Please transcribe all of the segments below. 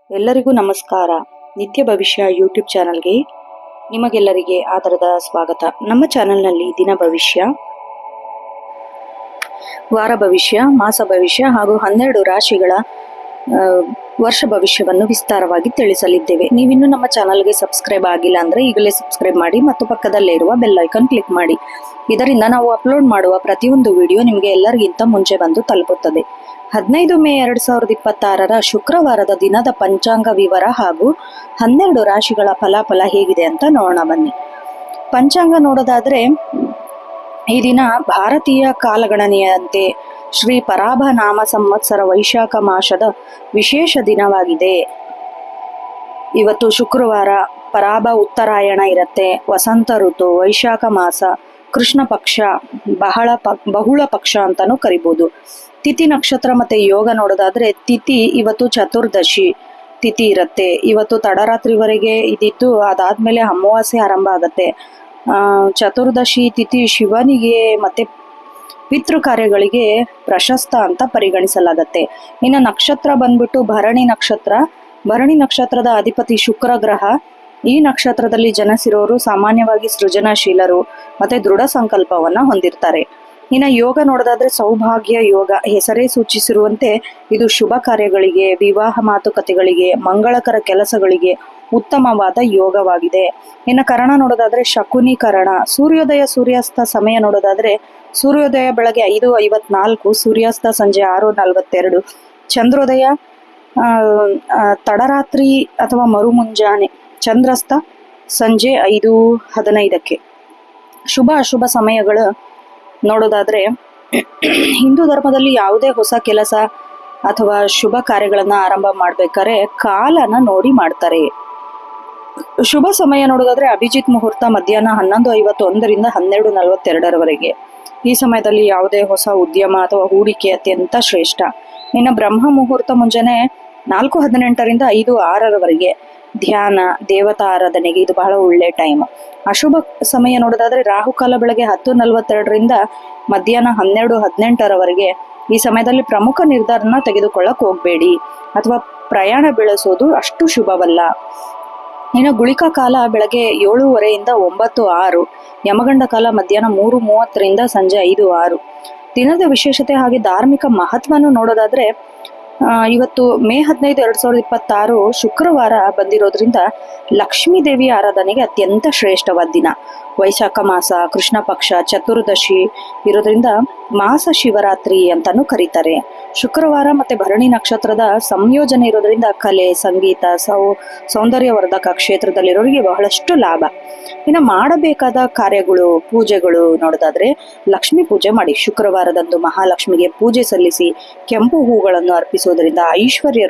ಎಲ್ಲರಿಗೂ ನಮಸ್ಕಾರ. ನಿತ್ಯ ಭವಿಷ್ಯ ಯೂಟ್ಯೂಬ್ ಚಾನಲ್ಗೆ ನಿಮಗೆಲ್ಲರಿಗೆ ಆದರದ ಸ್ವಾಗತ. ನಮ್ಮ ಚಾನಲ್ನಲ್ಲಿ ದಿನ ಭವಿಷ್ಯ, ವಾರ ಭವಿಷ್ಯ, ಮಾಸ ಭವಿಷ್ಯ ಹಾಗೂ 12 ರಾಶಿಗಳ ವರ್ಷ ಭವಿಷ್ಯವನ್ನು ವಿಸ್ತಾರವಾಗಿ ತಿಳಿಸಲಿದ್ದೇವೆ. ನೀವಿನ್ನೂ ನಮ್ಮ ಚಾನಲ್ಗೆ ಸಬ್ಸ್ಕ್ರೈಬ್ ಆಗಿಲ್ಲ ಅಂದರೆ ಈಗಲೇ ಸಬ್ಸ್ಕ್ರೈಬ್ ಮಾಡಿ ಮತ್ತು ಪಕ್ಕದಲ್ಲೇ ಇರುವ ಬೆಲ್ ಐಕಾನ್ ಕ್ಲಿಕ್ ಮಾಡಿ. ಇದರಿಂದ ನಾವು ಅಪ್ಲೋಡ್ ಮಾಡುವ ಪ್ರತಿಯೊಂದು ವಿಡಿಯೋ ನಿಮಗೆ ಎಲ್ಲರಿಗಿಂತ ಮುಂಚೆ ಬಂದು ತಲುಪುತ್ತದೆ. 15 ಮೇ 2026ರ ಶುಕ್ರವಾರದ ದಿನದ ಪಂಚಾಂಗ ವಿವರ ಹಾಗೂ 12 ರಾಶಿಗಳ ಫಲಾಫಲ ಹೇಗಿದೆ ಅಂತ ನೋಡೋಣ ಬನ್ನಿ. ಪಂಚಾಂಗ ನೋಡೋದಾದ್ರೆ ಈ ದಿನ ಭಾರತೀಯ ಕಾಲಗಣನೆಯಂತೆ ಶ್ರೀ ಪರಾಭ ನಾಮ ಸಂವತ್ಸರ ವೈಶಾಖ ಮಾಸದ ವಿಶೇಷ ದಿನವಾಗಿದೆ. ಇವತ್ತು ಶುಕ್ರವಾರ, ಪರಾಭ ಉತ್ತರಾಯಣ ಇರುತ್ತೆ, ವಸಂತ ಋತು, ವೈಶಾಖ ಮಾಸ, ಕೃಷ್ಣ ಪಕ್ಷ, ಬಹುಳ ಪಕ್ಷ ಅಂತಾನೂ ಕರಿಬಹುದು. ತಿಥಿ ನಕ್ಷತ್ರ ಮತ್ತೆ ಯೋಗ ನೋಡೋದಾದ್ರೆ ತಿಥಿ ಇವತ್ತು ಚತುರ್ದಶಿ ತಿಥಿ ಇರುತ್ತೆ. ಇವತ್ತು ತಡರಾತ್ರಿವರೆಗೆ ಇದ್ದಿದ್ದು ಅದಾದ್ಮೇಲೆ ಅಮಾವಾಸ್ಯೆ ಆರಂಭ ಆಗತ್ತೆ. ಚತುರ್ದಶಿ ತಿಥಿ ಶಿವನಿಗೆ ಮತ್ತೆ ಪಿತೃ ಕಾರ್ಯಗಳಿಗೆ ಪ್ರಶಸ್ತ ಅಂತ ಪರಿಗಣಿಸಲಾಗತ್ತೆ. ಇನ್ನು ನಕ್ಷತ್ರ ಬಂದ್ಬಿಟ್ಟು ಭರಣಿ ನಕ್ಷತ್ರ. ಭರಣಿ ನಕ್ಷತ್ರದ ಅಧಿಪತಿ ಶುಕ್ರ ಗ್ರಹ. ಈ ನಕ್ಷತ್ರದಲ್ಲಿ ಜನಿಸಿರೋರು ಸಾಮಾನ್ಯವಾಗಿ ಸೃಜನಶೀಲರು ಮತ್ತೆ ದೃಢ ಸಂಕಲ್ಪವನ್ನ ಹೊಂದಿರ್ತಾರೆ. ಇನ್ನು ಯೋಗ ನೋಡೋದಾದ್ರೆ ಸೌಭಾಗ್ಯ ಯೋಗ. ಹೆಸರೇ ಸೂಚಿಸಿರುವಂತೆ ಇದು ಶುಭ ಕಾರ್ಯಗಳಿಗೆ, ವಿವಾಹ ಮಾತುಕತೆಗಳಿಗೆ, ಮಂಗಳಕರ ಕೆಲಸಗಳಿಗೆ ಉತ್ತಮವಾದ ಯೋಗವಾಗಿದೆ. ಇನ್ನು ಕರಣ ನೋಡೋದಾದ್ರೆ ಶಕುನಿ ಕರಣ. ಸೂರ್ಯೋದಯ ಸೂರ್ಯಾಸ್ತ ಸಮಯ ನೋಡೋದಾದ್ರೆ ಸೂರ್ಯೋದಯ ಬೆಳಗ್ಗೆ 5:54, ಸೂರ್ಯಾಸ್ತ ಸಂಜೆ 6:42, ಚಂದ್ರೋದಯ ತಡರಾತ್ರಿ ಅಥವಾ ಮರು ಮುಂಜಾನೆ, ಚಂದ್ರಾಸ್ತ ಸಂಜೆ 5:15. ಶುಭ ಅಶುಭ ಸಮಯಗಳು ನೋಡೋದಾದ್ರೆ ಹಿಂದೂ ಧರ್ಮದಲ್ಲಿ ಯಾವುದೇ ಹೊಸ ಕೆಲಸ ಅಥವಾ ಶುಭ ಕಾರ್ಯಗಳನ್ನ ಆರಂಭ ಮಾಡ್ಬೇಕಾದ್ರೆ ಕಾಲನ ನೋಡಿ ಮಾಡ್ತಾರೆ. ಶುಭ ಸಮಯ ನೋಡೋದಾದ್ರೆ ಅಭಿಜಿತ್ ಮುಹೂರ್ತ ಮಧ್ಯಾಹ್ನ 11:51ರಿಂದ 12:42ರವರೆಗೆ. ಈ ಸಮಯದಲ್ಲಿ ಯಾವುದೇ ಹೊಸ ಉದ್ಯಮ ಅಥವಾ ಹೂಡಿಕೆ ಅತ್ಯಂತ ಶ್ರೇಷ್ಠ. ಇನ್ನು ಬ್ರಹ್ಮ ಮುಹೂರ್ತ ಮುಂಜಾನೆ 4:18ರಿಂದ 5:06ರವರೆಗೆ. ಧ್ಯಾನ, ದೇವತಾ ಆರಾಧನೆಗೆ ಇದು ಬಹಳ ಒಳ್ಳೆ ಟೈಮ್. ಅಶುಭ ಸಮಯ ನೋಡೋದಾದ್ರೆ ರಾಹುಕಾಲ ಬೆಳಗ್ಗೆ 10:42ರಿಂದ ಮಧ್ಯಾಹ್ನ 12:18ರವರೆಗೆ. ಈ ಸಮಯದಲ್ಲಿ ಪ್ರಮುಖ ನಿರ್ಧಾರನ ತೆಗೆದುಕೊಳ್ಳಕ್ ಹೋಗ್ಬೇಡಿ ಅಥವಾ ಪ್ರಯಾಣ ಬೆಳೆಸೋದು ಅಷ್ಟು ಶುಭವಲ್ಲ. ಇನ್ನು ಗುಳಿಕ ಕಾಲ ಬೆಳಗ್ಗೆ 7:15ರಿಂದ 9:06, ಯಮಗಂಡ ಕಾಲ ಮಧ್ಯಾಹ್ನ 3:30ರಿಂದ ಸಂಜೆ 5:06. ದಿನದ ವಿಶೇಷತೆ ಹಾಗೆ ಧಾರ್ಮಿಕ ಮಹತ್ವವನ್ನು ನೋಡೋದಾದ್ರೆ ಇವತ್ತು ಮೇ 15, 2026 ಶುಕ್ರವಾರ ಬಂದಿರೋದ್ರಿಂದ ಲಕ್ಷ್ಮೀ ದೇವಿ ಆರಾಧನೆಗೆ ಅತ್ಯಂತ ಶ್ರೇಷ್ಠವಾದ ದಿನ. ವೈಶಾಖ ಮಾಸ, ಕೃಷ್ಣ ಪಕ್ಷ, ಚತುರ್ದಶಿ ಇರೋದ್ರಿಂದ ಮಾಸ ಶಿವರಾತ್ರಿ ಅಂತಾನು ಕರೀತಾರೆ. ಶುಕ್ರವಾರ ಮತ್ತೆ ಭರಣಿ ನಕ್ಷತ್ರದ ಸಂಯೋಜನೆ ಇರೋದ್ರಿಂದ ಕಲೆ, ಸಂಗೀತ, ಸೌಂದರ್ಯವರ್ಧಕ ಕ್ಷೇತ್ರದಲ್ಲಿರೋರಿಗೆ ಬಹಳಷ್ಟು ಲಾಭ. ಇನ್ನು ಮಾಡಬೇಕಾದ ಕಾರ್ಯಗಳು, ಪೂಜೆಗಳು ನೋಡೋದಾದ್ರೆ ಲಕ್ಷ್ಮೀ ಪೂಜೆ ಮಾಡಿ. ಶುಕ್ರವಾರದಂದು ಮಹಾಲಕ್ಷ್ಮಿಗೆ ಪೂಜೆ ಸಲ್ಲಿಸಿ ಕೆಂಪು ಹೂಗಳನ್ನು ಅರ್ಪಿಸೋದ್ರಿಂದ ಐಶ್ವರ್ಯ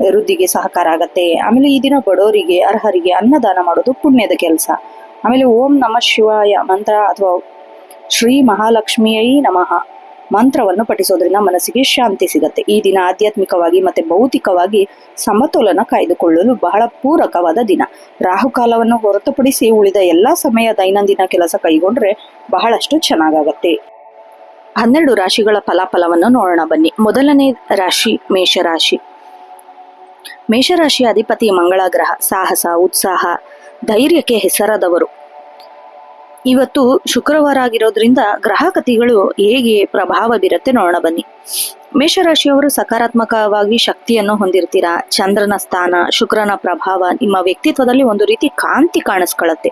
ವೃದ್ಧಿಗೆ ಸಹಕಾರ ಆಗತ್ತೆ. ಆಮೇಲೆ ಈ ದಿನ ಬಡವರಿಗೆ, ಅರ್ಹರಿಗೆ ಅನ್ನದಾನ ಮಾಡೋದು ಪುಣ್ಯದ ಕೆಲಸ. ಆಮೇಲೆ ಓಂ ನಮಃ ಶಿವಾಯ ಮಂತ್ರ ಅಥವಾ ಶ್ರೀ ಮಹಾಲಕ್ಷ್ಮಿಯೈ ನಮಃ ಮಂತ್ರವನ್ನು ಪಠಿಸೋದ್ರಿಂದ ಮನಸ್ಸಿಗೆ ಶಾಂತಿ ಸಿಗತ್ತೆ. ಈ ದಿನ ಆಧ್ಯಾತ್ಮಿಕವಾಗಿ ಮತ್ತೆ ಭೌತಿಕವಾಗಿ ಸಮತೋಲನ ಕಾಯ್ದುಕೊಳ್ಳಲು ಬಹಳ ಪೂರಕವಾದ ದಿನ. ರಾಹುಕಾಲವನ್ನು ಹೊರತುಪಡಿಸಿ ಉಳಿದ ಎಲ್ಲಾ ಸಮಯ ದೈನಂದಿನ ಕೆಲಸ ಕೈಗೊಂಡ್ರೆ ಬಹಳಷ್ಟು ಚೆನ್ನಾಗಾಗತ್ತೆ. 12 ರಾಶಿಗಳ ಫಲಾಫಲವನ್ನು ನೋಡೋಣ ಬನ್ನಿ. ಮೊದಲನೇ ರಾಶಿ ಮೇಷರಾಶಿ. ಮೇಷರಾಶಿಯ ಅಧಿಪತಿ ಮಂಗಳ ಗ್ರಹ. ಸಾಹಸ, ಉತ್ಸಾಹ, ಧೈರ್ಯಕ್ಕೆ ಹೆಸರಾದವರು. ಇವತ್ತು ಶುಕ್ರವಾರ ಆಗಿರೋದ್ರಿಂದ ಗ್ರಹಗತಿಗಳು ಹೇಗೆ ಪ್ರಭಾವ ಬೀರುತ್ತೆ ನೋಡೋಣ ಬನ್ನಿ. ಮೇಷರಾಶಿಯವರು ಸಕಾರಾತ್ಮಕವಾಗಿ ಶಕ್ತಿಯನ್ನು ಹೊಂದಿರ್ತೀರಾ. ಚಂದ್ರನ ಸ್ಥಾನ, ಶುಕ್ರನ ಪ್ರಭಾವ ನಿಮ್ಮ ವ್ಯಕ್ತಿತ್ವದಲ್ಲಿ ಒಂದು ರೀತಿ ಕಾಂತಿ ಕಾಣಿಸ್ಕೊಳ್ಳುತ್ತೆ.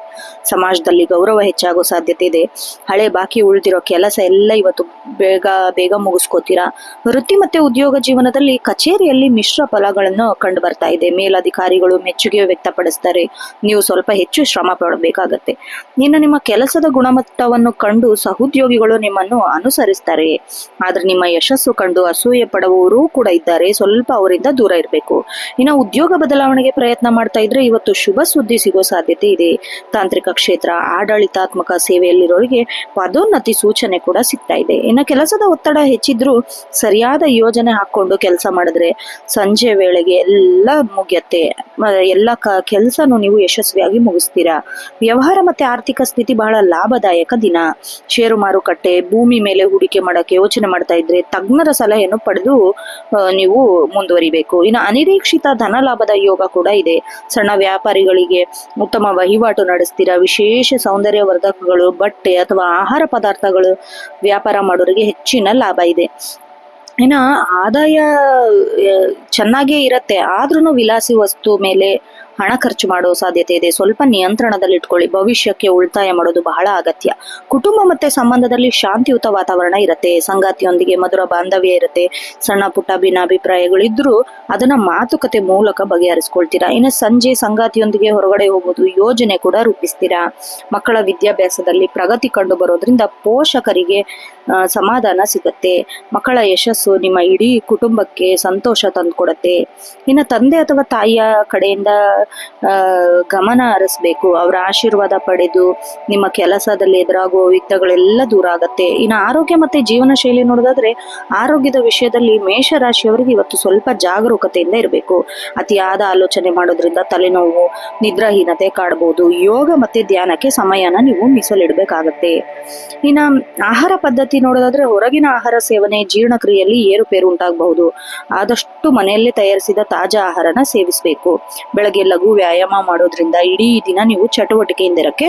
ಸಮಾಜದಲ್ಲಿ ಗೌರವ ಹೆಚ್ಚಾಗೋ ಸಾಧ್ಯತೆ ಇದೆ. ಹಳೆ ಬಾಕಿ ಉಳಿದಿರೋ ಕೆಲಸ ಎಲ್ಲ ಇವತ್ತು ಬೇಗ ಮುಗಿಸ್ಕೋತೀರಾ. ವೃತ್ತಿ ಮತ್ತೆ ಉದ್ಯೋಗ ಜೀವನದಲ್ಲಿ ಕಚೇರಿಯಲ್ಲಿ ಮಿಶ್ರ ಫಲಗಳನ್ನು ಕಂಡು ಬರ್ತಾ ಇದೆ. ಮೇಲಧಿಕಾರಿಗಳು ಮೆಚ್ಚುಗೆ ವ್ಯಕ್ತಪಡಿಸ್ತಾರೆ. ನೀವು ಸ್ವಲ್ಪ ಹೆಚ್ಚು ಶ್ರಮ ಪಡಬೇಕಾಗತ್ತೆ. ಇನ್ನು ನಿಮ್ಮ ಕೆಲಸದ ಗುಣಮಟ್ಟವನ್ನು ಕಂಡು ಸಹೋದ್ಯೋಗಿಗಳು ನಿಮ್ಮನ್ನು ಅನುಸರಿಸ್ತಾರೆ. ಆದ್ರೆ ನಿಮ್ಮ ಯಶಸ್ಸು ಕಂಡು ಅಸೂಯೆ ಪಡುವವರು ಕೂಡ ಇದ್ದಾರೆ. ಸ್ವಲ್ಪ ಅವರಿಂದ ದೂರ ಇರಬೇಕು. ಇನ್ನು ಉದ್ಯೋಗ ಬದಲಾವಣೆಗೆ ಪ್ರಯತ್ನ ಮಾಡ್ತಾ ಇದ್ರೆ ಇವತ್ತು ಶುಭ ಸುದ್ದಿ ಸಿಗೋ ಸಾಧ್ಯತೆ ಇದೆ. ತಾಂತ್ರಿಕ ಕ್ಷೇತ್ರ, ಆಡಳಿತಾತ್ಮಕ ಸೇವೆಯಲ್ಲಿರೋರಿಗೆ ಪದೋನ್ನತಿ ಸೂಚನೆ ಕೂಡ ಸಿಗ್ತಾ ಇದೆ. ಇನ್ನು ಕೆಲಸದ ಒತ್ತಡ ಹೆಚ್ಚಿದ್ರು ಸರಿಯಾದ ಯೋಜನೆ ಹಾಕೊಂಡು ಕೆಲಸ ಮಾಡಿದ್ರೆ ಸಂಜೆ ವೇಳೆಗೆ ಎಲ್ಲ ಮುಗಿಯತ್ತೆ. ಎಲ್ಲ ಕೆಲಸನು ನೀವು ಯಶಸ್ವಿಯಾಗಿ ಮುಗಿಸ್ತೀರಾ. ವ್ಯವಹಾರ ಮತ್ತೆ ಆರ್ಥಿಕ ಸ್ಥಿತಿ ಬಹಳ ಲಾಭದಾಯಕ ದಿನ. ಷೇರು ಮಾರುಕಟ್ಟೆ, ಭೂಮಿ ಮೇಲೆ ಹೂಡಿಕೆ ಮಾಡಕ್ಕೆ ಯೋಚನೆ ಮಾಡ್ತಾ ಇದ್ರೆ ತಗ್ಗು ತಜ್ಞರ ಸಲಹೆಯನ್ನು ಪಡೆದು ನೀವು ಮುಂದುವರಿಬೇಕು. ಇನ್ನು ಅನಿರೀಕ್ಷಿತ ಧನ ಲಾಭದ ಯೋಗ ಕೂಡ ಇದೆ. ಸಣ್ಣ ವ್ಯಾಪಾರಿಗಳಿಗೆ ಉತ್ತಮ ವಹಿವಾಟು ನಡೆಸ್ತೀರಾ. ವಿಶೇಷ ಸೌಂದರ್ಯವರ್ಧಕಗಳು, ಬಟ್ಟೆ ಅಥವಾ ಆಹಾರ ಪದಾರ್ಥಗಳು ವ್ಯಾಪಾರ ಮಾಡೋರಿಗೆ ಹೆಚ್ಚಿನ ಲಾಭ ಇದೆ. ಇನ್ನು ಆದಾಯ ಚೆನ್ನಾಗೇ ಇರತ್ತೆ, ಆದ್ರೂ ವಿಲಾಸಿ ವಸ್ತು ಮೇಲೆ ಹಣ ಖರ್ಚು ಮಾಡೋ ಸಾಧ್ಯತೆ ಇದೆ. ಸ್ವಲ್ಪ ನಿಯಂತ್ರಣದಲ್ಲಿ ಇಟ್ಕೊಳ್ಳಿ. ಭವಿಷ್ಯಕ್ಕೆ ಉಳಿತಾಯ ಮಾಡೋದು ಬಹಳ ಅಗತ್ಯ. ಕುಟುಂಬ ಮತ್ತೆ ಸಂಬಂಧದಲ್ಲಿ ಶಾಂತಿಯುತ ವಾತಾವರಣ ಇರುತ್ತೆ. ಸಂಗಾತಿಯೊಂದಿಗೆ ಮಧುರ ಬಾಂಧವ್ಯ ಇರುತ್ತೆ. ಸಣ್ಣ ಪುಟ್ಟ ಭಿನ್ನಾಭಿಪ್ರಾಯಗಳಿದ್ರೂ ಅದನ್ನ ಮಾತುಕತೆ ಮೂಲಕ ಬಗೆಹರಿಸ್ಕೊಳ್ತೀರಾ. ಇನ್ನು ಸಂಜೆ ಸಂಗಾತಿಯೊಂದಿಗೆ ಹೊರಗಡೆ ಹೋಗೋದು, ಯೋಜನೆ ಕೂಡ ರೂಪಿಸ್ತೀರಾ. ಮಕ್ಕಳ ವಿದ್ಯಾಭ್ಯಾಸದಲ್ಲಿ ಪ್ರಗತಿ ಕಂಡು ಬರೋದ್ರಿಂದ ಪೋಷಕರಿಗೆ ಸಮಾಧಾನ ಸಿಗತ್ತೆ. ಮಕ್ಕಳ ಯಶಸ್ಸು ನಿಮ್ಮ ಇಡೀ ಕುಟುಂಬಕ್ಕೆ ಸಂತೋಷ ತಂದುಕೊಡತ್ತೆ. ಇನ್ನು ತಂದೆ ಅಥವಾ ತಾಯಿಯ ಕಡೆಯಿಂದ ಗಮನ ಹರಿಸ್ಬೇಕು. ಅವರ ಆಶೀರ್ವಾದ ಪಡೆದು ನಿಮ್ಮ ಕೆಲಸದಲ್ಲಿ ಎದುರಾಗುವ ವಿಘ್ನಗಳೆಲ್ಲ ದೂರ ಆಗತ್ತೆ. ಇನ್ನು ಆರೋಗ್ಯ ಮತ್ತೆ ಜೀವನ ಶೈಲಿ ನೋಡೋದಾದ್ರೆ, ಆರೋಗ್ಯದ ವಿಷಯದಲ್ಲಿ ಮೇಷರಾಶಿಯವರಿಗೆ ಇವತ್ತು ಸ್ವಲ್ಪ ಜಾಗರೂಕತೆಯಿಂದ ಇರಬೇಕು. ಅತಿಯಾದ ಆಲೋಚನೆ ಮಾಡೋದ್ರಿಂದ ತಲೆನೋವು, ನಿದ್ರಾಹೀನತೆ ಕಾಡಬಹುದು. ಯೋಗ ಮತ್ತೆ ಧ್ಯಾನಕ್ಕೆ ಸಮಯನ ನೀವು ಮೀಸಲಿಡಬೇಕಾಗತ್ತೆ. ಇನ್ನು ಆಹಾರ ಪದ್ಧತಿ ನೋಡೋದಾದ್ರೆ, ಹೊರಗಿನ ಆಹಾರ ಸೇವನೆ ಜೀರ್ಣಕ್ರಿಯೆಯಲ್ಲಿ ಏರುಪೇರು ಉಂಟಾಗಬಹುದು. ಆದಷ್ಟು ಮನೆಯಲ್ಲೇ ತಯಾರಿಸಿದ ತಾಜಾ ಆಹಾರನ ಸೇವಿಸಬೇಕು. ಬೆಳಗ್ಗೆ ಲಘು ವ್ಯಾಯಾಮ ಮಾಡೋದ್ರಿಂದ ಇಡೀ ದಿನ ನೀವು ಚಟುವಟಿಕೆಯಿಂದ ಇರಕ್ಕೆ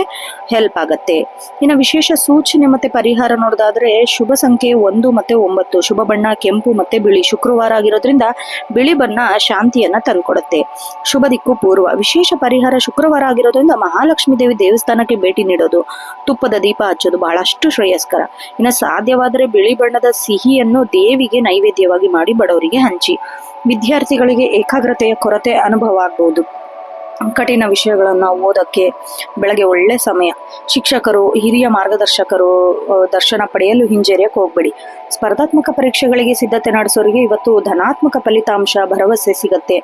ಹೆಲ್ಪ್ ಆಗತ್ತೆ. ಇನ್ನು ವಿಶೇಷ ಸೂಚನೆ ಮತ್ತೆ ಪರಿಹಾರ ನೋಡೋದಾದ್ರೆ, ಶುಭ ಸಂಖ್ಯೆ 1 ಮತ್ತೆ 9, ಶುಭ ಬಣ್ಣ ಕೆಂಪು ಮತ್ತೆ ಬಿಳಿ. ಶುಕ್ರವಾರ ಆಗಿರೋದ್ರಿಂದ ಬಿಳಿ ಬಣ್ಣ ಶಾಂತಿಯನ್ನ ತಂದ್ಕೊಡುತ್ತೆ. ಶುಭ ದಿಕ್ಕು ಪೂರ್ವ. ವಿಶೇಷ ಪರಿಹಾರ ಶುಕ್ರವಾರ ಆಗಿರೋದ್ರಿಂದ ಮಹಾಲಕ್ಷ್ಮೀ ದೇವಿ ದೇವಸ್ಥಾನಕ್ಕೆ ಭೇಟಿ ನೀಡೋದು, ತುಪ್ಪದ ದೀಪ ಹಚ್ಚೋದು ಬಹಳಷ್ಟು ಶ್ರೇಯಸ್ಕರ. ಇನ್ನು ಸಾಧ್ಯವಾದರೆ ಬಿಳಿ ಬಣ್ಣದ ಸಿಹಿಯನ್ನು ದೇವಿಗೆ ನೈವೇದ್ಯವಾಗಿ ಮಾಡಿ ಬಡವರಿಗೆ ಹಂಚಿ. ವಿದ್ಯಾರ್ಥಿಗಳಿಗೆ ಏಕಾಗ್ರತೆಯ ಕೊರತೆ ಅನುಭವ ಆಗಬಹುದು. ಕಠಿಣ ವಿಷಯಗಳನ್ನ ಓದಕ್ಕೆ ಬೆಳಗ್ಗೆ ಒಳ್ಳೆ ಸಮಯ. ಶಿಕ್ಷಕರು, ಹಿರಿಯ ಮಾರ್ಗದರ್ಶಕರು ದರ್ಶನ ಪಡೆಯಲು ಹಿಂಜರಿಯಕ್ಕೆ ಹೋಗ್ಬೇಡಿ. ಸ್ಪರ್ಧಾತ್ಮಕ ಪರೀಕ್ಷೆಗಳಿಗೆ ಸಿದ್ಧತೆ ನಡೆಸೋರಿಗೆ ಇವತ್ತು ಧನಾತ್ಮಕ ಫಲಿತಾಂಶ ಭರವಸೆ ಸಿಗತ್ತೆ.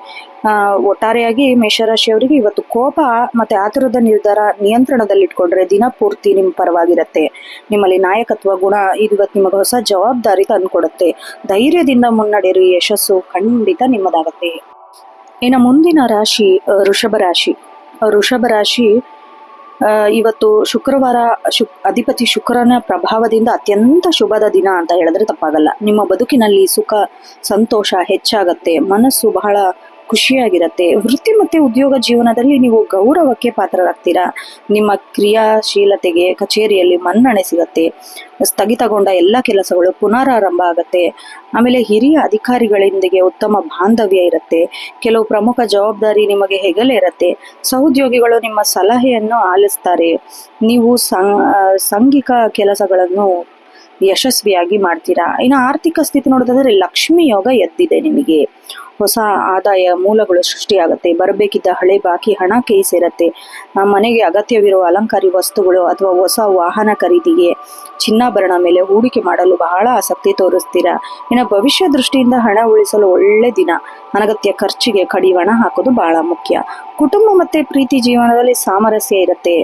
ಒಟ್ಟಾರೆಯಾಗಿ ಮೇಷರಾಶಿಯವರಿಗೆ ಇವತ್ತು ಕೋಪ ಮತ್ತೆ ಆತುರದ ನಿರ್ಧಾರ ನಿಯಂತ್ರಣದಲ್ಲಿಟ್ಕೊಂಡ್ರೆ ದಿನ ಪೂರ್ತಿ ನಿಮ್ಮ ಪರವಾಗಿರತ್ತೆ. ನಿಮ್ಮಲ್ಲಿ ನಾಯಕತ್ವ ಗುಣ ಇವತ್ತು ನಿಮಗೆ ಹೊಸ ಜವಾಬ್ದಾರಿ ತಂದುಕೊಡುತ್ತೆ. ಧೈರ್ಯದಿಂದ ಮುನ್ನಡೆಯಿರಿ, ಯಶಸ್ಸು ಖಂಡಿತ ನಿಮ್ಮದಾಗತ್ತೆ. ಇನ್ನು ಮುಂದಿನ ರಾಶಿ ವೃಷಭ ರಾಶಿ. ವೃಷಭ ರಾಶಿ ಇವತ್ತು ಶುಕ್ರವಾರ ಅಧಿಪತಿ ಶುಕ್ರನ ಪ್ರಭಾವದಿಂದ ಅತ್ಯಂತ ಶುಭದ ದಿನ ಅಂತ ಹೇಳಿದ್ರೆ ತಪ್ಪಾಗಲ್ಲ. ನಿಮ್ಮ ಬದುಕಿನಲ್ಲಿ ಸುಖ ಸಂತೋಷ ಹೆಚ್ಚಾಗತ್ತೆ. ಮನಸ್ಸು ಬಹಳ ಖುಷಿಯಾಗಿರತ್ತೆ. ವೃತ್ತಿ ಮತ್ತೆ ಉದ್ಯೋಗ ಜೀವನದಲ್ಲಿ ನೀವು ಗೌರವಕ್ಕೆ ಪಾತ್ರರಾಗ್ತೀರಾ. ನಿಮ್ಮ ಕ್ರಿಯಾಶೀಲತೆಗೆ ಕಚೇರಿಯಲ್ಲಿ ಮನ್ನಣೆ ಸಿಗತ್ತೆ. ಸ್ಥಗಿತಗೊಂಡ ಎಲ್ಲ ಕೆಲಸಗಳು ಪುನರಾರಂಭ ಆಗತ್ತೆ. ಆಮೇಲೆ ಹಿರಿಯ ಅಧಿಕಾರಿಗಳೊಂದಿಗೆ ಉತ್ತಮ ಬಾಂಧವ್ಯ ಇರುತ್ತೆ. ಕೆಲವು ಪ್ರಮುಖ ಜವಾಬ್ದಾರಿ ನಿಮಗೆ ಹೆಗಲೇ ಇರುತ್ತೆ. ಸಹೋದ್ಯೋಗಿಗಳು ನಿಮ್ಮ ಸಲಹೆಯನ್ನು ಆಲಿಸ್ತಾರೆ. ನೀವು ಸಂಘಿಕ ಕೆಲಸಗಳನ್ನು ಯಶಸ್ವಿಯಾಗಿ ಮಾಡ್ತೀರಾ. ಇನ್ನು ಆರ್ಥಿಕ ಸ್ಥಿತಿ ನೋಡೋದಾದ್ರೆ, ಲಕ್ಷ್ಮಿ ಯೋಗ ಎದ್ದಿದೆ. ನಿಮಗೆ ಹೊಸ ಆದಾಯ ಮೂಲಗಳು ಸೃಷ್ಟಿಯಾಗತ್ತೆ. ಬರಬೇಕಿದ್ದ ಹಳೆ ಬಾಕಿ ಹಣ ಕೈ ಸೇರತ್ತೆ. ಮನೆಗೆ ಅಗತ್ಯವಿರುವ ಅಲಂಕಾರಿ ವಸ್ತುಗಳು ಅಥವಾ ಹೊಸ ವಾಹನ ಖರೀದಿಗೆ, ಚಿನ್ನಾಭರಣ ಮೇಲೆ ಹೂಡಿಕೆ ಮಾಡಲು ಬಹಳ ಆಸಕ್ತಿ ತೋರಿಸ್ತೀರಾ. ಇನ್ನು ಭವಿಷ್ಯ ದೃಷ್ಟಿಯಿಂದ ಹಣ ಉಳಿಸಲು ಒಳ್ಳೆ ದಿನ. ಅನಗತ್ಯ ಖರ್ಚಿಗೆ ಕಡಿವಾಣ ಹಾಕೋದು ಬಹಳ ಮುಖ್ಯ. ಕುಟುಂಬ ಮತ್ತೆ ಪ್ರೀತಿ ಜೀವನದಲ್ಲಿ ಸಾಮರಸ್ಯ ಇರುತ್ತೆ.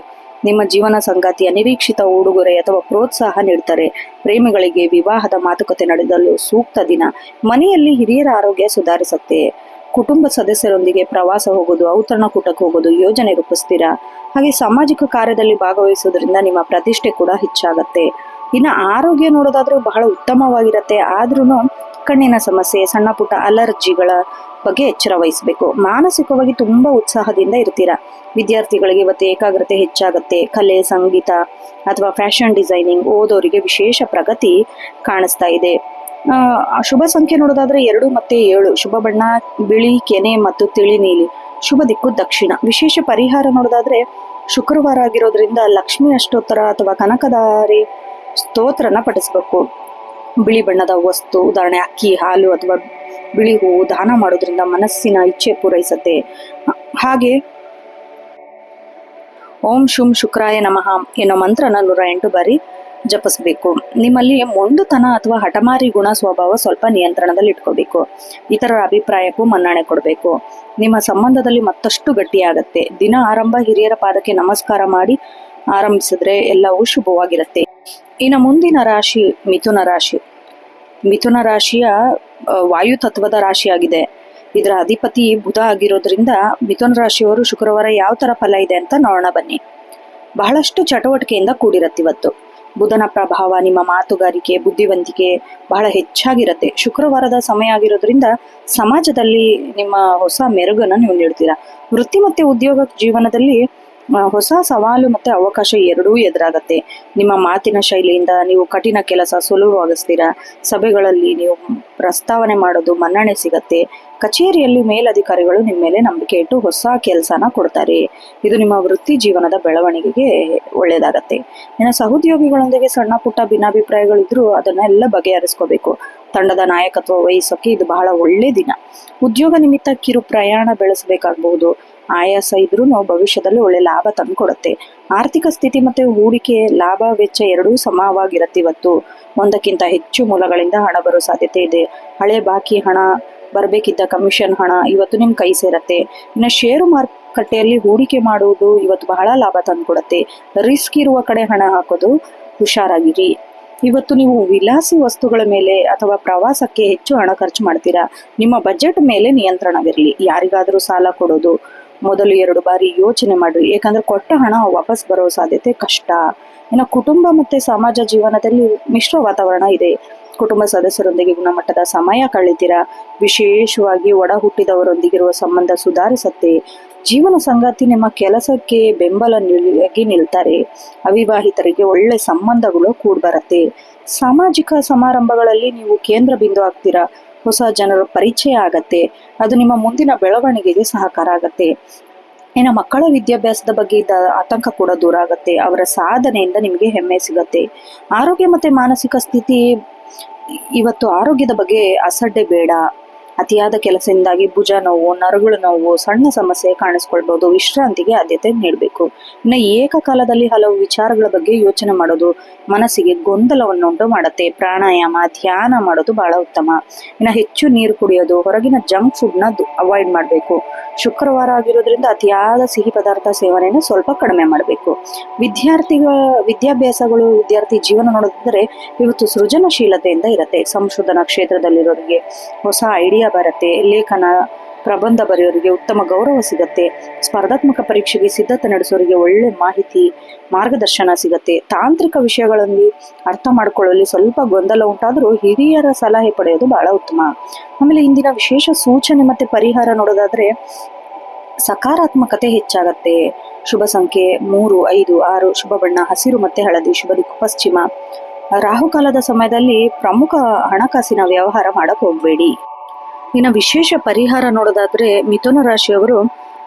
ನಿಮ್ಮ ಜೀವನ ಸಂಗಾತಿ ಅನಿರೀಕ್ಷಿತ ಉಡುಗೊರೆ ಅಥವಾ ಪ್ರೋತ್ಸಾಹ ನೀಡ್ತಾರೆ. ಪ್ರೇಮಿಗಳಿಗೆ ವಿವಾಹದ ಮಾತುಕತೆ ನಡೆಸಲು ಸೂಕ್ತ ದಿನ. ಮನೆಯಲ್ಲಿ ಹಿರಿಯರ ಆರೋಗ್ಯ ಸುಧಾರಿಸುತ್ತೆ. ಕುಟುಂಬ ಸದಸ್ಯರೊಂದಿಗೆ ಪ್ರವಾಸ ಹೋಗೋದು, ಔತಣಕೂಟಕ್ಕೆ ಹೋಗೋದು ಯೋಜನೆ ರೂಪಿಸ್ತೀರಾ. ಹಾಗೆ ಸಾಮಾಜಿಕ ಕಾರ್ಯದಲ್ಲಿ ಭಾಗವಹಿಸೋದ್ರಿಂದ ನಿಮ್ಮ ಪ್ರತಿಷ್ಠೆ ಕೂಡ ಹೆಚ್ಚಾಗತ್ತೆ. ಇನ್ನು ಆರೋಗ್ಯ ನೋಡೋದಾದ್ರೂ ಬಹಳ ಉತ್ತಮವಾಗಿರತ್ತೆ. ಆದ್ರೂ ಕಣ್ಣಿನ ಸಮಸ್ಯೆ, ಸಣ್ಣ ಪುಟ್ಟ ಅಲರ್ಜಿಗಳ ಬಗ್ಗೆ ಎಚ್ಚರ ವಹಿಸಬೇಕು. ಮಾನಸಿಕವಾಗಿ ತುಂಬಾ ಉತ್ಸಾಹದಿಂದ ಇರ್ತೀರಾ. ವಿದ್ಯಾರ್ಥಿಗಳಿಗೆ ಇವತ್ತು ಏಕಾಗ್ರತೆ ಹೆಚ್ಚಾಗತ್ತೆ. ಕಲೆ, ಸಂಗೀತ ಅಥವಾ ಫ್ಯಾಷನ್ ಡಿಸೈನಿಂಗ್ ಓದೋರಿಗೆ ವಿಶೇಷ ಪ್ರಗತಿ ಕಾಣಿಸ್ತಾ ಇದೆ. ಶುಭ ಸಂಖ್ಯೆ ನೋಡೋದಾದ್ರೆ 2 ಮತ್ತೆ 7, ಶುಭ ಬಣ್ಣ ಬಿಳಿ, ಕೆನೆ ಮತ್ತು ತಿಳಿ ನೀಲಿ. ಶುಭ ದಿಕ್ಕು ದಕ್ಷಿಣ. ವಿಶೇಷ ಪರಿಹಾರ ನೋಡೋದಾದ್ರೆ, ಶುಕ್ರವಾರ ಆಗಿರೋದ್ರಿಂದ ಲಕ್ಷ್ಮಿ ಅಷ್ಟೋತ್ತರ ಅಥವಾ ಕನಕದಾರಿ ಸ್ತೋತ್ರನ ಪಠಿಸ್ಬೇಕು. ಬಿಳಿ ಬಣ್ಣದ ವಸ್ತು, ಉದಾಹರಣೆ ಅಕ್ಕಿ, ಹಾಲು ಅಥವಾ ಬಿಳಿ ಹೂವು ದಾನ ಮಾಡೋದ್ರಿಂದ ಮನಸ್ಸಿನ ಇಚ್ಛೆ ಪೂರೈಸತ್ತೆ. ಹಾಗೆ ಓಂ ಶುಂ ಶುಕ್ರಾಯ ನಮಃ ಎನ್ನೋ ಮಂತ್ರನ 108 ಬಾರಿ ಜಪಿಸ್ಬೇಕು. ನಿಮ್ಮಲ್ಲಿ ಮೊಂಡುತನ ಅಥವಾ ಹಠಮಾರಿ ಗುಣ ಸ್ವಭಾವ ಸ್ವಲ್ಪ ನಿಯಂತ್ರಣದಲ್ಲಿ ಇಟ್ಕೋಬೇಕು. ಇತರರ ಅಭಿಪ್ರಾಯಕ್ಕೂ ಮನ್ನಣೆ ಕೊಡಬೇಕು. ನಿಮ್ಮ ಸಂಬಂಧದಲ್ಲಿ ಮತ್ತಷ್ಟು ಗಟ್ಟಿಯಾಗತ್ತೆ. ದಿನ ಆರಂಭ ಹಿರಿಯರ ಪಾದಕ್ಕೆ ನಮಸ್ಕಾರ ಮಾಡಿ ಆರಂಭಿಸಿದ್ರೆ ಎಲ್ಲವೂ ಶುಭವಾಗಿರುತ್ತೆ. ಇನ್ನು ಮುಂದಿನ ರಾಶಿ ಮಿಥುನ ರಾಶಿ. ಮಿಥುನ ರಾಶಿಯ ವಾಯು ತತ್ವದ ರಾಶಿಯಾಗಿದೆ. ಇದರ ಅಧಿಪತಿ ಬುಧ ಆಗಿರೋದ್ರಿಂದ ಮಿಥುನ ರಾಶಿಯವರು ಶುಕ್ರವಾರ ಯಾವ ತರ ಫಲ ಇದೆ ಅಂತ ನೋಡೋಣ ಬನ್ನಿ. ಬಹಳಷ್ಟು ಚಟುವಟಿಕೆಯಿಂದ ಕೂಡಿರತ್ತೆ ಇವತ್ತು. ಬುಧನ ಪ್ರಭಾವ ನಿಮ್ಮ ಮಾತುಗಾರಿಕೆ, ಬುದ್ಧಿವಂತಿಕೆ ಬಹಳ ಹೆಚ್ಚಾಗಿರುತ್ತೆ. ಶುಕ್ರವಾರದ ಸಮಯ ಆಗಿರೋದ್ರಿಂದ ಸಮಾಜದಲ್ಲಿ ನಿಮ್ಮ ಹೊಸ ಮೆರುಗನ್ನು ನೀವು ನೀಡ್ತೀರಾ. ವೃತ್ತಿ ಮತ್ತೆ ಉದ್ಯೋಗ ಜೀವನದಲ್ಲಿ ಹೊಸ ಸವಾಲು ಮತ್ತೆ ಅವಕಾಶ ಎರಡೂ ಎದುರಾಗತ್ತೆ. ನಿಮ್ಮ ಮಾತಿನ ಶೈಲಿಯಿಂದ ನೀವು ಕಠಿಣ ಕೆಲಸ ಸುಲಭವಾಗಿಸ್ತೀರಾ. ಸಭೆಗಳಲ್ಲಿ ನೀವು ಪ್ರಸ್ತಾವನೆ ಮಾಡೋದು ಮನ್ನಣೆ ಸಿಗತ್ತೆ. ಕಚೇರಿಯಲ್ಲಿ ಮೇಲಧಿಕಾರಿಗಳು ನಿಮ್ಮ ಮೇಲೆ ನಂಬಿಕೆ ಇಟ್ಟು ಹೊಸ ಕೆಲಸನ ಕೊಡ್ತಾರೆ. ಇದು ನಿಮ್ಮ ವೃತ್ತಿ ಜೀವನದ ಬೆಳವಣಿಗೆಗೆ ಒಳ್ಳೇದಾಗತ್ತೆ. ಇನ್ನು ಸಹೋದ್ಯೋಗಿಗಳೊಂದಿಗೆ ಸಣ್ಣ ಪುಟ್ಟ ಭಿನ್ನಾಭಿಪ್ರಾಯಗಳಿದ್ರು ಅದನ್ನೆಲ್ಲ ಬಗೆಹರಿಸ್ಕೋಬೇಕು. ತಂಡದ ನಾಯಕತ್ವ ವಹಿಸೋಕೆ ಇದು ಬಹಳ ಒಳ್ಳೆ ದಿನ. ಉದ್ಯೋಗ ನಿಮಿತ್ತ ಕಿರು ಪ್ರಯಾಣ ಬೆಳೆಸಬೇಕಾಗಬಹುದು. ಆಯಾಸ ಇದ್ರೂ ಭವಿಷ್ಯದಲ್ಲಿ ಒಳ್ಳೆ ಲಾಭ ತಂದುಕೊಡುತ್ತೆ. ಆರ್ಥಿಕ ಸ್ಥಿತಿ ಮತ್ತೆ ಹೂಡಿಕೆ ಲಾಭ ವೆಚ್ಚ ಎರಡೂ ಸಮವಾಗಿರುತ್ತೆ. ಇವತ್ತು ಒಂದಕ್ಕಿಂತ ಹೆಚ್ಚು ಮೂಲಗಳಿಂದ ಹಣ ಬರೋ ಸಾಧ್ಯತೆ ಇದೆ. ಹಳೆ ಬಾಕಿ ಹಣ, ಬರಬೇಕಿದ್ದ ಕಮಿಷನ್ ಹಣ ಇವತ್ತು ನಿಮ್ ಕೈ ಸೇರತ್ತೆ. ಇನ್ನು ಷೇರು ಮಾರುಕಟ್ಟೆಯಲ್ಲಿ ಹೂಡಿಕೆ ಮಾಡುವುದು ಇವತ್ತು ಬಹಳ ಲಾಭ ತಂದುಕೊಡುತ್ತೆ. ರಿಸ್ಕ್ ಇರುವ ಕಡೆ ಹಣ ಹಾಕೋದು ಹುಷಾರಾಗಿರಿ. ಇವತ್ತು ನೀವು ವಿಲಾಸಿ ವಸ್ತುಗಳ ಮೇಲೆ ಅಥವಾ ಪ್ರವಾಸಕ್ಕೆ ಹೆಚ್ಚು ಹಣ ಖರ್ಚು ಮಾಡ್ತೀರಾ. ನಿಮ್ಮ ಬಜೆಟ್ ಮೇಲೆ ನಿಯಂತ್ರಣವಿರಲಿ. ಯಾರಿಗಾದರೂ ಸಾಲ ಕೊಡೋದು ಮೊದಲು 2 ಬಾರಿ ಯೋಚನೆ ಮಾಡ್ರಿ, ಯಾಕಂದ್ರೆ ಕೊಟ್ಟ ಹಣ ವಾಪಸ್ ಬರೋ ಸಾಧ್ಯತೆ ಕಷ್ಟ. ಇನ್ನು ಕುಟುಂಬ ಮತ್ತೆ ಸಮಾಜ ಜೀವನದಲ್ಲಿ ಮಿಶ್ರ ವಾತಾವರಣ ಇದೆ. ಕುಟುಂಬ ಸದಸ್ಯರೊಂದಿಗೆ ಗುಣಮಟ್ಟದ ಸಮಯ ಕಳೀತೀರಾ. ವಿಶೇಷವಾಗಿ ಒಡ ಹುಟ್ಟಿದವರೊಂದಿಗಿರುವ ಸಂಬಂಧ ಸುಧಾರಿಸತ್ತೆ. ಜೀವನ ಸಂಗಾತಿ ನಿಮ್ಮ ಕೆಲಸಕ್ಕೆ ಬೆಂಬಲ ನಿಲ್ತಾರೆ. ಅವಿವಾಹಿತರಿಗೆ ಒಳ್ಳೆ ಸಂಬಂಧಗಳು ಕೂಡ್ಬರತ್ತೆ. ಸಾಮಾಜಿಕ ಸಮಾರಂಭಗಳಲ್ಲಿ ನೀವು ಕೇಂದ್ರ ಬಿಂದು ಆಗ್ತೀರಾ. ಹೊಸ ಜನರ ಪರಿಚಯ ಆಗತ್ತೆ. ಅದು ನಿಮ್ಮ ಮುಂದಿನ ಬೆಳವಣಿಗೆಗೆ ಸಹಕಾರ ಆಗತ್ತೆ. ಇನ್ನು ಮಕ್ಕಳ ವಿದ್ಯಾಭ್ಯಾಸದ ಬಗ್ಗೆ ಇದ್ದ ಆತಂಕ ಕೂಡ ದೂರ ಆಗತ್ತೆ. ಅವರ ಸಾಧನೆಯಿಂದ ನಿಮಗೆ ಹೆಮ್ಮೆ ಸಿಗತ್ತೆ. ಆರೋಗ್ಯ ಮತ್ತೆ ಮಾನಸಿಕ ಸ್ಥಿತಿ ಇವತ್ತು ಆರೋಗ್ಯದ ಬಗ್ಗೆ ಅಸಡ್ಡೆ ಬೇಡ. ಅತಿಯಾದ ಕೆಲಸದಿಂದಾಗಿ ಭುಜ ನೋವು, ನರಗಳ ನೋವು, ಸಣ್ಣ ಸಮಸ್ಯೆ ಕಾಣಿಸ್ಕೊಳ್ಬಹುದು. ವಿಶ್ರಾಂತಿಗೆ ಆದ್ಯತೆ ನೀಡಬೇಕು. ಇನ್ನು ಏಕಕಾಲದಲ್ಲಿ ಹಲವು ವಿಚಾರಗಳ ಬಗ್ಗೆ ಯೋಚನೆ ಮಾಡೋದು ಮನಸ್ಸಿಗೆ ಗೊಂದಲವನ್ನುಂಟು ಮಾಡುತ್ತೆ. ಪ್ರಾಣಾಯಾಮ, ಧ್ಯಾನ ಮಾಡೋದು ಬಹಳ ಉತ್ತಮ. ಇನ್ನು ಹೆಚ್ಚು ನೀರು ಕುಡಿಯೋದು, ಹೊರಗಿನ ಜಂಕ್ ಫುಡ್ನ ಅವಾಯ್ಡ್ ಮಾಡಬೇಕು. ಶುಕ್ರವಾರ ಆಗಿರೋದ್ರಿಂದ ಅತಿಯಾದ ಸಿಹಿ ಪದಾರ್ಥ ಸೇವನೆಯನ್ನು ಸ್ವಲ್ಪ ಕಡಿಮೆ ಮಾಡಬೇಕು. ವಿದ್ಯಾರ್ಥಿ ಜೀವನ ನೋಡಿದ್ರೆ ಇವತ್ತು ಸೃಜನಶೀಲತೆಯಿಂದ ಇರುತ್ತೆ. ಸಂಶೋಧನಾ ಕ್ಷೇತ್ರದಲ್ಲಿರೋರಿಗೆ ಹೊಸ ಐಡಿಯಾ ಬರುತ್ತೆ. ಲೇಖನ, ಪ್ರಬಂಧ ಬರೆಯೋರಿಗೆ ಉತ್ತಮ ಗೌರವ ಸಿಗತ್ತೆ. ಸ್ಪರ್ಧಾತ್ಮಕ ಪರೀಕ್ಷೆಗೆ ಸಿದ್ಧತೆ ನಡೆಸೋರಿಗೆ ಒಳ್ಳೆ ಮಾಹಿತಿ, ಮಾರ್ಗದರ್ಶನ ಸಿಗತ್ತೆ. ತಾಂತ್ರಿಕ ವಿಷಯಗಳಲ್ಲಿ ಅರ್ಥ ಮಾಡ್ಕೊಳ್ಳಲು ಸ್ವಲ್ಪ ಗೊಂದಲ ಉಂಟಾದ್ರೂ ಹಿರಿಯರ ಸಲಹೆ ಪಡೆಯೋದು ಬಹಳ ಉತ್ತಮ. ಆಮೇಲೆ ಇಂದಿನ ವಿಶೇಷ ಸೂಚನೆ ಮತ್ತೆ ಪರಿಹಾರ ನೋಡೋದಾದ್ರೆ ಸಕಾರಾತ್ಮಕತೆ ಹೆಚ್ಚಾಗತ್ತೆ. ಶುಭ ಸಂಖ್ಯೆ 3, 5, 6. ಶುಭ ಬಣ್ಣ ಹಸಿರು ಮತ್ತೆ ಹಳದಿ. ಶುಭ ದಿಕ್ಕು ಪಶ್ಚಿಮ. ರಾಹುಕಾಲದ ಸಮಯದಲ್ಲಿ ಪ್ರಮುಖ ಹಣಕಾಸಿನ ವ್ಯವಹಾರ ಮಾಡಕ್ ಹೋಗ್ಬೇಡಿ. ಇನ್ನು ವಿಶೇಷ ಪರಿಹಾರ ನೋಡೋದಾದ್ರೆ ಮಿಥುನ ರಾಶಿಯವರು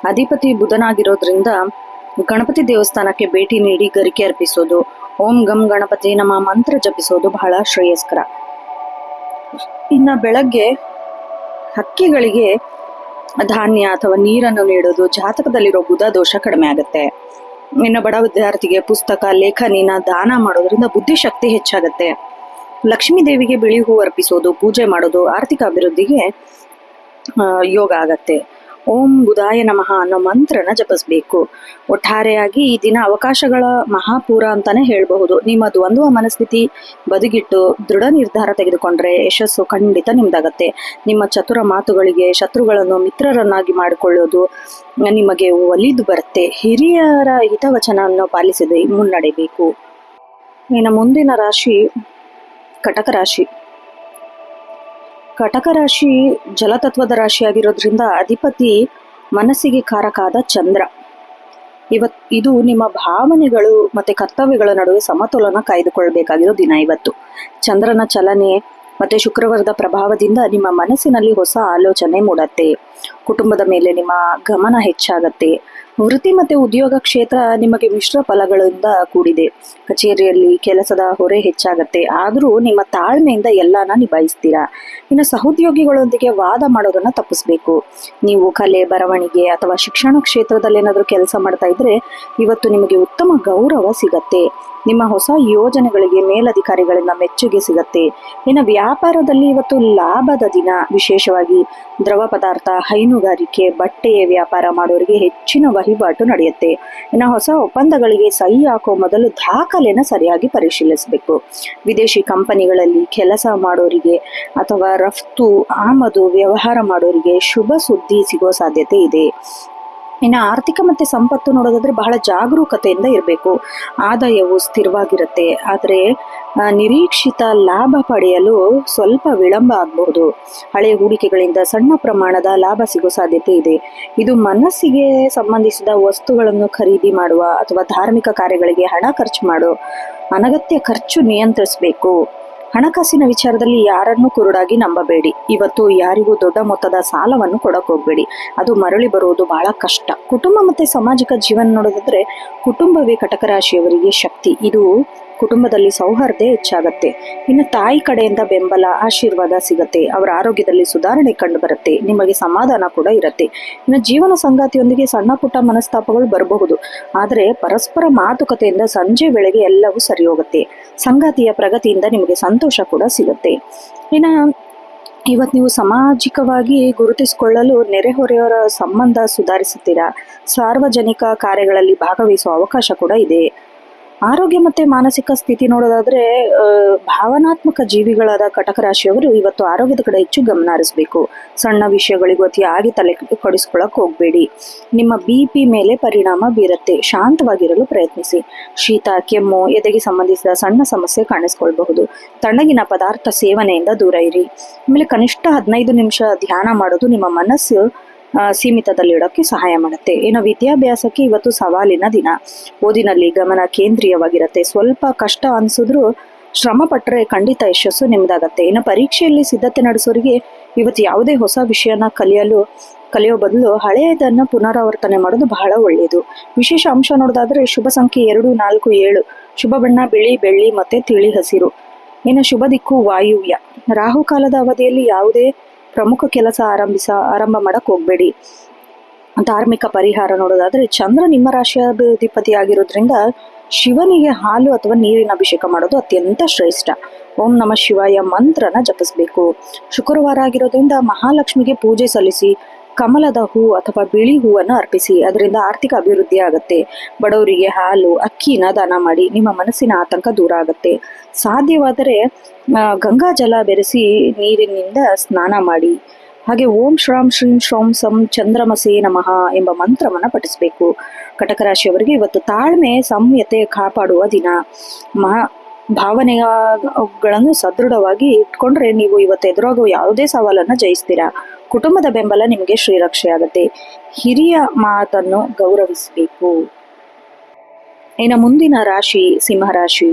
ಅಧಿಪತಿ ಬುಧನಾಗಿರೋದ್ರಿಂದ ಗಣಪತಿ ದೇವಸ್ಥಾನಕ್ಕೆ ಭೇಟಿ ನೀಡಿ ಗರಿಕೆ ಅರ್ಪಿಸೋದು, ಓಂ ಗಂ ಗಣಪತಿ ನಮ ಮಂತ್ರ ಜಪಿಸೋದು ಬಹಳ ಶ್ರೇಯಸ್ಕರ. ಇನ್ನು ಬೆಳಗ್ಗೆ ಹಕ್ಕಿಗಳಿಗೆ ಧಾನ್ಯ ಅಥವಾ ನೀರನ್ನು ನೀಡೋದು ಜಾತಕದಲ್ಲಿರೋ ಬುಧ ದೋಷ ಕಡಿಮೆ ಆಗುತ್ತೆ. ಇನ್ನು ಬಡ ವಿದ್ಯಾರ್ಥಿಗೆ ಪುಸ್ತಕ, ಲೇಖನಿನ ದಾನ ಮಾಡೋದ್ರಿಂದ ಬುದ್ಧಿಶಕ್ತಿ ಹೆಚ್ಚಾಗತ್ತೆ. ಲಕ್ಷ್ಮೀ ದೇವಿಗೆ ಬಿಳಿ ಹೂ ಅರ್ಪಿಸೋದು, ಪೂಜೆ ಮಾಡೋದು ಆರ್ಥಿಕ ಅಭಿವೃದ್ಧಿಗೆ ಯೋಗ ಆಗತ್ತೆ. ಓಂ ಬುಧಾಯ ನಮಃ ಅನ್ನೋ ಮಂತ್ರನ ಜಪಿಸ್ಬೇಕು. ಒಟ್ಟಾರೆಯಾಗಿ ಈ ದಿನ ಅವಕಾಶಗಳ ಮಹಾಪೂರ ಅಂತಾನೆ ಹೇಳಬಹುದು. ನಿಮ್ಮ ದ್ವಂದ್ವ ಮನಸ್ಥಿತಿ ಬದಿಗಿಟ್ಟು ದೃಢ ನಿರ್ಧಾರ ತೆಗೆದುಕೊಂಡ್ರೆ ಯಶಸ್ಸು ಖಂಡಿತ ನಿಮ್ದಾಗತ್ತೆ. ನಿಮ್ಮ ಚತುರ ಮಾತುಗಳಿಗೆ ಶತ್ರುಗಳನ್ನು ಮಿತ್ರರನ್ನಾಗಿ ಮಾಡಿಕೊಳ್ಳೋದು ನಿಮಗೆ ಒಲಿದು ಬರುತ್ತೆ. ಹಿರಿಯರ ಹಿತವಚನವನ್ನು ಪಾಲಿಸದೆ ಮುನ್ನಡೆಯಬೇಕು. ಇನ್ನು ಮುಂದಿನ ರಾಶಿ ಕಟಕ ರಾಶಿ. ಕಟಕ ರಾಶಿ ಜಲತತ್ವದ ರಾಶಿಯಾಗಿರೋದ್ರಿಂದ ಅಧಿಪತಿ ಮನಸ್ಸಿಗೆ ಕಾರಕಾದ ಚಂದ್ರ. ಇದು ನಿಮ್ಮ ಭಾವನೆಗಳು ಮತ್ತೆ ಕರ್ತವ್ಯಗಳ ನಡುವೆ ಸಮತೋಲನ ಕಾಯ್ದುಕೊಳ್ಬೇಕಾಗಿರೋ ದಿನ ಇವತ್ತು. ಚಂದ್ರನ ಚಲನೆ ಮತ್ತೆ ಶುಕ್ರವಾರದ ಪ್ರಭಾವದಿಂದ ನಿಮ್ಮ ಮನಸ್ಸಿನಲ್ಲಿ ಹೊಸ ಆಲೋಚನೆ ಮೂಡತ್ತೆ. ಕುಟುಂಬದ ಮೇಲೆ ನಿಮ್ಮ ಗಮನ ಹೆಚ್ಚಾಗತ್ತೆ. ವೃತ್ತಿ ಮತ್ತೆ ಉದ್ಯೋಗ ಕ್ಷೇತ್ರ ನಿಮಗೆ ಮಿಶ್ರ ಫಲಗಳಿಂದ ಕೂಡಿದೆ. ಕಚೇರಿಯಲ್ಲಿ ಕೆಲಸದ ಹೊರೆ ಹೆಚ್ಚಾಗತ್ತೆ. ಆದರೂ ನಿಮ್ಮ ತಾಳ್ಮೆಯಿಂದ ಎಲ್ಲಾನ ನಿಭಾಯಿಸ್ತೀರಾ. ಇನ್ನು ಸಹೋದ್ಯೋಗಿಗಳೊಂದಿಗೆ ವಾದ ಮಾಡೋದನ್ನ ತಪ್ಪಿಸ್ಬೇಕು. ನೀವು ಕಲೆ, ಬರವಣಿಗೆ ಅಥವಾ ಶಿಕ್ಷಣ ಕ್ಷೇತ್ರದಲ್ಲಿ ಏನಾದರೂ ಕೆಲಸ ಮಾಡ್ತಾ ಇದ್ರೆ ಇವತ್ತು ನಿಮಗೆ ಉತ್ತಮ ಗೌರವ ಸಿಗತ್ತೆ. ನಿಮ್ಮ ಹೊಸ ಯೋಜನೆಗಳಿಗೆ ಮೇಲಧಿಕಾರಿಗಳಿಂದ ಮೆಚ್ಚುಗೆ ಸಿಗತ್ತೆ. ಇನ್ನು ವ್ಯಾಪಾರದಲ್ಲಿ ಇವತ್ತು ಲಾಭದ ದಿನ. ವಿಶೇಷವಾಗಿ ದ್ರವ ಪದಾರ್ಥ, ಹೈನುಗಾರಿಕೆ, ಬಟ್ಟೆಯ ವ್ಯಾಪಾರ ಮಾಡೋರಿಗೆ ಹೆಚ್ಚಿನ ವಹಿವಾಟು ನಡೆಯುತ್ತೆ. ಇನ್ನು ಹೊಸ ಒಪ್ಪಂದಗಳಿಗೆ ಸಹಿ ಹಾಕೋ ಮೊದಲು ದಾಖಲೆನ ಸರಿಯಾಗಿ ಪರಿಶೀಲಿಸಬೇಕು. ವಿದೇಶಿ ಕಂಪನಿಗಳಲ್ಲಿ ಕೆಲಸ ಮಾಡೋರಿಗೆ ಅಥವಾ ರಫ್ತು ಆಮದು ವ್ಯವಹಾರ ಮಾಡೋರಿಗೆ ಶುಭ ಸುದ್ದಿ ಸಿಗೋ ಸಾಧ್ಯತೆ ಇದೆ. ಇನ್ನು ಆರ್ಥಿಕ ಮತ್ತೆ ಸಂಪತ್ತು ನೋಡೋದಾದ್ರೆ ಬಹಳ ಜಾಗರೂಕತೆಯಿಂದ ಇರಬೇಕು. ಆದಾಯವು ಸ್ಥಿರವಾಗಿರುತ್ತೆ, ಆದರೆ ನಿರೀಕ್ಷಿತ ಲಾಭ ಪಡೆಯಲು ಸ್ವಲ್ಪ ವಿಳಂಬ ಆಗಬಹುದು. ಹಳೆಯ ಹೂಡಿಕೆಗಳಿಂದ ಸಣ್ಣ ಪ್ರಮಾಣದ ಲಾಭ ಸಿಗೋ ಸಾಧ್ಯತೆ ಇದೆ. ಇದು ಮನಸ್ಸಿಗೆ ಸಂಬಂಧಿಸಿದ ವಸ್ತುಗಳನ್ನು ಖರೀದಿ ಮಾಡುವ ಅಥವಾ ಧಾರ್ಮಿಕ ಕಾರ್ಯಗಳಿಗೆ ಹಣ ಖರ್ಚು ಮಾಡೋ ಅನಗತ್ಯ ಖರ್ಚು ನಿಯಂತ್ರಿಸಬೇಕು. ಹಣಕಾಸಿನ ವಿಚಾರದಲ್ಲಿ ಯಾರನ್ನೂ ಕುರುಡಾಗಿ ನಂಬಬೇಡಿ. ಇವತ್ತು ಯಾರಿಗೂ ದೊಡ್ಡ ಮೊತ್ತದ ಸಾಲವನ್ನು ಕೊಡಕ್ ಹೋಗ್ಬೇಡಿ, ಅದು ಮರಳಿ ಬರುವುದು ಬಹಳ ಕಷ್ಟ. ಕುಟುಂಬ ಮತ್ತೆ ಸಾಮಾಜಿಕ ಜೀವನ ನೋಡೋದಾದ್ರೆ ಕುಟುಂಬವೇ ಕಟಕ ರಾಶಿಯವರಿಗೆ ಶಕ್ತಿ. ಇದು ಕುಟುಂಬದಲ್ಲಿ ಸೌಹಾರ್ದ ಹೆಚ್ಚಾಗತ್ತೆ. ಇನ್ನು ತಾಯಿ ಕಡೆಯಿಂದ ಬೆಂಬಲ, ಆಶೀರ್ವಾದ ಸಿಗತ್ತೆ. ಅವರ ಆರೋಗ್ಯದಲ್ಲಿ ಸುಧಾರಣೆ ಕಂಡು ಬರುತ್ತೆ. ನಿಮಗೆ ಸಮಾಧಾನ ಕೂಡ ಇರುತ್ತೆ. ಇನ್ನು ಜೀವನ ಸಂಗಾತಿಯೊಂದಿಗೆ ಸಣ್ಣ ಪುಟ್ಟ ಮನಸ್ತಾಪಗಳು ಬರಬಹುದು, ಆದರೆ ಪರಸ್ಪರ ಮಾತುಕತೆಯಿಂದ ಸಂಜೆ ವೇಳೆಗೆ ಎಲ್ಲವೂ ಸರಿ ಹೋಗುತ್ತೆ. ಸಂಗಾತಿಯ ಪ್ರಗತಿಯಿಂದ ನಿಮಗೆ ಸಂತೋಷ ಕೂಡ ಸಿಗುತ್ತೆ. ಇನ್ನು ಇವತ್ತು ನೀವು ಸಾಮಾಜಿಕವಾಗಿ ಗುರುತಿಸಿಕೊಳ್ಳಲು ನೆರೆಹೊರೆಯವರ ಸಂಬಂಧ ಸುಧಾರಿಸುತ್ತೀರಾ. ಸಾರ್ವಜನಿಕ ಕಾರ್ಯಗಳಲ್ಲಿ ಭಾಗವಹಿಸುವ ಅವಕಾಶ ಕೂಡ ಇದೆ. ಆರೋಗ್ಯ ಮತ್ತೆ ಮಾನಸಿಕ ಸ್ಥಿತಿ ನೋಡೋದಾದ್ರೆ ಭಾವನಾತ್ಮಕ ಜೀವಿಗಳಾದ ಕಟಕ ರಾಶಿಯವರು ಇವತ್ತು ಆರೋಗ್ಯದ ಕಡೆ ಹೆಚ್ಚು ಗಮನ ಹರಿಸಬೇಕು. ಸಣ್ಣ ವಿಷಯಗಳಿಗೂ ಅತಿಯಾಗಿ ತಲೆ ಕೊಡಿಸ್ಕೊಳಕ್ ಹೋಗ್ಬೇಡಿ. ನಿಮ್ಮ BP ಮೇಲೆ ಪರಿಣಾಮ ಬೀರುತ್ತೆ. ಶಾಂತವಾಗಿರಲು ಪ್ರಯತ್ನಿಸಿ. ಶೀತ, ಕೆಮ್ಮು, ಎದೆಗೆ ಸಂಬಂಧಿಸಿದ ಸಣ್ಣ ಸಮಸ್ಯೆ ಕಾಣಿಸ್ಕೊಳ್ಬಹುದು. ತಣ್ಣಗಿನ ಪದಾರ್ಥ ಸೇವನೆಯಿಂದ ದೂರ ಇರಿ. ಆಮೇಲೆ ಕನಿಷ್ಠ 15 ನಿಮಿಷ ಧ್ಯಾನ ಮಾಡೋದು ನಿಮ್ಮ ಮನಸ್ಸು ಸೀಮಿತದಲ್ಲಿಡೋಕ್ಕೆ ಸಹಾಯ ಮಾಡುತ್ತೆ. ಇನ್ನು ವಿದ್ಯಾಭ್ಯಾಸಕ್ಕೆ ಇವತ್ತು ಸವಾಲಿನ ದಿನ. ಓದಿನಲ್ಲಿ ಗಮನ ಕೇಂದ್ರೀಯವಾಗಿರುತ್ತೆ. ಸ್ವಲ್ಪ ಕಷ್ಟ ಅನ್ಸಿದ್ರು ಶ್ರಮ ಪಟ್ಟರೆ ಖಂಡಿತ ಯಶಸ್ಸು ನಿಮ್ದಾಗತ್ತೆ. ಇನ್ನು ಪರೀಕ್ಷೆಯಲ್ಲಿ ಸಿದ್ಧತೆ ನಡೆಸೋರಿಗೆ ಇವತ್ತು ಯಾವುದೇ ಹೊಸ ವಿಷಯನ ಕಲಿಯೋ ಬದಲು ಹಳೆಯದನ್ನ ಪುನರಾವರ್ತನೆ ಮಾಡೋದು ಬಹಳ ಒಳ್ಳೆಯದು. ವಿಶೇಷ ಅಂಶ ನೋಡೋದಾದ್ರೆ ಶುಭ ಸಂಖ್ಯೆ 2, 4, 7. ಶುಭ ಬಣ್ಣ ಬಿಳಿ, ಬೆಳ್ಳಿ ಮತ್ತೆ ತಿಳಿ ಹಸಿರು. ಇನ್ನು ಶುಭ ದಿಕ್ಕು ವಾಯುವ್ಯ. ರಾಹುಕಾಲದ ಅವಧಿಯಲ್ಲಿ ಯಾವುದೇ ಪ್ರಮುಖ ಕೆಲಸ ಆರಂಭ ಮಾಡಕ್ ಹೋಗ್ಬೇಡಿ. ಧಾರ್ಮಿಕ ಪರಿಹಾರ ನೋಡೋದಾದ್ರೆ ಚಂದ್ರ ನಿಮ್ಮ ರಾಶಿಯ ಅಧಿಪತಿ ಆಗಿರೋದ್ರಿಂದ ಶಿವನಿಗೆ ಹಾಲು ಅಥವಾ ನೀರಿನ ಅಭಿಷೇಕ ಮಾಡೋದು ಅತ್ಯಂತ ಶ್ರೇಷ್ಠ. ಓಂ ನಮಃ ಶಿವಾಯ ಮಂತ್ರನ ಜಪಿಸಬೇಕು. ಶುಕ್ರವಾರ ಆಗಿರೋದ್ರಿಂದ ಮಹಾಲಕ್ಷ್ಮಿಗೆ ಪೂಜೆ ಸಲ್ಲಿಸಿ ಕಮಲದ ಹೂ ಅಥವಾ ಬಿಳಿ ಹೂವನ್ನು ಅರ್ಪಿಸಿ. ಅದರಿಂದ ಆರ್ಥಿಕ ಅಭಿವೃದ್ಧಿ ಆಗುತ್ತೆ. ಬಡವರಿಗೆ ಹಾಲು, ಅಕ್ಕಿನ ದಾನ ಮಾಡಿ. ನಿಮ್ಮ ಮನಸ್ಸಿನ ಆತಂಕ ದೂರ ಆಗುತ್ತೆ. ಸಾಧ್ಯವಾದರೆ ಗಂಗಾ ಜಲ ಬೆರೆಸಿ ನೀರಿನಿಂದ ಸ್ನಾನ ಮಾಡಿ. ಹಾಗೆ ಓಂ ಶ್ರಾಂ ಶ್ರೀಂ ಶ್ರೌಂ ಸಂ ಚಂದ್ರಮಸೇ ನಮಃ ಎಂಬ ಮಂತ್ರವನ್ನು ಪಠಿಸಬೇಕು. ಕಟಕ ರಾಶಿಯವರಿಗೆ ಇವತ್ತು ತಾಳ್ಮೆ, ಸಂಯತೆ ಕಾಪಾಡುವ ದಿನ. ಭಾವನೆಗಳನ್ನು ಸದೃಢವಾಗಿ ಇಟ್ಕೊಂಡ್ರೆ ನೀವು ಇವತ್ತು ಎದುರಾಗುವ ಯಾವುದೇ ಸವಾಲನ್ನು ಜಯಿಸ್ತೀರಾ. ಕುಟುಂಬದ ಬೆಂಬಲ ನಿಮಗೆ ಶ್ರೀರಕ್ಷೆ ಆಗುತ್ತೆ. ಹಿರಿಯ ಮಾತನ್ನು ಗೌರವಿಸಬೇಕು. ಇನ್ನು ಮುಂದಿನ ರಾಶಿ ಸಿಂಹರಾಶಿ.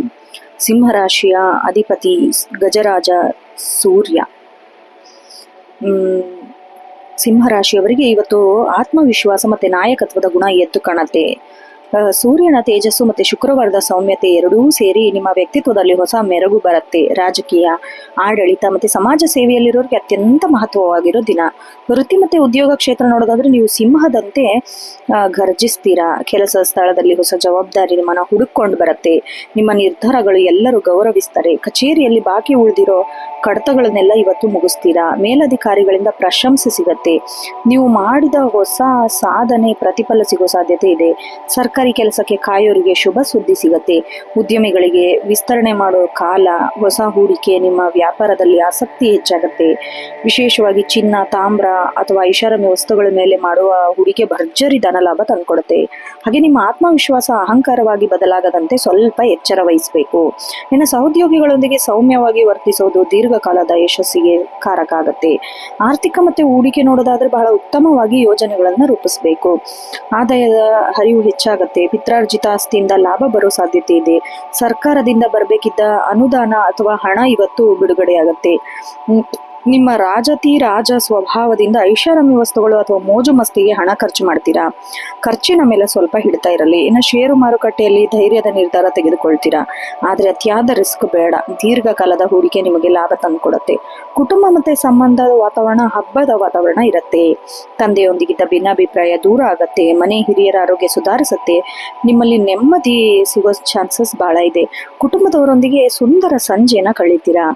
ಸಿಂಹರಾಶಿಯ ಅಧಿಪತಿ ಗಜರಾಜ ಸೂರ್ಯ. ಸಿಂಹರಾಶಿಯವರಿಗೆ ಇವತ್ತು ಆತ್ಮವಿಶ್ವಾಸ ಮತ್ತೆ ನಾಯಕತ್ವದ ಗುಣ ಎದ್ದು ಕಾಣುತ್ತೆ. ಸೂರ್ಯನ ತೇಜಸ್ಸು ಮತ್ತೆ ಶುಕ್ರವಾರದ ಸೌಮ್ಯತೆ ಎರಡೂ ಸೇರಿ ನಿಮ್ಮ ವ್ಯಕ್ತಿತ್ವದಲ್ಲಿ ಹೊಸ ಮೆರುಗು ಬರುತ್ತೆ. ರಾಜಕೀಯ, ಆಡಳಿತ ಮತ್ತೆ ಸಮಾಜ ಸೇವೆಯಲ್ಲಿರೋರಿಗೆ ಅತ್ಯಂತ ಮಹತ್ವವಾಗಿರೋ ದಿನ. ವೃತ್ತಿ ಮತ್ತೆ ಉದ್ಯೋಗ ಕ್ಷೇತ್ರ ನೋಡೋದಾದ್ರೆ ನೀವು ಸಿಂಹದಂತೆ ಗರ್ಜಿಸ್ತೀರಾ. ಕೆಲಸ ಸ್ಥಳದಲ್ಲಿ ಹೊಸ ಜವಾಬ್ದಾರಿ ನಿಮ್ಮನ್ನ ಹುಡುಕೊಂಡು ಬರುತ್ತೆ. ನಿಮ್ಮ ನಿರ್ಧಾರಗಳು ಎಲ್ಲರೂ ಗೌರವಿಸ್ತಾರೆ. ಕಚೇರಿಯಲ್ಲಿ ಬಾಕಿ ಉಳಿದಿರೋ ಕಡತಗಳನ್ನೆಲ್ಲ ಇವತ್ತು ಮುಗಿಸ್ತೀರಾ. ಮೇಲಧಿಕಾರಿಗಳಿಂದ ಪ್ರಶಂಸೆ ಸಿಗತ್ತೆ. ನೀವು ಮಾಡಿದ ಹೊಸ ಸಾಧನೆ ಪ್ರತಿಫಲ ಸಿಗೋ ಸಾಧ್ಯತೆ ಇದೆ. ಸರ್ಕಾರಿ ಕೆಲಸಕ್ಕೆ ಕಾಯೋರಿಗೆ ಶುಭ ಸುದ್ದಿ ಸಿಗತ್ತೆ. ಉದ್ಯಮಿಗಳಿಗೆ ವಿಸ್ತರಣೆ ಮಾಡೋ ಕಾಲ. ಹೊಸ ಹೂಡಿಕೆ, ನಿಮ್ಮ ವ್ಯಾಪಾರದಲ್ಲಿ ಆಸಕ್ತಿ ಹೆಚ್ಚಾಗತ್ತೆ. ವಿಶೇಷವಾಗಿ ಚಿನ್ನ, ತಾಮ್ರ ಅಥವಾ ಐಷಾರಾಮಿ ವಸ್ತುಗಳ ಮೇಲೆ ಮಾಡುವ ಹೂಡಿಕೆ ಭರ್ಜರಿ ಧನಲಾಭ ತಂದುಕೊಡುತ್ತೆ. ಹಾಗೆ ನಿಮ್ಮ ಆತ್ಮವಿಶ್ವಾಸ ಅಹಂಕಾರವಾಗಿ ಬದಲಾಗದಂತೆ ಸ್ವಲ್ಪ ಎಚ್ಚರ ವಹಿಸಬೇಕು. ಇನ್ನು ಸಹೋದ್ಯೋಗಿಗಳೊಂದಿಗೆ ಸೌಮ್ಯವಾಗಿ ವರ್ತಿಸೋದು ದೀರ್ಘಕಾಲದ ಯಶಸ್ಸಿಗೆ ಕಾರಕ ಆಗತ್ತೆ. ಆರ್ಥಿಕ ಮತ್ತೆ ಹೂಡಿಕೆ ನೋಡೋದಾದ್ರೆ ಬಹಳ ಉತ್ತಮವಾಗಿ ಯೋಜನೆಗಳನ್ನು ರೂಪಿಸಬೇಕು. ಆದಾಯದ ಹರಿವು ಹೆಚ್ಚಾಗತ್ತೆ. ಪಿತ್ರಾರ್ಜಿತ ಆಸ್ತಿಯಿಂದ ಲಾಭ ಬರೋ ಸಾಧ್ಯತೆ ಇದೆ. ಸರ್ಕಾರದಿಂದ ಬರಬೇಕಿದ್ದ ಅನುದಾನ ಅಥವಾ ಹಣ ಇವತ್ತು ಬಿಡುಗಡೆಯಾಗತ್ತೆ. ನಿಮ್ಮ ರಾಜ ಸ್ವಭಾವದಿಂದ ಐಷಾರಾಮಿ ವಸ್ತುಗಳು ಅಥವಾ ಮೋಜು ಮಸ್ತಿಗೆ ಹಣ ಖರ್ಚು ಮಾಡ್ತೀರಾ. ಖರ್ಚಿನ ಮೇಲೆ ಸ್ವಲ್ಪ ಹಿಡ್ತಾ ಇರಲಿ. ಇನ್ನು ಷೇರು ಮಾರುಕಟ್ಟೆಯಲ್ಲಿ ಧೈರ್ಯದ ನಿರ್ಧಾರ ತೆಗೆದುಕೊಳ್ತೀರಾ, ಆದರೆ ಅತಿಯಾದ ರಿಸ್ಕ್ ಬೇಡ. ದೀರ್ಘಕಾಲದ ಹೂಡಿಕೆ ನಿಮಗೆ ಲಾಭ ತಂದುಕೊಡುತ್ತೆ. ಕುಟುಂಬ ಮತ್ತೆ ಸಂಬಂಧದ ವಾತಾವರಣ ಹಬ್ಬದ ವಾತಾವರಣ ಇರುತ್ತೆ. ತಂದೆಯೊಂದಿಗಿದ್ದ ಭಿನ್ನಾಭಿಪ್ರಾಯ ದೂರ ಆಗತ್ತೆ. ಮನೆ ಹಿರಿಯರ ಆರೋಗ್ಯ ಸುಧಾರಿಸುತ್ತೆ. ನಿಮ್ಮಲ್ಲಿ ನೆಮ್ಮದಿ ಸಿಗೋ ಚಾನ್ಸಸ್ ಬಹಳ ಇದೆ. ಕುಟುಂಬದವರೊಂದಿಗೆ ಸುಂದರ ಸಂಜೆನ ಕಳೀತೀರಾ.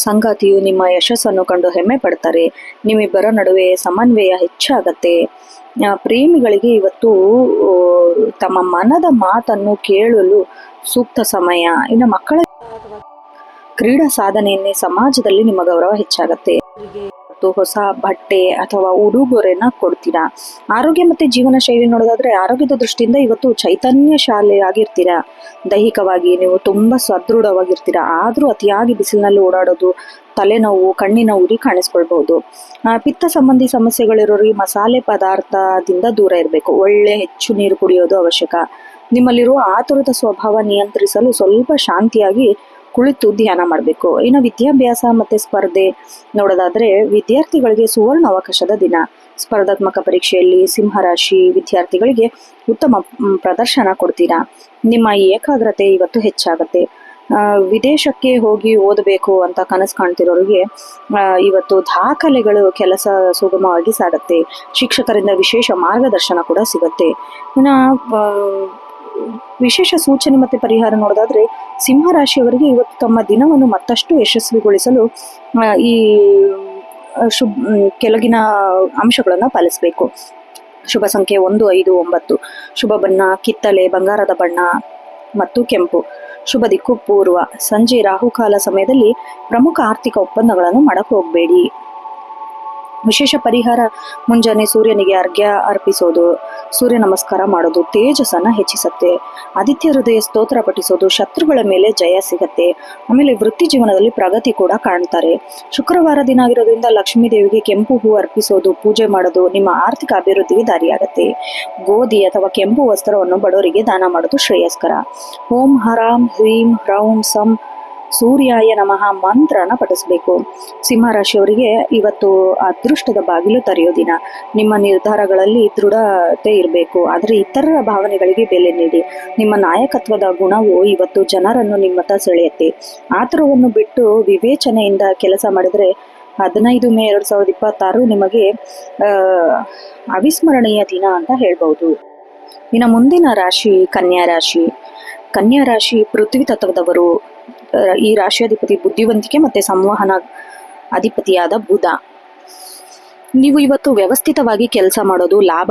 ಸಂಗಾತಿಯು ನಿಮ್ಮ ಯಶಸ್ಸನ್ನು ಕಂಡು ಹೆಮ್ಮೆ ಪಡ್ತಾರೆ. ನಿಮ್ಮಿಬ್ಬರ ನಡುವೆ ಸಮನ್ವಯ ಹೆಚ್ಚಾಗತ್ತೆ. ಪ್ರೇಮಿಗಳಿಗೆ ಇವತ್ತು ತಮ್ಮ ಮನದ ಮಾತನ್ನು ಕೇಳಲು ಸೂಕ್ತ ಸಮಯ. ಇನ್ನು ಮಕ್ಕಳ ಕ್ರೀಡಾ ಸಾಧನೆಯನ್ನೇ ಸಮಾಜದಲ್ಲಿ ನಿಮ್ಮ ಗೌರವ ಹೆಚ್ಚಾಗತ್ತೆ. ಮತ್ತು ಹೊಸ ಬಟ್ಟೆ ಅಥವಾ ಉಡುಗೊರೆನ ಕೊಡ್ತೀರಾ. ಆರೋಗ್ಯ ಮತ್ತೆ ಜೀವನ ಶೈಲಿ ನೋಡೋದಾದ್ರೆ ಆರೋಗ್ಯದ ದೃಷ್ಟಿಯಿಂದ ಇವತ್ತು ಚೈತನ್ಯಶಾಲಿಯಾಗಿರ್ತೀರಾ. ದೈಹಿಕವಾಗಿ ನೀವು ತುಂಬಾ ಸದೃಢವಾಗಿರ್ತೀರಾ. ಆದ್ರೂ ಅತಿಯಾಗಿ ಬಿಸಿಲಿನಲ್ಲಿ ಓಡಾಡೋದು, ತಲೆನೋವು, ಕಣ್ಣಿನ ಉರಿ ಕಾಣಿಸ್ಕೊಳ್ಬಹುದು. ಪಿತ್ತ ಸಂಬಂಧಿ ಸಮಸ್ಯೆಗಳಿರೋರಿಗೆ ಮಸಾಲೆ ಪದಾರ್ಥದಿಂದ ದೂರ ಇರಬೇಕು. ಒಳ್ಳೆ ಹೆಚ್ಚು ನೀರು ಕುಡಿಯೋದು ಅವಶ್ಯಕ. ನಿಮ್ಮಲ್ಲಿರುವ ಆತುರದ ಸ್ವಭಾವ ನಿಯಂತ್ರಿಸಲು ಸ್ವಲ್ಪ ಶಾಂತಿಯಾಗಿ ಕುಳಿತು ಧ್ಯಾನ ಮಾಡಬೇಕು. ಇನ್ನು ವಿದ್ಯಾಭ್ಯಾಸ ಮತ್ತೆ ಸ್ಪರ್ಧೆ ನೋಡೋದಾದ್ರೆ ವಿದ್ಯಾರ್ಥಿಗಳಿಗೆ ಸುವರ್ಣ ಅವಕಾಶದ ದಿನ. ಸ್ಪರ್ಧಾತ್ಮಕ ಪರೀಕ್ಷೆಯಲ್ಲಿ ಸಿಂಹರಾಶಿ ವಿದ್ಯಾರ್ಥಿಗಳಿಗೆ ಉತ್ತಮ ಪ್ರದರ್ಶನ ಕೊಡ್ತೀರಾ. ನಿಮ್ಮ ಏಕಾಗ್ರತೆ ಇವತ್ತು ಹೆಚ್ಚಾಗತ್ತೆ. ವಿದೇಶಕ್ಕೆ ಹೋಗಿ ಓದಬೇಕು ಅಂತ ಕನಸು ಕಾಣ್ತಿರೋರಿಗೆ ಇವತ್ತು ದಾಖಲೆಗಳು ಕೆಲಸ ಸುಗಮವಾಗಿ ಸಾಗತ್ತೆ. ಶಿಕ್ಷಕರಿಂದ ವಿಶೇಷ ಮಾರ್ಗದರ್ಶನ ಕೂಡ ಸಿಗತ್ತೆ. ಇನ್ನು ವಿಶೇಷ ಸೂಚನೆ ಮತ್ತೆ ಪರಿಹಾರ ನೋಡೋದಾದ್ರೆ ಸಿಂಹರಾಶಿಯವರಿಗೆ ಇವತ್ತು ತಮ್ಮ ದಿನವನ್ನು ಮತ್ತಷ್ಟು ಯಶಸ್ವಿಗೊಳಿಸಲು ಈ ಕೆಳಗಿನ ಅಂಶಗಳನ್ನ ಪಾಲಿಸಬೇಕು. ಶುಭ ಸಂಖ್ಯೆ 1, 5, 9. ಶುಭ ಬಣ್ಣ ಕಿತ್ತಳೆ, ಬಂಗಾರದ ಬಣ್ಣ ಮತ್ತು ಕೆಂಪು. ಶುಭ ದಿಕ್ಕು ಪೂರ್ವ. ಸಂಜೆ ರಾಹುಕಾಲ ಸಮಯದಲ್ಲಿ ಪ್ರಮುಖ ಆರ್ಥಿಕ ಒಪ್ಪಂದಗಳನ್ನು ಮಾಡಕ್ಕೆ ಹೋಗಬೇಡಿ. ವಿಶೇಷ ಪರಿಹಾರ ಮುಂಜಾನೆ ಸೂರ್ಯನಿಗೆ ಅರ್ಘ್ಯ ಅರ್ಪಿಸೋದು, ಸೂರ್ಯ ನಮಸ್ಕಾರ ಮಾಡೋದು ತೇಜಸ್ಸನ್ನ ಹೆಚ್ಚಿಸುತ್ತೆ. ಆದಿತ್ಯ ಹೃದಯ ಸ್ತೋತ್ರ ಪಠಿಸೋದು ಶತ್ರುಗಳ ಮೇಲೆ ಜಯ ಸಿಗತ್ತೆ. ಆಮೇಲೆ ವೃತ್ತಿ ಜೀವನದಲ್ಲಿ ಪ್ರಗತಿ ಕೂಡ ಕಾಣ್ತಾರೆ. ಶುಕ್ರವಾರ ದಿನ ಆಗಿರೋದ್ರಿಂದ ಲಕ್ಷ್ಮೀ ದೇವಿಗೆ ಕೆಂಪು ಹೂ ಅರ್ಪಿಸೋದು, ಪೂಜೆ ಮಾಡೋದು ನಿಮ್ಮ ಆರ್ಥಿಕ ಅಭಿವೃದ್ಧಿಗೆ ದಾರಿಯಾಗತ್ತೆ. ಗೋಧಿ ಅಥವಾ ಕೆಂಪು ವಸ್ತ್ರವನ್ನು ಬಡವರಿಗೆ ದಾನ ಮಾಡೋದು ಶ್ರೇಯಸ್ಕರ. ಓಂ ಹರಾಂ ಹ್ರೀಂ ಹ್ರೌಂ ಸಂ ಸೂರ್ಯಾಯ ನಮಃ ಮಂತ್ರನ ಪಠಿಸಬೇಕು. ಸಿಂಹರಾಶಿಯವರಿಗೆ ಇವತ್ತು ಅದೃಷ್ಟದ ಬಾಗಿಲು ತೆರೆಯೋ ದಿನ. ನಿಮ್ಮ ನಿರ್ಧಾರಗಳಲ್ಲಿ ದೃಢತೆ ಇರಬೇಕು, ಆದರೆ ಇತರರ ಭಾವನೆಗಳಿಗೆ ಬೆಲೆ ನೀಡಿ. ನಿಮ್ಮ ನಾಯಕತ್ವದ ಗುಣವು ಇವತ್ತು ಜನರನ್ನು ನಿಮ್ಮತ್ತ ಸೆಳೆಯುತ್ತೆ. ಆತುರವನ್ನು ಬಿಟ್ಟು ವಿವೇಚನೆಯಿಂದ ಕೆಲಸ ಮಾಡಿದರೆ 15 ಮೇ 2026 ನಿಮಗೆ ಅವಿಸ್ಮರಣೀಯ ದಿನ ಅಂತ ಹೇಳ್ಬಹುದು. ಇನ್ನು ಮುಂದಿನ ರಾಶಿ ಕನ್ಯಾ ರಾಶಿ. ಕನ್ಯಾ ರಾಶಿ ಪೃಥ್ವಿ ತತ್ವದವರು. ಈ ರಾಶಿಯಾಧಿಪತಿ ಬುದ್ಧಿವಂತಿಕೆ ಮತ್ತೆ ಸಂವಹನ ಅಧಿಪತಿಯಾದ ಬುಧ. ನೀವು ಇವತ್ತು ವ್ಯವಸ್ಥಿತವಾಗಿ ಕೆಲಸ ಮಾಡೋದು ಲಾಭ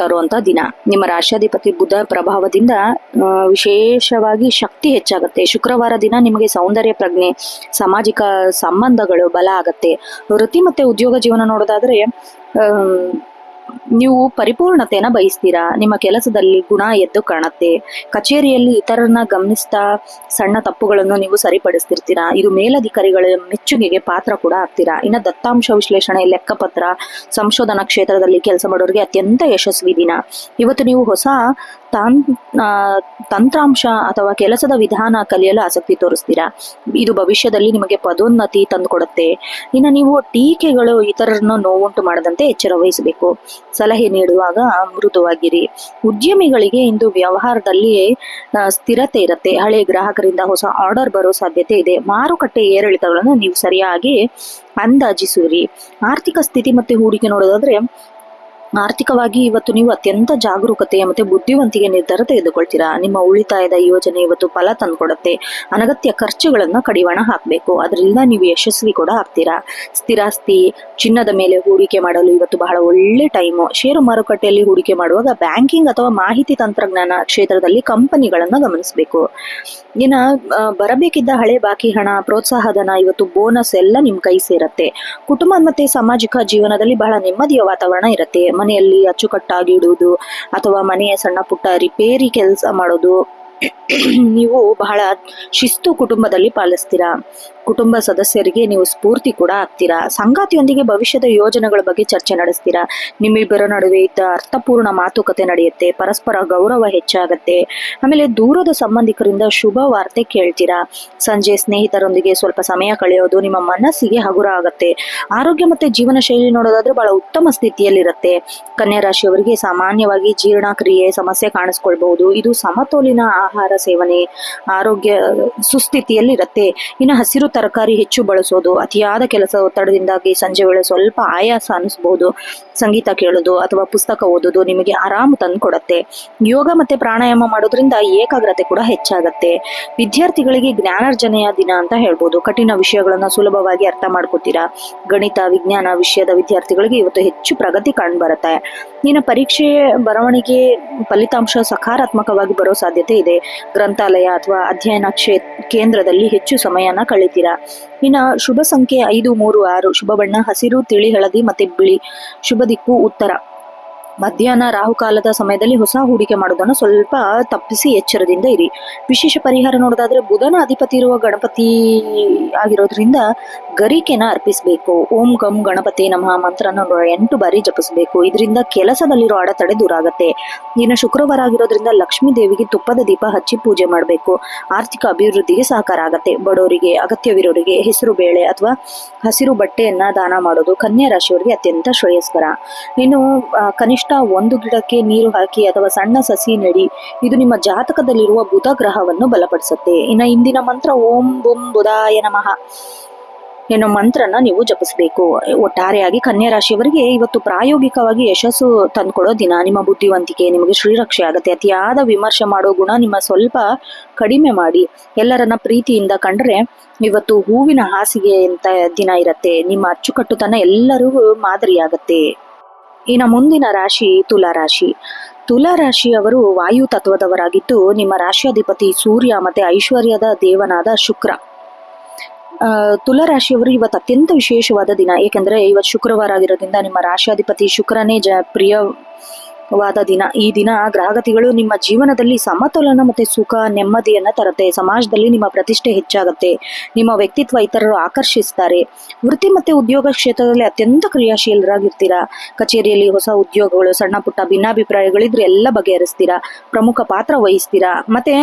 ತರುವಂತ ದಿನ. ನಿಮ್ಮ ರಾಶಿಯಾಧಿಪತಿ ಬುಧ ಪ್ರಭಾವದಿಂದ ವಿಶೇಷವಾಗಿ ಶಕ್ತಿ ಹೆಚ್ಚಾಗುತ್ತೆ. ಶುಕ್ರವಾರ ದಿನ ನಿಮಗೆ ಸೌಂದರ್ಯ ಪ್ರಜ್ಞೆ, ಸಾಮಾಜಿಕ ಸಂಬಂಧಗಳು ಬಲ ಆಗತ್ತೆ. ವೃತ್ತಿ ಮತ್ತೆ ಉದ್ಯೋಗ ಜೀವನ ನೋಡೋದಾದ್ರೆ ನೀವು ಪರಿಪೂರ್ಣತೆಯನ್ನ ಬಯಸ್ತೀರಾ. ನಿಮ್ಮ ಕೆಲಸದಲ್ಲಿ ಗುಣ ಎದ್ದು ಕಾಣುತ್ತೆ. ಕಚೇರಿಯಲ್ಲಿ ಇತರರನ್ನ ಗಮನಿಸ್ತಾ ಸಣ್ಣ ತಪ್ಪುಗಳನ್ನು ನೀವು ಸರಿಪಡಿಸ್ತಿರ್ತೀರಾ. ಇದು ಮೇಲಧಿಕಾರಿಗಳ ಮೆಚ್ಚುಗೆಗೆ ಪಾತ್ರ ಕೂಡ ಆಗ್ತೀರಾ. ಇನ್ನು ದತ್ತಾಂಶ ವಿಶ್ಲೇಷಣೆ, ಲೆಕ್ಕಪತ್ರ, ಸಂಶೋಧನಾ ಕ್ಷೇತ್ರದಲ್ಲಿ ಕೆಲಸ ಮಾಡೋರಿಗೆ ಅತ್ಯಂತ ಯಶಸ್ವಿ ದಿನ. ಇವತ್ತು ನೀವು ಹೊಸ ತಂತ್ರಾಂಶ ಅಥವಾ ಕೆಲಸದ ವಿಧಾನ ಕಲಿಯಲು ಆಸಕ್ತಿ ತೋರಿಸ್ತೀರಾ. ಇದು ಭವಿಷ್ಯದಲ್ಲಿ ನಿಮಗೆ ಪದೋನ್ನತಿ ತಂದುಕೊಡುತ್ತೆ. ಇನ್ನು ನೀವು ಟೀಕೆಗಳು ಇತರರನ್ನು ನೋವುಂಟು ಮಾಡದಂತೆ ಎಚ್ಚರ ವಹಿಸಬೇಕು. ಸಲಹೆ ನೀಡುವಾಗ ಮೃದುವಾಗಿರಿ. ಉದ್ಯಮಿಗಳಿಗೆ ಇಂದು ವ್ಯವಹಾರದಲ್ಲಿ ಸ್ಥಿರತೆ ಇರುತ್ತೆ. ಹಳೆ ಗ್ರಾಹಕರಿಂದ ಹೊಸ ಆರ್ಡರ್ ಬರೋ ಸಾಧ್ಯತೆ ಇದೆ. ಮಾರುಕಟ್ಟೆ ಏರಿಳಿತಗಳನ್ನು ನೀವು ಸರಿಯಾಗಿ ಅಂದಾಜಿಸುವಿರಿ. ಆರ್ಥಿಕ ಸ್ಥಿತಿ ಮತ್ತೆ ಹೂಡಿಕೆ ನೋಡೋದಾದ್ರೆ ಆರ್ಥಿಕವಾಗಿ ಇವತ್ತು ನೀವು ಅತ್ಯಂತ ಜಾಗರೂಕತೆ ಮತ್ತೆ ಬುದ್ಧಿವಂತಿಕೆ ನಿರ್ಧಾರ ತೆಗೆದುಕೊಳ್ತೀರಾ. ನಿಮ್ಮ ಉಳಿತಾಯದ ಯೋಜನೆ ಇವತ್ತು ಫಲ ತಂದುಕೊಡುತ್ತೆ. ಅನಗತ್ಯ ಖರ್ಚುಗಳನ್ನ ಕಡಿವಾಣ ಹಾಕಬೇಕು, ಅದರಿಂದ ನೀವು ಯಶಸ್ವಿ ಕೂಡ ಆಗ್ತೀರಾ. ಸ್ಥಿರಾಸ್ತಿ, ಚಿನ್ನದ ಮೇಲೆ ಹೂಡಿಕೆ ಮಾಡಲು ಇವತ್ತು ಬಹಳ ಒಳ್ಳೆ ಟೈಮು. ಷೇರು ಮಾರುಕಟ್ಟೆಯಲ್ಲಿ ಹೂಡಿಕೆ ಮಾಡುವಾಗ ಬ್ಯಾಂಕಿಂಗ್ ಅಥವಾ ಮಾಹಿತಿ ತಂತ್ರಜ್ಞಾನ ಕ್ಷೇತ್ರದಲ್ಲಿ ಕಂಪನಿಗಳನ್ನ ಗಮನಿಸಬೇಕು. ಇನ್ನು ಬರಬೇಕಿದ್ದ ಹಳೆ ಬಾಕಿ ಹಣ, ಪ್ರೋತ್ಸಾಹಧನ, ಇವತ್ತು ಬೋನಸ್ ಎಲ್ಲ ನಿಮ್ ಕೈ ಸೇರತ್ತೆ. ಕುಟುಂಬ ಮತ್ತೆ ಸಾಮಾಜಿಕ ಜೀವನದಲ್ಲಿ ಬಹಳ ನೆಮ್ಮದಿಯ ವಾತಾವರಣ ಇರುತ್ತೆ. ಮನೆಯಲ್ಲಿ ಅಚ್ಚುಕಟ್ಟಾಗಿ ಇಡುವುದು ಅಥವಾ ಮನೆಯ ಸಣ್ಣ ಪುಟ್ಟ ರಿಪೇರಿ ಕೆಲಸ ಮಾಡೋದು ನೀವು ಬಹಳ ಶಿಸ್ತು ಕುಟುಂಬದಲ್ಲಿ ಪಾಲಿಸ್ತೀರಾ. ಕುಟುಂಬ ಸದಸ್ಯರಿಗೆ ನೀವು ಸ್ಫೂರ್ತಿ ಕೂಡ ಆಗ್ತೀರಾ. ಸಂಗಾತಿಯೊಂದಿಗೆ ಭವಿಷ್ಯದ ಯೋಜನೆಗಳ ಬಗ್ಗೆ ಚರ್ಚೆ ನಡೆಸ್ತೀರಾ. ನಿಮ್ಮಿಬ್ಬರ ನಡುವೆ ಇದ್ದ ಅರ್ಥಪೂರ್ಣ ಮಾತುಕತೆ ನಡೆಯುತ್ತೆ. ಪರಸ್ಪರ ಗೌರವ ಹೆಚ್ಚಾಗತ್ತೆ. ಆಮೇಲೆ ದೂರದ ಸಂಬಂಧಿಕರಿಂದ ಶುಭ ವಾರ್ತೆ ಕೇಳ್ತೀರಾ. ಸಂಜೆ ಸ್ನೇಹಿತರೊಂದಿಗೆ ಸ್ವಲ್ಪ ಸಮಯ ಕಳೆಯೋದು ನಿಮ್ಮ ಮನಸ್ಸಿಗೆ ಹಗುರ ಆಗತ್ತೆ. ಆರೋಗ್ಯ ಮತ್ತೆ ಜೀವನ ಶೈಲಿ ನೋಡೋದಾದ್ರೆ ಬಹಳ ಉತ್ತಮ ಸ್ಥಿತಿಯಲ್ಲಿರುತ್ತೆ. ಕನ್ಯಾ ರಾಶಿಯವರಿಗೆ ಸಾಮಾನ್ಯವಾಗಿ ಜೀರ್ಣಕ್ರಿಯೆ ಸಮಸ್ಯೆ ಕಾಣಿಸ್ಕೊಳ್ಬಹುದು. ಇದು ಸಮತೋಲಿನ ಆಹಾರ ಸೇವನೆ ಆರೋಗ್ಯ ಸುಸ್ಥಿತಿಯಲ್ಲಿರುತ್ತೆ. ಇನ್ನು ಹಸಿರು ತರಕಾರಿ ಹೆಚ್ಚು ಬಳಸೋದು, ಅತಿಯಾದ ಕೆಲಸ ಒತ್ತಡದಿಂದಾಗಿ ಸಂಜೆ ವೇಳೆ ಸ್ವಲ್ಪ ಆಯಾಸ ಅನಿಸಬಹುದು. ಸಂಗೀತ ಕೇಳೋದು ಅಥವಾ ಪುಸ್ತಕ ಓದೋದು ನಿಮಗೆ ಆರಾಮ ತಂದು ಕೊಡುತ್ತೆ. ಯೋಗ ಮತ್ತೆ ಪ್ರಾಣಾಯಾಮ ಮಾಡೋದ್ರಿಂದ ಏಕಾಗ್ರತೆ ಕೂಡ ಹೆಚ್ಚಾಗತ್ತೆ. ವಿದ್ಯಾರ್ಥಿಗಳಿಗೆ ಜ್ಞಾನಾರ್ಜನೆಯ ದಿನ ಅಂತ ಹೇಳ್ಬೋದು. ಕಠಿಣ ವಿಷಯಗಳನ್ನ ಸುಲಭವಾಗಿ ಅರ್ಥ ಮಾಡ್ಕೋತೀರಾ. ಗಣಿತ, ವಿಜ್ಞಾನ ವಿಷಯದ ವಿದ್ಯಾರ್ಥಿಗಳಿಗೆ ಇವತ್ತು ಹೆಚ್ಚು ಪ್ರಗತಿ ಕಾಣ್ಬರುತ್ತೆ. ಇನ್ನು ಪರೀಕ್ಷೆ ಬರವಣಿಗೆ ಫಲಿತಾಂಶ ಸಕಾರಾತ್ಮಕವಾಗಿ ಬರೋ ಸಾಧ್ಯತೆ ಇದೆ. ಗ್ರಂಥಾಲಯ ಅಥವಾ ಅಧ್ಯಯನ ಕೇಂದ್ರದಲ್ಲಿ ಹೆಚ್ಚು ಸಮಯನ ಕಳೀತೀರಾ. ಮಾಡ್ತೀರಾ. ಇನ್ನು ಶುಭ ಸಂಖ್ಯೆ 5, 3, 6. ಶುಭ ಬಣ್ಣ ಹಸಿರು, ತಿಳಿ ಹಳದಿ ಮತ್ತೆ ಬಿಳಿ. ಶುಭ ದಿಕ್ಕು ಉತ್ತರ. ಮಧ್ಯಾಹ್ನ ರಾಹುಕಾಲದ ಸಮಯದಲ್ಲಿ ಹೊಸ ಹೂಡಿಕೆ ಮಾಡೋದನ್ನು ಸ್ವಲ್ಪ ತಪ್ಪಿಸಿ ಎಚ್ಚರದಿಂದ ಇರಿ. ವಿಶೇಷ ಪರಿಹಾರ ನೋಡೋದಾದ್ರೆ ಬುಧನ ಅಧಿಪತಿ ಇರುವ ಗಣಪತಿ ಆಗಿರೋದ್ರಿಂದ ಗರಿಕೆನ ಅರ್ಪಿಸಬೇಕು. ಓಂ ಗಂ ಗಣಪತಿ ನಮಃ ಮಂತ್ರನ 8 ಬಾರಿ ಜಪಿಸಬೇಕು. ಇದರಿಂದ ಕೆಲಸದಲ್ಲಿರೋ ಅಡೆತಡೆ ದೂರ ಆಗತ್ತೆ. ಇನ್ನು ಶುಕ್ರವಾರ ಆಗಿರೋದ್ರಿಂದ ಲಕ್ಷ್ಮೀ ದೇವಿಗೆ ತುಪ್ಪದ ದೀಪ ಹಚ್ಚಿ ಪೂಜೆ ಮಾಡಬೇಕು. ಆರ್ಥಿಕ ಅಭಿವೃದ್ಧಿಗೆ ಸಹಕಾರ ಆಗತ್ತೆ. ಬಡವರಿಗೆ, ಅಗತ್ಯವಿರೋರಿಗೆ ಹೆಸರು ಬೇಳೆ ಅಥವಾ ಹಸಿರು ಬಟ್ಟೆಯನ್ನ ದಾನ ಮಾಡೋದು ಕನ್ಯಾ ರಾಶಿಯವರಿಗೆ ಅತ್ಯಂತ ಶ್ರೇಯಸ್ಕರ. ಇನ್ನು ಕನಿಷ್ಠ 1 ಗಿಡಕ್ಕೆ ನೀರು ಹಾಕಿ ಅಥವಾ ಸಣ್ಣ ಸಸಿ ನೆಡಿ. ಇದು ನಿಮ್ಮ ಜಾತಕದಲ್ಲಿರುವ ಬುಧ ಗ್ರಹವನ್ನು ಬಲಪಡಿಸುತ್ತೆ. ಇನ್ನು ಇಂದಿನ ಮಂತ್ರ ಓಂ ಬುಂ ಬುಧಾಯ ನಮಃ ಎನ್ನೋ ಮಂತ್ರನ ನೀವು ಜಪಿಸಬೇಕು. ಒಟ್ಟಾರೆಯಾಗಿ ಕನ್ಯಾ ರಾಶಿಯವರಿಗೆ ಇವತ್ತು ಪ್ರಾಯೋಗಿಕವಾಗಿ ಯಶಸ್ಸು ತಂದ್ಕೊಡೋ ದಿನ. ನಿಮ್ಮ ಬುದ್ಧಿವಂತಿಕೆ ನಿಮಗೆ ಶ್ರೀರಕ್ಷೆ ಆಗುತ್ತೆ. ಅತಿಯಾದ ವಿಮರ್ಶೆ ಮಾಡೋ ಗುಣ ನಿಮ್ಮ ಸ್ವಲ್ಪ ಕಡಿಮೆ ಮಾಡಿ. ಎಲ್ಲರನ್ನ ಪ್ರೀತಿಯಿಂದ ಕಂಡ್ರೆ ಇವತ್ತು ಹೂವಿನ ಹಾಸಿಗೆ ಅಂತ ದಿನ ಇರತ್ತೆ. ನಿಮ್ಮ ಅಚ್ಚುಕಟ್ಟುತನ ಎಲ್ಲರಿಗೂ ಮಾದರಿಯಾಗತ್ತೆ. ಇನ್ನು ಮುಂದಿನ ರಾಶಿ ತುಲಾರಾಶಿ. ತುಲಾರಾಶಿಯವರು ವಾಯು ತತ್ವದವರಾಗಿದ್ದು ನಿಮ್ಮ ರಾಶಿಯಾಧಿಪತಿ ಸೂರ್ಯ ಮತ್ತೆ ಐಶ್ವರ್ಯದ ದೇವನಾದ ಶುಕ್ರ. ತುಲಾರಾಶಿಯವರು ಇವತ್ತು ಅತ್ಯಂತ ವಿಶೇಷವಾದ ದಿನ. ಏಕೆಂದ್ರೆ ಇವತ್ತು ಶುಕ್ರವಾರ ಆಗಿರೋದ್ರಿಂದ ನಿಮ್ಮ ರಾಶಿಯಾಧಿಪತಿ ಶುಕ್ರನೇ ಪ್ರಿಯವಾದ ದಿನ. ಈ ದಿನ ಗ್ರಹಗತಿಗಳು ನಿಮ್ಮ ಜೀವನದಲ್ಲಿ ಸಮತೋಲನ ಮತ್ತೆ ಸುಖ ನೆಮ್ಮದಿಯನ್ನ ತರುತ್ತೆ. ಸಮಾಜದಲ್ಲಿ ನಿಮ್ಮ ಪ್ರತಿಷ್ಠೆ ಹೆಚ್ಚಾಗುತ್ತೆ. ನಿಮ್ಮ ವ್ಯಕ್ತಿತ್ವ ಇತರರು ಆಕರ್ಷಿಸ್ತಾರೆ. ವೃತ್ತಿ ಮತ್ತೆ ಉದ್ಯೋಗ ಕ್ಷೇತ್ರದಲ್ಲಿ ಅತ್ಯಂತ ಕ್ರಿಯಾಶೀಲರಾಗಿರ್ತೀರಾ. ಕಚೇರಿಯಲ್ಲಿ ಹೊಸ ಉದ್ಯೋಗಗಳು, ಸಣ್ಣ ಪುಟ್ಟ ಭಿನ್ನಾಭಿಪ್ರಾಯಗಳಿದ್ರೆ ಎಲ್ಲ ಬಗೆಹರಿಸ್ತೀರಾ. ಪ್ರಮುಖ ಪಾತ್ರ ವಹಿಸ್ತೀರಾ. ಮತ್ತೆ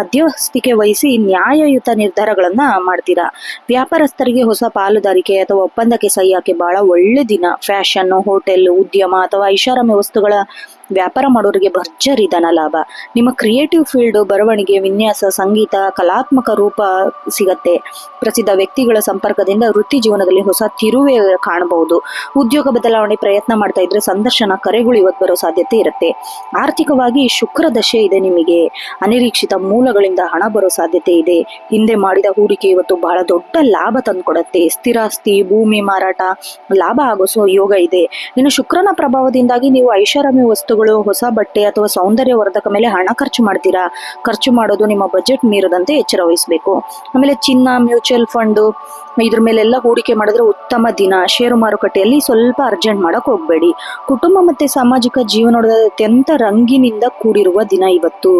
ಮಧ್ಯವಸ್ಥಿಕೆ ವಹಿಸಿ ನ್ಯಾಯಯುತ ನಿರ್ಧಾರಗಳನ್ನ ಮಾಡ್ತೀರಾ. ವ್ಯಾಪಾರಸ್ಥರಿಗೆ ಹೊಸ ಪಾಲುದಾರಿಕೆ ಅಥವಾ ಒಪ್ಪಂದಕ್ಕೆ ಸಹಿ ಹಾಕಿ ಬಹಳ ಒಳ್ಳೆ ದಿನ. ಫ್ಯಾಷನ್, ಹೋಟೆಲ್ ಉದ್ಯಮ ಅಥವಾ ಐಷಾರಾಮಿ ವಸ್ತುಗಳ ವ್ಯಾಪಾರ ಮಾಡೋರಿಗೆ ಭರ್ಜರಿ ಧನ ಲಾಭ. ನಿಮ್ಮ ಕ್ರಿಯೇಟಿವ್ ಫೀಲ್ಡ್, ಬರವಣಿಗೆ, ವಿನ್ಯಾಸ, ಸಂಗೀತ, ಕಲಾತ್ಮಕ ರೂಪ ಸಿಗತ್ತೆ. ಪ್ರಸಿದ್ಧ ವ್ಯಕ್ತಿಗಳ ಸಂಪರ್ಕದಿಂದ ವೃತ್ತಿ ಜೀವನದಲ್ಲಿ ಹೊಸ ತಿರುವೆ ಕಾಣಬಹುದು. ಉದ್ಯೋಗ ಬದಲಾವಣೆ ಪ್ರಯತ್ನ ಮಾಡ್ತಾ ಇದ್ರೆ ಸಂದರ್ಶನ ಕರೆಗಳು ಇವತ್ತು ಬರೋ ಸಾಧ್ಯತೆ ಇರುತ್ತೆ. ಆರ್ಥಿಕವಾಗಿ ಶುಕ್ರ ದಶೆ ಇದೆ ನಿಮಗೆ. ಅನಿರೀಕ್ಷಿತ ಮೂಲಗಳಿಂದ ಹಣ ಬರೋ ಸಾಧ್ಯತೆ ಇದೆ. ಹಿಂದೆ ಮಾಡಿದ ಹೂಡಿಕೆ ಇವತ್ತು ಬಹಳ ದೊಡ್ಡ ಲಾಭ ತಂದುಕೊಡತ್ತೆ. ಸ್ಥಿರಾಸ್ತಿ, ಭೂಮಿ ಮಾರಾಟ ಲಾಭ ಆಗೋ ಯೋಗ ಇದೆ. ಇನ್ನು ಶುಕ್ರನ ಪ್ರಭಾವದಿಂದಾಗಿ ನೀವು ಐಷಾರಾಮಿ ವಸ್ತುಗಳು, ಹೊಸ ಬಟ್ಟೆ ಅಥವಾ ಸೌಂದರ್ಯವರ್ಧಕ ಮೇಲೆ ಹಣ ಖರ್ಚು ಮಾಡ್ತೀರಾ. ಖರ್ಚು ಮಾಡೋದು ನಿಮ್ಮ ಬಜೆಟ್ ಮೀರದಂತೆ ಎಚ್ಚರ ವಹಿಸಬೇಕು. ಆಮೇಲೆ ಚಿನ್ನ, ಮ್ಯೂಚುವಲ್ ಫಂಡ್ ಇದ್ರ ಮೇಲೆಲ್ಲ ಹೂಡಿಕೆ ಮಾಡಿದ್ರೆ ಉತ್ತಮ ದಿನ. ಷೇರು ಮಾರುಕಟ್ಟೆಯಲ್ಲಿ ಸ್ವಲ್ಪ ಅರ್ಜೆಂಟ್ ಮಾಡಕ್ ಹೋಗ್ಬೇಡಿ. ಕುಟುಂಬ ಮತ್ತೆ ಸಾಮಾಜಿಕ ಜೀವನದ ಅತ್ಯಂತ ರಂಗಿನಿಂದ ಕೂಡಿರುವ ದಿನ ಇವತ್ತು.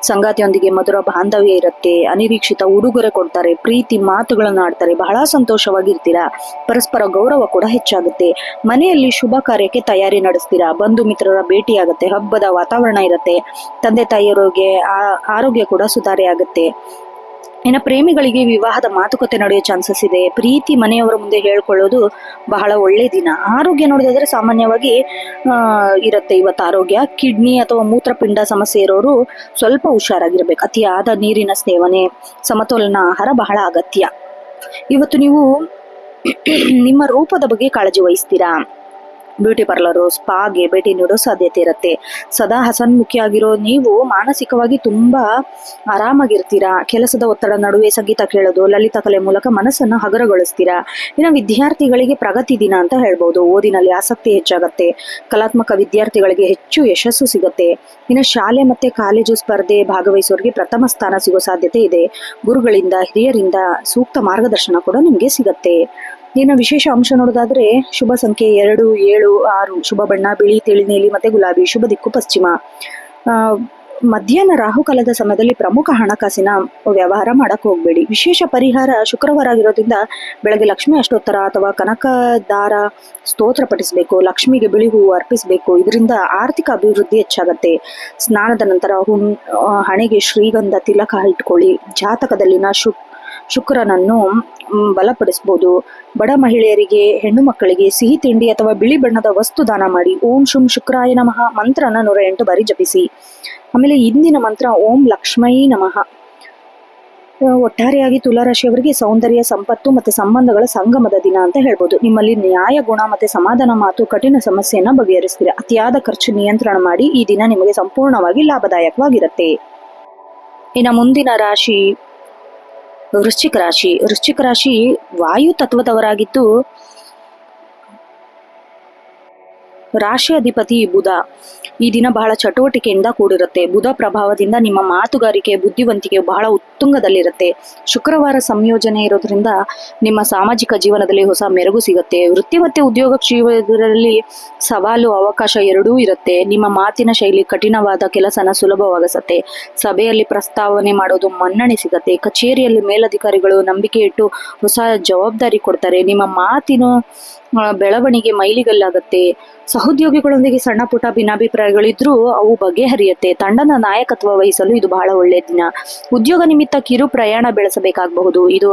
ಸಂಗಾತಿಯೊಂದಿಗೆ ಮಧುರ ಬಾಂಧವ್ಯ ಇರುತ್ತೆ. ಅನಿರೀಕ್ಷಿತ ಉಡುಗೊರೆ ಕೊಡ್ತಾರೆ. ಪ್ರೀತಿ ಮಾತುಗಳನ್ನ ಆಡ್ತಾರೆ. ಬಹಳ ಸಂತೋಷವಾಗಿರ್ತೀರಾ. ಪರಸ್ಪರ ಗೌರವ ಕೂಡ ಹೆಚ್ಚಾಗುತ್ತೆ. ಮನೆಯಲ್ಲಿ ಶುಭ ಕಾರ್ಯಕ್ಕೆ ತಯಾರಿ ನಡೆಸ್ತೀರಾ. ಬಂಧು ಮಿತ್ರರ ಭೇಟಿ ಆಗುತ್ತೆ. ಹಬ್ಬದ ವಾತಾವರಣ ಇರುತ್ತೆ. ತಂದೆ ತಾಯಿಯರಿಗೆ ಆರೋಗ್ಯ ಕೂಡ ಸುಧಾರಣೆ ಆಗುತ್ತೆ. ಇನ್ನು ಪ್ರೇಮಿಗಳಿಗೆ ವಿವಾಹದ ಮಾತುಕತೆ ನಡೆಯೋ ಚಾನ್ಸಸ್ ಇದೆ. ಪ್ರೀತಿ ಮನೆಯವರ ಮುಂದೆ ಹೇಳ್ಕೊಳ್ಳೋದು ಬಹಳ ಒಳ್ಳೆ ದಿನ. ಆರೋಗ್ಯ ನೋಡೋದಾದ್ರೆ ಸಾಮಾನ್ಯವಾಗಿ ಇರುತ್ತೆ ಇವತ್ತು ಆರೋಗ್ಯ. ಕಿಡ್ನಿ ಅಥವಾ ಮೂತ್ರಪಿಂಡ ಸಮಸ್ಯೆ ಇರೋರು ಸ್ವಲ್ಪ ಹುಷಾರಾಗಿರ್ಬೇಕು. ಅತಿಯಾದ ನೀರಿನ ಸೇವನೆ, ಸಮತೋಲನ ಆಹಾರ ಬಹಳ ಅಗತ್ಯ. ಇವತ್ತು ನೀವು ನಿಮ್ಮ ರೂಪದ ಬಗ್ಗೆ ಕಾಳಜಿ ವಹಿಸ್ತೀರಾ. ಬ್ಯೂಟಿ ಪಾರ್ಲರು, ಸ್ಪಾಗೆ ಭೇಟಿ ನೀಡೋ ಸಾಧ್ಯತೆ ಇರುತ್ತೆ. ಸದಾ ಹಸನ್ಮುಖಿಯಾಗಿರೋ ನೀವು ಮಾನಸಿಕವಾಗಿ ತುಂಬಾ ಆರಾಮಾಗಿರ್ತೀರಾ. ಕೆಲಸದ ಒತ್ತಡ ನಡುವೆ ಸಂಗೀತ ಕೇಳೋದು, ಲಲಿತ ಕಲೆ ಮೂಲಕ ಮನಸ್ಸನ್ನು ಹಗುರಗೊಳಿಸ್ತೀರಾ. ಇನ್ನು ವಿದ್ಯಾರ್ಥಿಗಳಿಗೆ ಪ್ರಗತಿ ದಿನ ಅಂತ ಹೇಳ್ಬೋದು. ಓದಿನಲ್ಲಿ ಆಸಕ್ತಿ ಹೆಚ್ಚಾಗತ್ತೆ. ಕಲಾತ್ಮಕ ವಿದ್ಯಾರ್ಥಿಗಳಿಗೆ ಹೆಚ್ಚು ಯಶಸ್ಸು ಸಿಗುತ್ತೆ. ಇನ್ನು ಶಾಲೆ ಮತ್ತೆ ಕಾಲೇಜು ಸ್ಪರ್ಧೆ ಭಾಗವಹಿಸೋರಿಗೆ ಪ್ರಥಮ ಸ್ಥಾನ ಸಿಗೋ ಸಾಧ್ಯತೆ ಇದೆ. ಗುರುಗಳಿಂದ, ಹಿರಿಯರಿಂದ ಸೂಕ್ತ ಮಾರ್ಗದರ್ಶನ ಕೂಡ ನಿಮ್ಗೆ ಸಿಗತ್ತೆ. ಇನ್ನು ವಿಶೇಷ ಅಂಶ ನೋಡೋದಾದ್ರೆ ಶುಭ ಸಂಖ್ಯೆ 2, 7, 6. ಶುಭ ಬಣ್ಣ ಬಿಳಿ, ತಿಳಿ ನೀಲಿ ಮತ್ತೆ ಗುಲಾಬಿ. ಶುಭ ದಿಕ್ಕು ಪಶ್ಚಿಮ. ಮಧ್ಯಾಹ್ನ ರಾಹುಕಾಲದ ಸಮಯದಲ್ಲಿ ಪ್ರಮುಖ ಹಣಕಾಸಿನ ವ್ಯವಹಾರ ಮಾಡಕ್ ಹೋಗ್ಬೇಡಿ. ವಿಶೇಷ ಪರಿಹಾರ ಶುಕ್ರವಾರ ಆಗಿರೋದ್ರಿಂದ ಬೆಳಗ್ಗೆ ಲಕ್ಷ್ಮಿ ಅಷ್ಟೋತ್ತರ ಅಥವಾ ಕನಕದಾರ ಸ್ತೋತ್ರ ಪಠಿಸಬೇಕು. ಲಕ್ಷ್ಮಿಗೆ ಬಿಳಿ ಹೂವು ಅರ್ಪಿಸಬೇಕು. ಇದರಿಂದ ಆರ್ಥಿಕ ಅಭಿವೃದ್ಧಿ ಹೆಚ್ಚಾಗತ್ತೆ. ಸ್ನಾನದ ನಂತರ ಹಣೆಗೆ ಶ್ರೀಗಂಧ ತಿಲಕ ಇಟ್ಕೊಳ್ಳಿ. ಜಾತಕದಲ್ಲಿನ ಶುಕ್ರನನ್ನು ಬಲಪಡಿಸಬಹುದು. ಬಡ ಮಹಿಳೆಯರಿಗೆ, ಹೆಣ್ಣು ಮಕ್ಕಳಿಗೆ ಸಿಹಿ ತಿಂಡಿ ಅಥವಾ ಬಿಳಿ ಬಣ್ಣದ ವಸ್ತು ದಾನ ಮಾಡಿ. ಓಂ ಶುಂ ಶುಕ್ರಾಯ ನಮಃ ಮಂತ್ರನ 108 ಬಾರಿ ಜಪಿಸಿ. ಆಮೇಲೆ ಇಂದಿನ ಮಂತ್ರ ಓಂ ಲಕ್ಷ್ಮೈ ನಮಃ. ಒಟ್ಟಾರೆಯಾಗಿ ತುಲಾರಾಶಿಯವರಿಗೆ ಸೌಂದರ್ಯ, ಸಂಪತ್ತು ಮತ್ತೆ ಸಂಬಂಧಗಳ ಸಂಗಮದ ದಿನ ಅಂತ ಹೇಳ್ಬೋದು. ನಿಮ್ಮಲ್ಲಿ ನ್ಯಾಯ ಗುಣ ಮತ್ತೆ ಸಮಾಧಾನ ಮಾತು ಕಠಿಣ ಸಮಸ್ಯೆಯನ್ನ ಬಗೆಹರಿಸ್ತೀರ. ಅತಿಯಾದ ಖರ್ಚು ನಿಯಂತ್ರಣ ಮಾಡಿ. ಈ ದಿನ ನಿಮಗೆ ಸಂಪೂರ್ಣವಾಗಿ ಲಾಭದಾಯಕವಾಗಿರುತ್ತೆ. ಇನ್ನು ಮುಂದಿನ ರಾಶಿ ವೃಶ್ಚಿಕ ರಾಶಿ. ವೃಶ್ಚಿಕ ರಾಶಿ ವಾಯು ತತ್ವದವರಾಗಿದ್ದು ರಾಶಿ ಅಧಿಪತಿ ಬುಧ. ಈ ದಿನ ಬಹಳ ಚಟುವಟಿಕೆಯಿಂದ ಕೂಡಿರುತ್ತೆ. ಬುಧ ಪ್ರಭಾವದಿಂದ ನಿಮ್ಮ ಮಾತುಗಾರಿಕೆ, ಬುದ್ಧಿವಂತಿಕೆ ಬಹಳ ಉತ್ತುಂಗದಲ್ಲಿರುತ್ತೆ. ಶುಕ್ರವಾರ ಸಂಯೋಜನೆ ಇರೋದ್ರಿಂದ ನಿಮ್ಮ ಸಾಮಾಜಿಕ ಜೀವನದಲ್ಲಿ ಹೊಸ ಮೆರುಗು ಸಿಗುತ್ತೆ. ವೃತ್ತಿ ಮತ್ತು ಉದ್ಯೋಗ ಜೀವನದಲ್ಲಿ ಸವಾಲು ಅವಕಾಶ ಎರಡೂ ಇರುತ್ತೆ. ನಿಮ್ಮ ಮಾತಿನ ಶೈಲಿ ಕಠಿಣವಾದ ಕೆಲಸನ ಸುಲಭವಾಗಿಸುತ್ತೆ. ಸಭೆಯಲ್ಲಿ ಪ್ರಸ್ತಾವನೆ ಮಾಡೋದು ಮನ್ನಣೆ ಸಿಗತ್ತೆ. ಕಚೇರಿಯಲ್ಲಿ ಮೇಲಧಿಕಾರಿಗಳು ನಂಬಿಕೆ ಇಟ್ಟು ಹೊಸ ಜವಾಬ್ದಾರಿ ಕೊಡ್ತಾರೆ. ನಿಮ್ಮ ಮಾತಿನ ಬೆಳವಣಿಗೆ ಮೈಲಿಗಲ್ಲಾಗತ್ತೆ. ಸಹೋದ್ಯೋಗಿಗಳೊಂದಿಗೆ ಸಣ್ಣ ಪುಟ್ಟ ಭಿನ್ನಾಭಿಪ್ರಾಯಗಳಿದ್ರೂ ಅವು ಬಗೆಹರಿಯುತ್ತೆ. ತಂಡದ ನಾಯಕತ್ವ ವಹಿಸಲು ಇದು ಬಹಳ ಒಳ್ಳೆಯ ದಿನ. ಉದ್ಯೋಗ ನಿಮಿತ್ತ ಕಿರು ಪ್ರಯಾಣ ಬೆಳೆಸಬೇಕಾಗಬಹುದು. ಇದು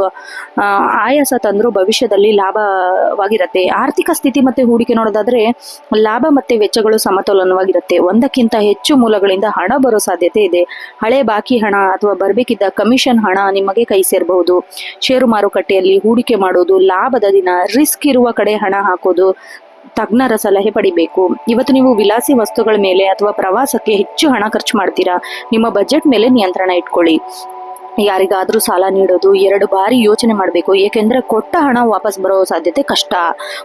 ಆಯಾಸ ತಂದರೂ ಭವಿಷ್ಯದಲ್ಲಿ ಲಾಭವಾಗಿರುತ್ತೆ. ಆರ್ಥಿಕ ಸ್ಥಿತಿ ಮತ್ತೆ ಹೂಡಿಕೆ ನೋಡೋದಾದ್ರೆ ಲಾಭ ಮತ್ತೆ ವೆಚ್ಚಗಳು ಸಮತೋಲನವಾಗಿರುತ್ತೆ. ಒಂದಕ್ಕಿಂತ ಹೆಚ್ಚು ಮೂಲಗಳಿಂದ ಹಣ ಬರೋ ಸಾಧ್ಯತೆ ಇದೆ. ಹಳೆ ಬಾಕಿ ಹಣ ಅಥವಾ ಬರಬೇಕಿದ್ದ ಕಮಿಷನ್ ಹಣ ನಿಮಗೆ ಕೈ ಸೇರಬಹುದು. ಷೇರು ಮಾರುಕಟ್ಟೆಯಲ್ಲಿ ಹೂಡಿಕೆ ಮಾಡೋದು ಲಾಭದ ದಿನ. ರಿಸ್ಕ್ ಇರುವ ಕಡೆ ಹಣ ಹಾಕೋದು ತಜ್ಞರ ಸಲಹೆ ಪಡಿಬೇಕು. ಇವತ್ತು ನೀವು ವಿಲಾಸಿ ವಸ್ತುಗಳ ಮೇಲೆ ಅಥವಾ ಪ್ರವಾಸಕ್ಕೆ ಹೆಚ್ಚು ಹಣ ಖರ್ಚು ಮಾಡ್ತೀರಾ. ನಿಮ್ಮ ಬಜೆಟ್ ಮೇಲೆ ನಿಯಂತ್ರಣ ಇಟ್ಕೊಳ್ಳಿ. ಯಾರಿಗಾದ್ರೂ ಸಾಲ ನೀಡೋದು 2 ಬಾರಿ ಯೋಚನೆ ಮಾಡಬೇಕು, ಏಕೆಂದ್ರೆ ಕೊಟ್ಟ ಹಣ ವಾಪಸ್ ಬರೋ ಸಾಧ್ಯತೆ ಕಷ್ಟ.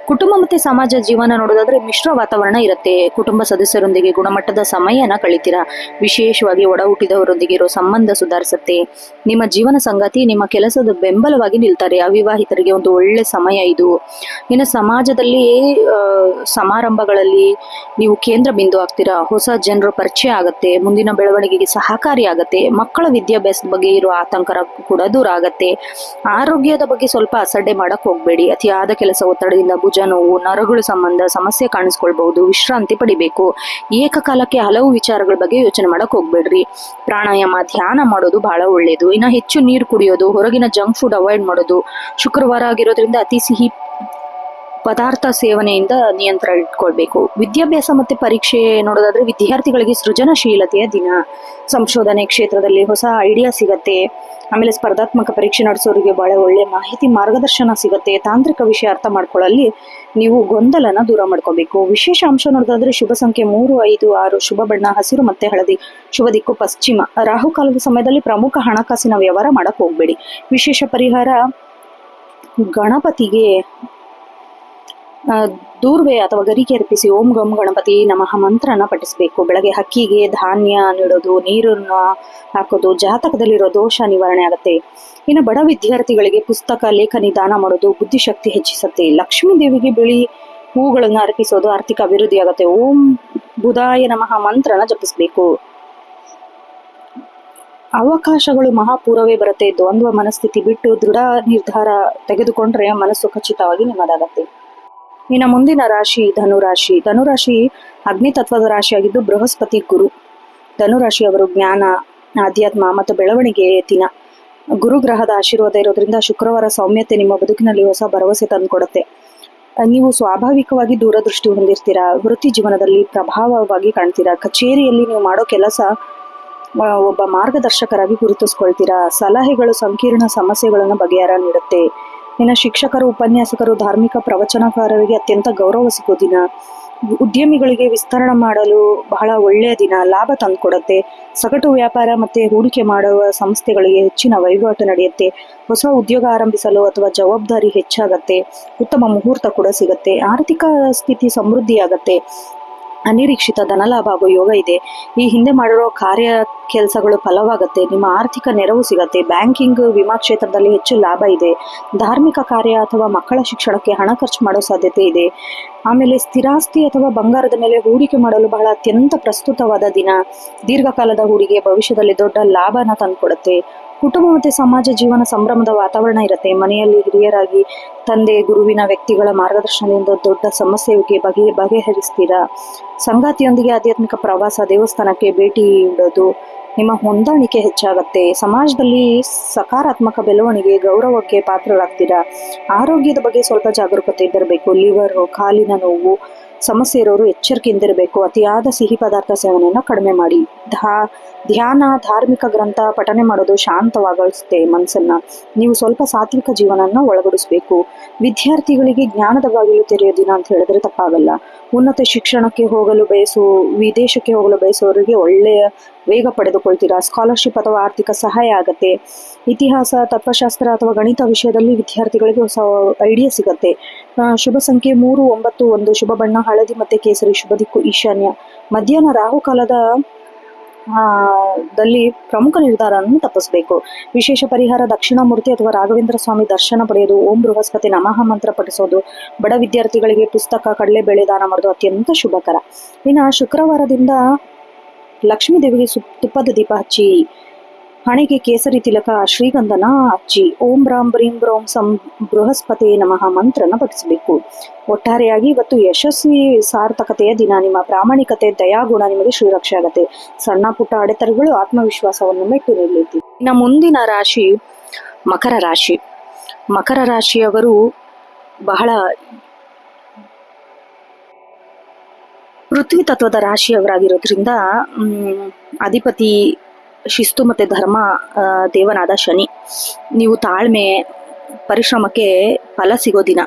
ಕುಟುಂಬ ಮತ್ತೆ ಸಮಾಜ ಜೀವನ ನೋಡೋದಾದ್ರೆ ಮಿಶ್ರ ವಾತಾವರಣ ಇರುತ್ತೆ. ಕುಟುಂಬ ಸದಸ್ಯರೊಂದಿಗೆ ಗುಣಮಟ್ಟದ ಸಮಯನ ಕಳಿತೀರಾ. ವಿಶೇಷವಾಗಿ ಒಡ ಹುಟ್ಟಿದವರೊಂದಿಗೆ ಇರೋ ಸಂಬಂಧ ಸುಧಾರಿಸುತ್ತೆ. ನಿಮ್ಮ ಜೀವನ ಸಂಗಾತಿ ನಿಮ್ಮ ಕೆಲಸದ ಬೆಂಬಲವಾಗಿ ನಿಲ್ತಾರೆ. ಅವಿವಾಹಿತರಿಗೆ ಒಂದು ಒಳ್ಳೆ ಸಮಯ ಇದು. ಇನ್ನು ಸಮಾಜದಲ್ಲಿ ಸಮಾರಂಭಗಳಲ್ಲಿ ನೀವು ಕೇಂದ್ರ ಬಿಂದು ಆಗ್ತೀರಾ. ಹೊಸ ಜನರ ಪರಿಚಯ ಆಗತ್ತೆ. ಮುಂದಿನ ಬೆಳವಣಿಗೆಗೆ ಸಹಕಾರಿ ಆಗತ್ತೆ. ಮಕ್ಕಳ ವಿದ್ಯಾಭ್ಯಾಸದ ಬಗ್ಗೆ ಇರುವ ಆತಂಕ ಕೂಡ ದೂರ ಆಗತ್ತೆ. ಆರೋಗ್ಯದ ಬಗ್ಗೆ ಸ್ವಲ್ಪ ಅಸಡ್ಡೆ ಮಾಡಕ್ ಹೋಗ್ಬೇಡಿ. ಅತಿಯಾದ ಕೆಲಸ ಒತ್ತಡದಿಂದ ಭುಜ ನೋವು, ನರಗಳ ಸಂಬಂಧ ಸಮಸ್ಯೆ ಕಾಣಿಸ್ಕೊಳ್ಬಹುದು. ವಿಶ್ರಾಂತಿ ಪಡಿಬೇಕು. ಏಕಕಾಲಕ್ಕೆ ಹಲವು ವಿಚಾರಗಳ ಬಗ್ಗೆ ಯೋಚನೆ ಮಾಡಕ್ ಹೋಗ್ಬೇಡ್ರಿ. ಪ್ರಾಣಾಯಾಮ, ಧ್ಯಾನ ಮಾಡೋದು ಬಹಳ ಒಳ್ಳೇದು. ಇನ್ನ ಹೆಚ್ಚು ನೀರು ಕುಡಿಯೋದು, ಹೊರಗಿನ ಜಂಕ್ ಫುಡ್ ಅವಾಯ್ಡ್ ಮಾಡೋದು. ಶುಕ್ರವಾರ ಆಗಿರೋದ್ರಿಂದ ಅತಿ ಸಿಹಿ ಪದಾರ್ಥ ಸೇವನೆಯಿಂದ ನಿಯಂತ್ರಣ ಇಟ್ಕೊಳ್ಬೇಕು. ವಿದ್ಯಾಭ್ಯಾಸ ಮತ್ತೆ ಪರೀಕ್ಷೆ ನೋಡೋದಾದ್ರೆ ವಿದ್ಯಾರ್ಥಿಗಳಿಗೆ ಸೃಜನಶೀಲತೆಯ ದಿನ. ಸಂಶೋಧನೆ ಕ್ಷೇತ್ರದಲ್ಲಿ ಹೊಸ ಐಡಿಯಾ ಸಿಗತ್ತೆ. ಆಮೇಲೆ ಸ್ಪರ್ಧಾತ್ಮಕ ಪರೀಕ್ಷೆ ನಡೆಸೋರಿಗೆ ಬಹಳ ಒಳ್ಳೆ ಮಾಹಿತಿ, ಮಾರ್ಗದರ್ಶನ ಸಿಗುತ್ತೆ. ತಾಂತ್ರಿಕ ವಿಷಯ ಅರ್ಥ ಮಾಡ್ಕೊಳ್ಳಲ್ಲಿ ನೀವು ಗೊಂದಲನ ದೂರ ಮಾಡ್ಕೋಬೇಕು. ವಿಶೇಷ ಅಂಶ ನೋಡೋದಾದ್ರೆ ಶುಭ ಸಂಖ್ಯೆ 3, 5, 6. ಶುಭ ಬಣ್ಣ ಹಸಿರು ಮತ್ತೆ ಹಳದಿ. ಶುಭ ದಿಕ್ಕು ಪಶ್ಚಿಮ. ರಾಹುಕಾಲದ ಸಮಯದಲ್ಲಿ ಪ್ರಮುಖ ಹಣಕಾಸಿನ ವ್ಯವಹಾರ ಮಾಡಕ್ ಹೋಗ್ಬೇಡಿ. ವಿಶೇಷ ಪರಿಹಾರ ಗಣಪತಿಗೆ ದೂರ್ವೆ ಅಥವಾ ಗರಿಕೆ ಅರ್ಪಿಸಿ ಓಂ ಗಂ ಗಣಪತಿ ನಮಃ ಮಂತ್ರನ ಪಠಿಸಬೇಕು. ಬೆಳಗ್ಗೆ ಹಕ್ಕಿಗೆ ಧಾನ್ಯ ನೀಡೋದು, ನೀರನ್ನು ಹಾಕೋದು ಜಾತಕದಲ್ಲಿರೋ ದೋಷ ನಿವಾರಣೆ ಆಗುತ್ತೆ. ಇನ್ನು ಬಡ ವಿದ್ಯಾರ್ಥಿಗಳಿಗೆ ಪುಸ್ತಕ, ಲೇಖನಿ ದಾನ ಮಾಡೋದು ಬುದ್ಧಿಶಕ್ತಿ ಹೆಚ್ಚಿಸುತ್ತೆ. ಲಕ್ಷ್ಮೀ ದೇವಿಗೆ ಬಿಳಿ ಹೂಗಳನ್ನು ಅರ್ಪಿಸೋದು ಆರ್ಥಿಕ ಅಭಿವೃದ್ಧಿ ಆಗುತ್ತೆ. ಓಂ ಬುಧಾಯ ನಮಃ ಮಂತ್ರನ ಜಪಿಸಬೇಕು. ಅವಕಾಶಗಳು ಮಹಾಪೂರ್ವವೇ ಬರುತ್ತೆ. ದ್ವಂದ್ವ ಮನಸ್ಥಿತಿ ಬಿಟ್ಟು ದೃಢ ನಿರ್ಧಾರ ತೆಗೆದುಕೊಂಡ್ರೆ ಮನಸ್ಸು ಖಚಿತವಾಗಿ ನಿಮ್ಮದಾಗತ್ತೆ. ಇನ್ನು ಮುಂದಿನ ರಾಶಿ ಧನುರಾಶಿ. ಧನುರಾಶಿ ಅಗ್ನಿ ತತ್ವದ ರಾಶಿಯಾಗಿದ್ದು ಬೃಹಸ್ಪತಿ ಗುರು. ಧನುರಾಶಿಯವರು ಜ್ಞಾನ, ಆಧ್ಯಾತ್ಮ ಮತ್ತು ಬೆಳವಣಿಗೆ ದಿನ. ಗುರುಗ್ರಹದ ಆಶೀರ್ವಾದ ಇರೋದ್ರಿಂದ ಶುಕ್ರವಾರ ಸೌಮ್ಯತೆ ನಿಮ್ಮ ಬದುಕಿನಲ್ಲಿ ಹೊಸ ಭರವಸೆ ತಂದುಕೊಡುತ್ತೆ. ನೀವು ಸ್ವಾಭಾವಿಕವಾಗಿ ದೂರದೃಷ್ಟಿ ಹೊಂದಿರ್ತೀರಾ. ವೃತ್ತಿ ಜೀವನದಲ್ಲಿ ಪ್ರಭಾವವಾಗಿ ಕಾಣ್ತೀರಾ. ಕಚೇರಿಯಲ್ಲಿ ನೀವು ಮಾಡೋ ಕೆಲಸ ಒಬ್ಬ ಮಾರ್ಗದರ್ಶಕರಾಗಿ ಗುರುತಿಸ್ಕೊಳ್ತೀರಾ. ಸಲಹೆಗಳು ಸಂಕೀರ್ಣ ಸಮಸ್ಯೆಗಳನ್ನು ಬಗೆಹರ ನೀಡುತ್ತೆ. ಇನ್ನು ಶಿಕ್ಷಕರು, ಉಪನ್ಯಾಸಕರು, ಧಾರ್ಮಿಕ ಪ್ರವಚನಕಾರರಿಗೆ ಅತ್ಯಂತ ಗೌರವ ಸಿಗೋ ದಿನ. ಉದ್ಯಮಿಗಳಿಗೆ ವಿಸ್ತರಣೆ ಮಾಡಲು ಬಹಳ ಒಳ್ಳೆಯ ದಿನ. ಲಾಭ ತಂದುಕೊಡುತ್ತೆ. ಸಗಟು ವ್ಯಾಪಾರ ಮತ್ತೆ ಹೂಡಿಕೆ ಮಾಡುವ ಸಂಸ್ಥೆಗಳಿಗೆ ಹೆಚ್ಚಿನ ವಹಿವಾಟು ನಡೆಯುತ್ತೆ. ಹೊಸ ಉದ್ಯೋಗ ಆರಂಭಿಸಲು ಅಥವಾ ಜವಾಬ್ದಾರಿ ಹೆಚ್ಚಾಗತ್ತೆ. ಉತ್ತಮ ಮುಹೂರ್ತ ಕೂಡ ಸಿಗತ್ತೆ. ಆರ್ಥಿಕ ಸ್ಥಿತಿ ಸಮೃದ್ಧಿಯಾಗತ್ತೆ. ಅನಿರೀಕ್ಷಿತ ಧನಲಾಭ ಆಗೋ ಯೋಗ ಇದೆ. ಈ ಹಿಂದೆ ಮಾಡಿರೋ ಕಾರ್ಯ ಕೆಲಸಗಳು ಫಲವಾಗತ್ತೆ. ನಿಮ್ಮ ಆರ್ಥಿಕ ನೆರವು ಸಿಗತ್ತೆ. ಬ್ಯಾಂಕಿಂಗ್, ವಿಮಾ ಕ್ಷೇತ್ರದಲ್ಲಿ ಹೆಚ್ಚು ಲಾಭ ಇದೆ. ಧಾರ್ಮಿಕ ಕಾರ್ಯ ಅಥವಾ ಮಕ್ಕಳ ಶಿಕ್ಷಣಕ್ಕೆ ಹಣ ಖರ್ಚು ಮಾಡೋ ಸಾಧ್ಯತೆ ಇದೆ. ಆಮೇಲೆ ಸ್ಥಿರಾಸ್ತಿ ಅಥವಾ ಬಂಗಾರದ ಮೇಲೆ ಹೂಡಿಕೆ ಮಾಡಲು ಬಹಳ ಅತ್ಯಂತ ಪ್ರಸ್ತುತವಾದ ದಿನ. ದೀರ್ಘಕಾಲದ ಹೂಡಿಕೆ ಭವಿಷ್ಯದಲ್ಲಿ ದೊಡ್ಡ ಲಾಭನ ತಂದುಕೊಡುತ್ತೆ. ಕುಟುಂಬ ಮತ್ತು ಸಮಾಜ ಜೀವನ ಸಂಭ್ರಮದ ವಾತಾವರಣ ಇರುತ್ತೆ. ಮನೆಯಲ್ಲಿ ಹಿರಿಯರಾಗಿ ತಂದೆ, ಗುರುವಿನ ವ್ಯಕ್ತಿಗಳ ಮಾರ್ಗದರ್ಶನದಿಂದ ದೊಡ್ಡ ಸಮಸ್ಯೆಗೆ ಬಗೆಹರಿಸ್ತೀರಾ. ಸಂಗಾತಿಯೊಂದಿಗೆ ಆಧ್ಯಾತ್ಮಿಕ ಪ್ರವಾಸ, ದೇವಸ್ಥಾನಕ್ಕೆ ಭೇಟಿ ನೀಡೋದು ನಿಮ್ಮ ಹೊಂದಾಣಿಕೆ ಹೆಚ್ಚಾಗತ್ತೆ. ಸಮಾಜದಲ್ಲಿ ಸಕಾರಾತ್ಮಕ ಬೆಳವಣಿಗೆ, ಗೌರವಕ್ಕೆ ಪಾತ್ರರಾಗ್ತೀರಾ. ಆರೋಗ್ಯದ ಬಗ್ಗೆ ಸ್ವಲ್ಪ ಜಾಗರೂಕತೆ ಇರಬೇಕು. ಲಿವರ್, ಕಾಲಿನ ನೋವು ಸಮಸ್ಯೆ ಇರೋರು ಎಚ್ಚರಿಕೆಯಿಂದಿರಬೇಕು. ಅತಿಯಾದ ಸಿಹಿ ಪದಾರ್ಥ ಸೇವನೆಯನ್ನು ಕಡಿಮೆ ಮಾಡಿ. ಧ್ಯಾನ, ಧಾರ್ಮಿಕ ಗ್ರಂಥ ಪಠನೆ ಮಾಡೋದು ಶಾಂತವಾಗಿಸುತ್ತೆ ಮನಸ್ಸನ್ನ. ನೀವು ಸ್ವಲ್ಪ ಸಾತ್ವಿಕ ಜೀವನನ ಒಳಗಡಿಸ್ಬೇಕು. ವಿದ್ಯಾರ್ಥಿಗಳಿಗೆ ಜ್ಞಾನದ ಬಾಗಿಲು ತೆರೆಯೋ ದಿನ ಅಂತ ಹೇಳಿದ್ರೆ ತಪ್ಪಾಗಲ್ಲ. ಉನ್ನತ ಶಿಕ್ಷಣಕ್ಕೆ ಹೋಗಲು ವಿದೇಶಕ್ಕೆ ಹೋಗಲು ಬಯಸುವವರಿಗೆ ಒಳ್ಳೆಯ ವೇಗ ಪಡೆದುಕೊಳ್ತೀರಾ. ಸ್ಕಾಲರ್ಶಿಪ್ ಅಥವಾ ಆರ್ಥಿಕ ಸಹಾಯ ಆಗತ್ತೆ. ಇತಿಹಾಸ, ತತ್ವಶಾಸ್ತ್ರ ಅಥವಾ ಗಣಿತ ವಿಷಯದಲ್ಲಿ ವಿದ್ಯಾರ್ಥಿಗಳಿಗೆ ಹೊಸ ಐಡಿಯಾ ಸಿಗತ್ತೆ. ಶುಭ ಸಂಖ್ಯೆ 391. ಶುಭ ಬಣ್ಣ ಹಳದಿ ಮತ್ತೆ ಕೇಸರಿ. ಶುಭ ದಿಕ್ಕು ಈಶಾನ್ಯ. ಮಧ್ಯಾಹ್ನ ರಾಹುಕಾಲದ ದಲ್ಲಿ ಪ್ರಮುಖ ನಿರ್ಧಾರವನ್ನು ತಪ್ಪಿಸಬೇಕು. ವಿಶೇಷ ಪರಿಹಾರ ದಕ್ಷಿಣಾಮೂರ್ತಿ ಅಥವಾ ರಾಘವೇಂದ್ರ ಸ್ವಾಮಿ ದರ್ಶನ ಪಡೆಯೋದು, ಓಂ ಬೃಹಸ್ಪತಿ ನಮಃ ಮಂತ್ರ ಪಠಿಸೋದು, ಬಡ ವಿದ್ಯಾರ್ಥಿಗಳಿಗೆ ಪುಸ್ತಕ, ಕಡಲೆಬೇಳೆ ದಾನ ಮಾಡೋದು ಅತ್ಯಂತ ಶುಭಕರ. ಇನ್ನು ಶುಕ್ರವಾರದಿಂದ ಲಕ್ಷ್ಮೀ ದೇವಿಗೆ ತುಪ್ಪದ ದೀಪ ಹಚ್ಚಿ, ಹಣೆಗೆ ಕೇಸರಿ ತಿಲಕ, ಶ್ರೀಗಂಧನ ಹಚ್ಚಿ, ಓಂ ರಾಮ್ ಬ್ರೀಂ ಬ್ರೋಂ ಸಂ ಬೃಹಸ್ಪತಿ ನಮಃ ಮಂತ್ರನ ಪಠಿಸಬೇಕು. ಒಟ್ಟಾರೆಯಾಗಿ ಇವತ್ತು ಯಶಸ್ವಿ ಸಾರ್ಥಕತೆಯ ದಿನ. ನಿಮ್ಮ ಪ್ರಾಮಾಣಿಕತೆ, ದಯಾಗುಣ ನಿಮಗೆ ಶ್ರೀರಕ್ಷೆ ಆಗತ್ತೆ. ಸಣ್ಣ ಪುಟ್ಟ ಅಡೆತಡೆಗಳು ಆತ್ಮವಿಶ್ವಾಸವನ್ನು ಮೆಟ್ಟು ನಿಲ್ಲುತ್ತೆ. ಇನ್ನು ಮುಂದಿನ ರಾಶಿ ಮಕರ ರಾಶಿ. ಮಕರ ರಾಶಿಯವರು ಬಹಳ ಪೃಥ್ವಿ ತತ್ವದ ರಾಶಿಯವರಾಗಿರೋದ್ರಿಂದ ಅಧಿಪತಿ ಶಿಸ್ತು ಮತ್ತೆ ಧರ್ಮ ದೇವನಾದ ಶನಿ. ನೀವು ತಾಳ್ಮೆ, ಪರಿಶ್ರಮಕ್ಕೆ ಫಲ ಸಿಗೋ ದಿನ.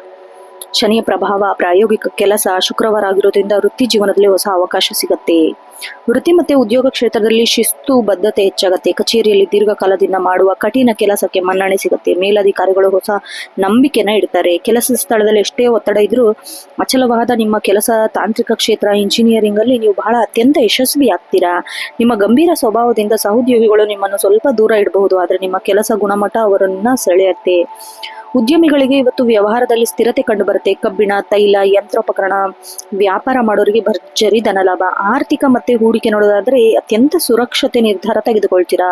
ಶನಿಯ ಪ್ರಭಾವ ಪ್ರಾಯೋಗಿಕ ಕೆಲಸ. ಶುಕ್ರವಾರ ಆಗಿರೋದ್ರಿಂದ ವೃತ್ತಿ ಜೀವನದಲ್ಲಿ ಹೊಸ ಅವಕಾಶ ಸಿಗತ್ತೆ. ವೃತ್ತಿ ಮತ್ತೆ ಉದ್ಯೋಗ ಕ್ಷೇತ್ರದಲ್ಲಿ ಶಿಸ್ತು ಬದ್ಧತೆ ಹೆಚ್ಚಾಗತ್ತೆ. ಕಚೇರಿಯಲ್ಲಿ ದೀರ್ಘಕಾಲದಿಂದ ಮಾಡುವ ಕಠಿಣ ಕೆಲಸಕ್ಕೆ ಮನ್ನಣೆ ಸಿಗತ್ತೆ. ಮೇಲಧಿಕಾರಿಗಳು ಹೊಸ ನಂಬಿಕೆನ ಇಡ್ತಾರೆ. ಕೆಲಸದ ಸ್ಥಳದಲ್ಲಿ ಎಷ್ಟೇ ಒತ್ತಡ ಇದ್ರೂ ಅಚಲವಾದ ನಿಮ್ಮ ಕೆಲಸ. ತಾಂತ್ರಿಕ ಕ್ಷೇತ್ರ, ಇಂಜಿನಿಯರಿಂಗ್ ಅಲ್ಲಿ ನೀವು ಬಹಳ ಅತ್ಯಂತ ಯಶಸ್ವಿ ಆಗ್ತೀರಾ. ನಿಮ್ಮ ಗಂಭೀರ ಸ್ವಭಾವದಿಂದ ಸಹೋದ್ಯೋಗಿಗಳು ನಿಮ್ಮನ್ನು ಸ್ವಲ್ಪ ದೂರ ಇಡಬಹುದು, ಆದ್ರೆ ನಿಮ್ಮ ಕೆಲಸ ಗುಣಮಟ್ಟ ಅವರನ್ನ ಸೆಳೆಯುತ್ತೆ. ಉದ್ಯಮಿಗಳಿಗೆ ಇವತ್ತು ವ್ಯವಹಾರದಲ್ಲಿ ಸ್ಥಿರತೆ ಕಂಡು ಬರುತ್ತೆ. ಕಬ್ಬಿಣ, ತೈಲ, ಯಂತ್ರೋಪಕರಣ ವ್ಯಾಪಾರ ಮಾಡೋರಿಗೆ ಭರ್ಜರಿ ಧನಲಾಭ. ಆರ್ಥಿಕ ಮತ್ತೆ ಹೂಡಿಕೆ ನೋಡೋದಾದ್ರೆ ಅತ್ಯಂತ ಸುರಕ್ಷತೆ ನಿರ್ಧಾರ ತೆಗೆದುಕೊಳ್ತೀರಾ.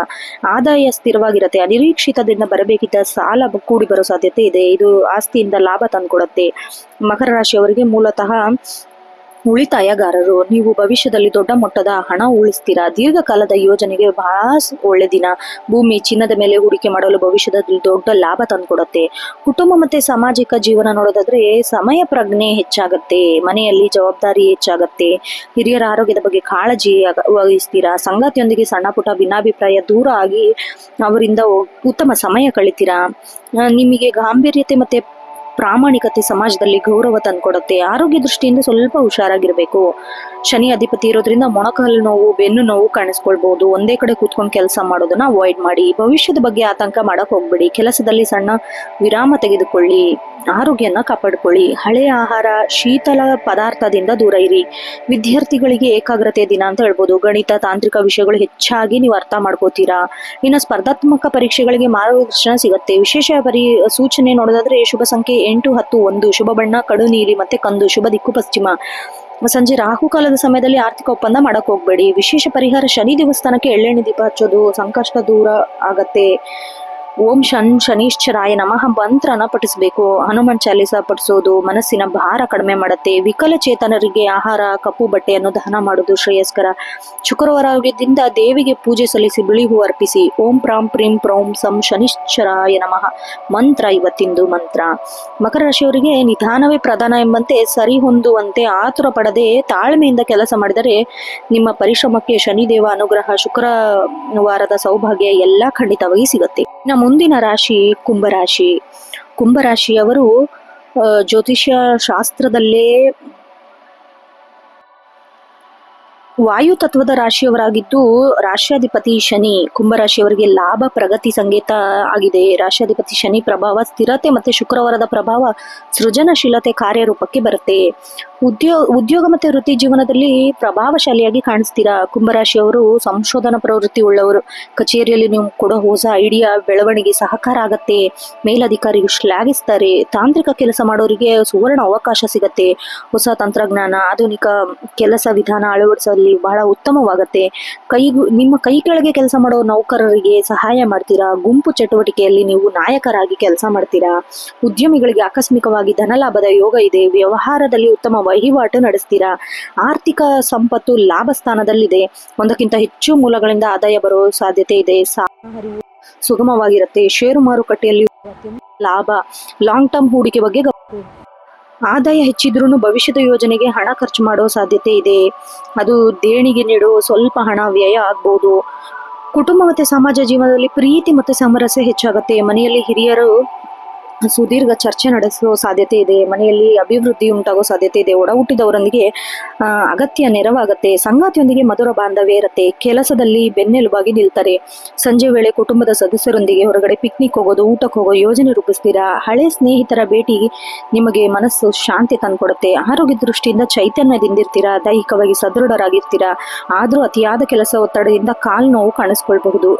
ಆದಾಯ ಸ್ಥಿರವಾಗಿರುತ್ತೆ. ಅನಿರೀಕ್ಷಿತದಿಂದ ಬರಬೇಕಿದ್ದ ಸಾಲ ಕೂಡಿ ಬರೋ ಸಾಧ್ಯತೆ ಇದೆ. ಇದು ಆಸ್ತಿಯಿಂದ ಲಾಭ ತಂದುಕೊಡುತ್ತೆ. ಮಕರ ರಾಶಿಯವರಿಗೆ ಮೂಲತಃ ಉಳಿತಾಯಗಾರರು. ನೀವು ಭವಿಷ್ಯದಲ್ಲಿ ದೊಡ್ಡ ಮೊತ್ತದ ಹಣ ಉಳಿಸ್ತೀರಾ. ದೀರ್ಘಕಾಲದ ಯೋಜನೆಗೆ ಬಹಳ ಒಳ್ಳೆ ದಿನ. ಭೂಮಿ, ಚಿನ್ನದ ಮೇಲೆ ಹೂಡಿಕೆ ಮಾಡಲು ಭವಿಷ್ಯದಲ್ಲಿ ದೊಡ್ಡ ಲಾಭ ತಂದುಕೊಡುತ್ತೆ. ಕುಟುಂಬ ಮತ್ತೆ ಸಾಮಾಜಿಕ ಜೀವನ ನೋಡೋದಾದ್ರೆ ಸಮಯ ಪ್ರಜ್ಞೆ ಹೆಚ್ಚಾಗತ್ತೆ. ಮನೆಯಲ್ಲಿ ಜವಾಬ್ದಾರಿ ಹೆಚ್ಚಾಗತ್ತೆ. ಹಿರಿಯರ ಆರೋಗ್ಯದ ಬಗ್ಗೆ ಕಾಳಜಿ ವಹಿಸ್ತೀರಾ. ಸಂಗಾತಿಯೊಂದಿಗೆ ಸಣ್ಣ ಪುಟ್ಟ ಭಿನ್ನಾಭಿಪ್ರಾಯ ದೂರ ಆಗಿ ಅವರಿಂದ ಉತ್ತಮ ಸಮಯ ಕಳಿತೀರಾ. ನಿಮಗೆ ಗಾಂಭೀರ್ಯತೆ ಮತ್ತೆ ಪ್ರಾಮಾಣಿಕತೆ ಸಮಾಜದಲ್ಲಿ ಗೌರವ ತಂದುಕೊಡುತ್ತೆ. ಆರೋಗ್ಯ ದೃಷ್ಟಿಯಿಂದ ಸ್ವಲ್ಪ ಹುಷಾರಾಗಿರ್ಬೇಕು. ಶನಿ ಅಧಿಪತಿ ಇರೋದ್ರಿಂದ ಮೊಣಕಾಲು ನೋವು, ಬೆನ್ನು ನೋವು ಕಾಣಿಸ್ಕೊಳ್ಬಹುದು. ಒಂದೇ ಕಡೆ ಕೂತ್ಕೊಂಡು ಕೆಲಸ ಮಾಡೋದನ್ನ ಅವಾಯ್ಡ್ ಮಾಡಿ. ಭವಿಷ್ಯದ ಬಗ್ಗೆ ಆತಂಕ ಮಾಡಕ್ ಹೋಗ್ಬೇಡಿ. ಕೆಲಸದಲ್ಲಿ ಸಣ್ಣ ವಿರಾಮ ತೆಗೆದುಕೊಳ್ಳಿ. ಆರೋಗ್ಯನ ಕಾಪಾಡಿಕೊಳ್ಳಿ. ಹಳೆಯ ಆಹಾರ, ಶೀತಲ ಪದಾರ್ಥದಿಂದ ದೂರ ಇರಿ. ವಿದ್ಯಾರ್ಥಿಗಳಿಗೆ ಏಕಾಗ್ರತೆ ದಿನ ಅಂತ ಹೇಳ್ಬೋದು. ಗಣಿತ, ತಾಂತ್ರಿಕ ವಿಷಯಗಳು ಹೆಚ್ಚಾಗಿ ನೀವು ಅರ್ಥ ಮಾಡ್ಕೋತೀರಾ. ಇನ್ನು ಸ್ಪರ್ಧಾತ್ಮಕ ಪರೀಕ್ಷೆಗಳಿಗೆ ಮಾರ್ಗದರ್ಶನ ಸಿಗುತ್ತೆ. ವಿಶೇಷ ಸೂಚನೆ ನೋಡೋದಾದ್ರೆ ಶುಭ ಸಂಖ್ಯೆ 8, 10, 1. ಶುಭ ಬಣ್ಣ ಕಡು ನೀಲಿ ಮತ್ತೆ ಕಂದು. ಶುಭ ದಿಕ್ಕು ಪಶ್ಚಿಮ. ಸಂಜೆ ರಾಹುಕಾಲದ ಸಮಯದಲ್ಲಿ ಆರ್ಥಿಕ ಒಪ್ಪಂದ ಮಾಡಕ್ ಹೋಗ್ಬೇಡಿ. ವಿಶೇಷ ಪರಿಹಾರ ಶನಿ ದೇವಸ್ಥಾನಕ್ಕೆ ಎಳ್ಳೆಣ್ಣೆ ದೀಪ ಹಚ್ಚೋದು ಸಂಕಷ್ಟ ದೂರ ಆಗತ್ತೆ. ಓಂ ಶನೀಶ್ಚರಾಯ ನಮಃ ಮಂತ್ರನ ಪಠಿಸಬೇಕು. ಹನುಮಾನ್ ಚಾಲೀಸ ಪಠಿಸೋದು ಮನಸ್ಸಿನ ಭಾರ ಕಡಿಮೆ ಮಾಡುತ್ತೆ. ವಿಕಲಚೇತನರಿಗೆ ಆಹಾರ, ಕಪ್ಪು ಬಟ್ಟೆಯನ್ನು ದಾನ ಮಾಡೋದು ಶ್ರೇಯಸ್ಕರ. ಶುಕ್ರವಾರದಿಂದ ದೇವಿಗೆ ಪೂಜೆ ಸಲ್ಲಿಸಿ ಬಿಳಿ ಹೂ ಅರ್ಪಿಸಿ. ಓಂ ಪ್ರಾಂ ಪ್ರೀಂ ಪ್ರೌಂ ಸಂ ಶನೀಶ್ಚರಾಯ ನಮಃ ಮಂತ್ರ ಇವತ್ತಿಂದು ಮಂತ್ರ. ಮಕರ ರಾಶಿಯವರಿಗೆ ನಿಧಾನವೇ ಪ್ರಧಾನ ಎಂಬಂತೆ ಸರಿ ಹೊಂದುವಂತೆ ಆತುರ ಪಡದೆ ತಾಳ್ಮೆಯಿಂದ ಕೆಲಸ ಮಾಡಿದರೆ ನಿಮ್ಮ ಪರಿಶ್ರಮಕ್ಕೆ ಶನಿದೇವ ಅನುಗ್ರಹ, ಶುಕ್ರವಾರದ ಸೌಭಾಗ್ಯ ಎಲ್ಲ ಖಂಡಿತವಾಗಿ ಸಿಗುತ್ತೆ. ಮುಂದಿನ ರಾಶಿ ಕುಂಭರಾಶಿ. ಕುಂಭರಾಶಿಯವರು ಜ್ಯೋತಿಷ್ಯ ಶಾಸ್ತ್ರದಲ್ಲೇ ವಾಯು ತತ್ವದ ರಾಶಿಯವರಾಗಿದ್ದು ರಾಶ್ಯಾಧಿಪತಿ ಶನಿ. ಕುಂಭರಾಶಿಯವರಿಗೆ ಲಾಭ, ಪ್ರಗತಿ ಸಂಕೇತ ಆಗಿದೆ. ರಾಶ್ಯಾಧಿಪತಿ ಶನಿ ಪ್ರಭಾವ ಸ್ಥಿರತೆ ಮತ್ತೆ ಶುಕ್ರವಾರದ ಪ್ರಭಾವ ಸೃಜನಶೀಲತೆ ಕಾರ್ಯರೂಪಕ್ಕೆ ಬರುತ್ತೆ. ಉದ್ಯೋಗ ಮತ್ತೆ ವೃತ್ತಿ ಜೀವನದಲ್ಲಿ ಪ್ರಭಾವಶಾಲಿಯಾಗಿ ಕಾಣಿಸ್ತೀರಾ. ಕುಂಭರಾಶಿಯವರು ಸಂಶೋಧನಾ ಪ್ರವೃತ್ತಿ ಉಳ್ಳವರು. ಕಚೇರಿಯಲ್ಲಿ ನೀವು ಕೊಡೋ ಹೊಸ ಐಡಿಯಾ ಬೆಳವಣಿಗೆ ಸಹಕಾರ ಆಗತ್ತೆ. ಮೇಲಧಿಕಾರಿಗಳು ಶ್ಲಾಘಿಸ್ತಾರೆ. ತಾಂತ್ರಿಕ ಕೆಲಸ ಮಾಡೋರಿಗೆ ಸುವರ್ಣ ಅವಕಾಶ ಸಿಗತ್ತೆ. ಹೊಸ ತಂತ್ರಜ್ಞಾನ, ಆಧುನಿಕ ಕೆಲಸ ವಿಧಾನ ಅಳವಡಿಸಲು ಬಹಳ ಉತ್ತಮವಾಗತ್ತೆ. ನಿಮ್ಮ ಕೈ ಕೆಳಗೆ ಕೆಲಸ ಮಾಡೋ ನೌಕರರಿಗೆ ಸಹಾಯ ಮಾಡ್ತೀರಾ. ಗುಂಪು ಚಟುವಟಿಕೆಯಲ್ಲಿ ನೀವು ನಾಯಕರಾಗಿ ಕೆಲಸ ಮಾಡ್ತೀರಾ. ಉದ್ಯಮಿಗಳಿಗೆ ಆಕಸ್ಮಿಕವಾಗಿ ಧನಲಾಭದ ಯೋಗ ಇದೆ. ವ್ಯವಹಾರದಲ್ಲಿ ಉತ್ತಮ ವಹಿವಾಟು ನಡೆಸ್ತೀರಾ. ಆರ್ಥಿಕ ಸಂಪತ್ತು ಲಾಭ ಸ್ಥಾನದಲ್ಲಿದೆ. ಒಂದಕ್ಕಿಂತ ಹೆಚ್ಚು ಮೂಲಗಳಿಂದ ಆದಾಯ ಬರೋ ಸಾಧ್ಯತೆ ಇದೆ. ಸುಗಮವಾಗಿರುತ್ತೆ. ಷೇರು ಮಾರುಕಟ್ಟೆಯಲ್ಲಿ ಲಾಭ. ಲಾಂಗ್ ಟರ್ಮ್ ಹೂಡಿಕೆ ಬಗ್ಗೆ ಆದಾಯ ಹೆಚ್ಚಿದ್ರೂ ಭವಿಷ್ಯದ ಯೋಜನೆಗೆ ಹಣ ಖರ್ಚು ಮಾಡೋ ಸಾಧ್ಯತೆ ಇದೆ. ಅದು ದೇಣಿಗೆ ನೀಡೋ ಸ್ವಲ್ಪ ಹಣ ವ್ಯಯ ಆಗ್ಬೋದು. ಕುಟುಂಬ ಮತ್ತೆ ಸಮಾಜ ಜೀವನದಲ್ಲಿ ಪ್ರೀತಿ ಮತ್ತೆ ಸಾಮರಸ್ಯ ಹೆಚ್ಚಾಗುತ್ತೆ. ಮನೆಯಲ್ಲಿ ಹಿರಿಯರು ಸುದೀರ್ಘ ಚರ್ಚೆ ನಡೆಸುವ ಸಾಧ್ಯತೆ ಇದೆ. ಮನೆಯಲ್ಲಿ ಅಭಿವೃದ್ಧಿ ಉಂಟಾಗೋ ಸಾಧ್ಯತೆ ಇದೆ. ಒಡ ಹುಟ್ಟಿದವರೊಂದಿಗೆ ಅಗತ್ಯ ನೆರವಾಗತ್ತೆ. ಸಂಗಾತಿಯೊಂದಿಗೆ ಮಧುರ ಬಾಂಧವ್ಯ ಇರುತ್ತೆ. ಕೆಲಸದಲ್ಲಿ ಬೆನ್ನೆಲುಬಾಗಿ ನಿಲ್ತಾರೆ. ಸಂಜೆ ವೇಳೆ ಕುಟುಂಬದ ಸದಸ್ಯರೊಂದಿಗೆ ಹೊರಗಡೆ ಪಿಕ್ನಿಕ್ ಹೋಗೋದು, ಊಟಕ್ಕೆ ಹೋಗೋ ಯೋಜನೆ ರೂಪಿಸ್ತೀರಾ. ಹಳೆ ಸ್ನೇಹಿತರ ಭೇಟಿ ನಿಮಗೆ ಮನಸ್ಸು ಶಾಂತಿ ತಂದ್ಕೊಡುತ್ತೆ. ಆರೋಗ್ಯ ದೃಷ್ಟಿಯಿಂದ ಚೈತನ್ಯದಿಂದಿರ್ತೀರಾ. ದೈಹಿಕವಾಗಿ ಸದೃಢರಾಗಿರ್ತೀರಾ. ಆದ್ರೂ ಅತಿಯಾದ ಕೆಲಸ ಒತ್ತಡದಿಂದ ಕಾಲು ನೋವು ಕಾಣಿಸ್ಕೊಳ್ಬಹುದು.